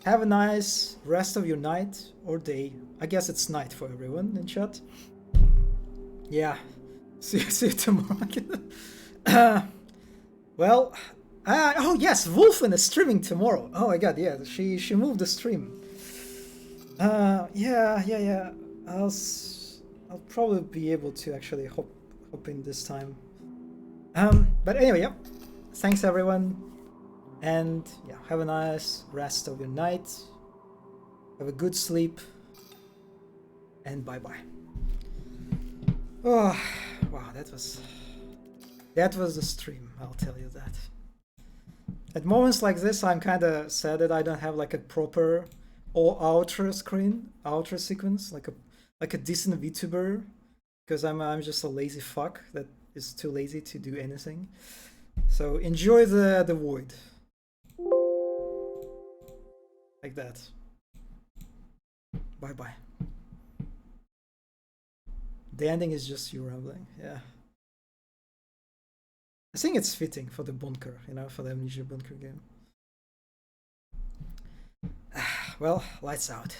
Have a nice rest of your night or day. I guess it's night for everyone in chat. Yeah, see you tomorrow. Well, oh yes, Wolfen is streaming tomorrow. Oh my god, yeah, she moved the stream. Yeah. I'll probably be able to actually hop in this time. But anyway, yeah. Thanks everyone, and yeah, have a nice rest of your night. Have a good sleep, and bye bye. Oh, wow, that was the stream. I'll tell you that. At moments like this, I'm kind of sad that I don't have like a proper or outro sequence, like a decent VTuber, because I'm just a lazy fuck that is too lazy to do anything. So enjoy the void, like that. Bye bye. The ending is just you rambling. Yeah. I think it's fitting for the bunker, you know, for the Amnesia bunker game. Well, lights out.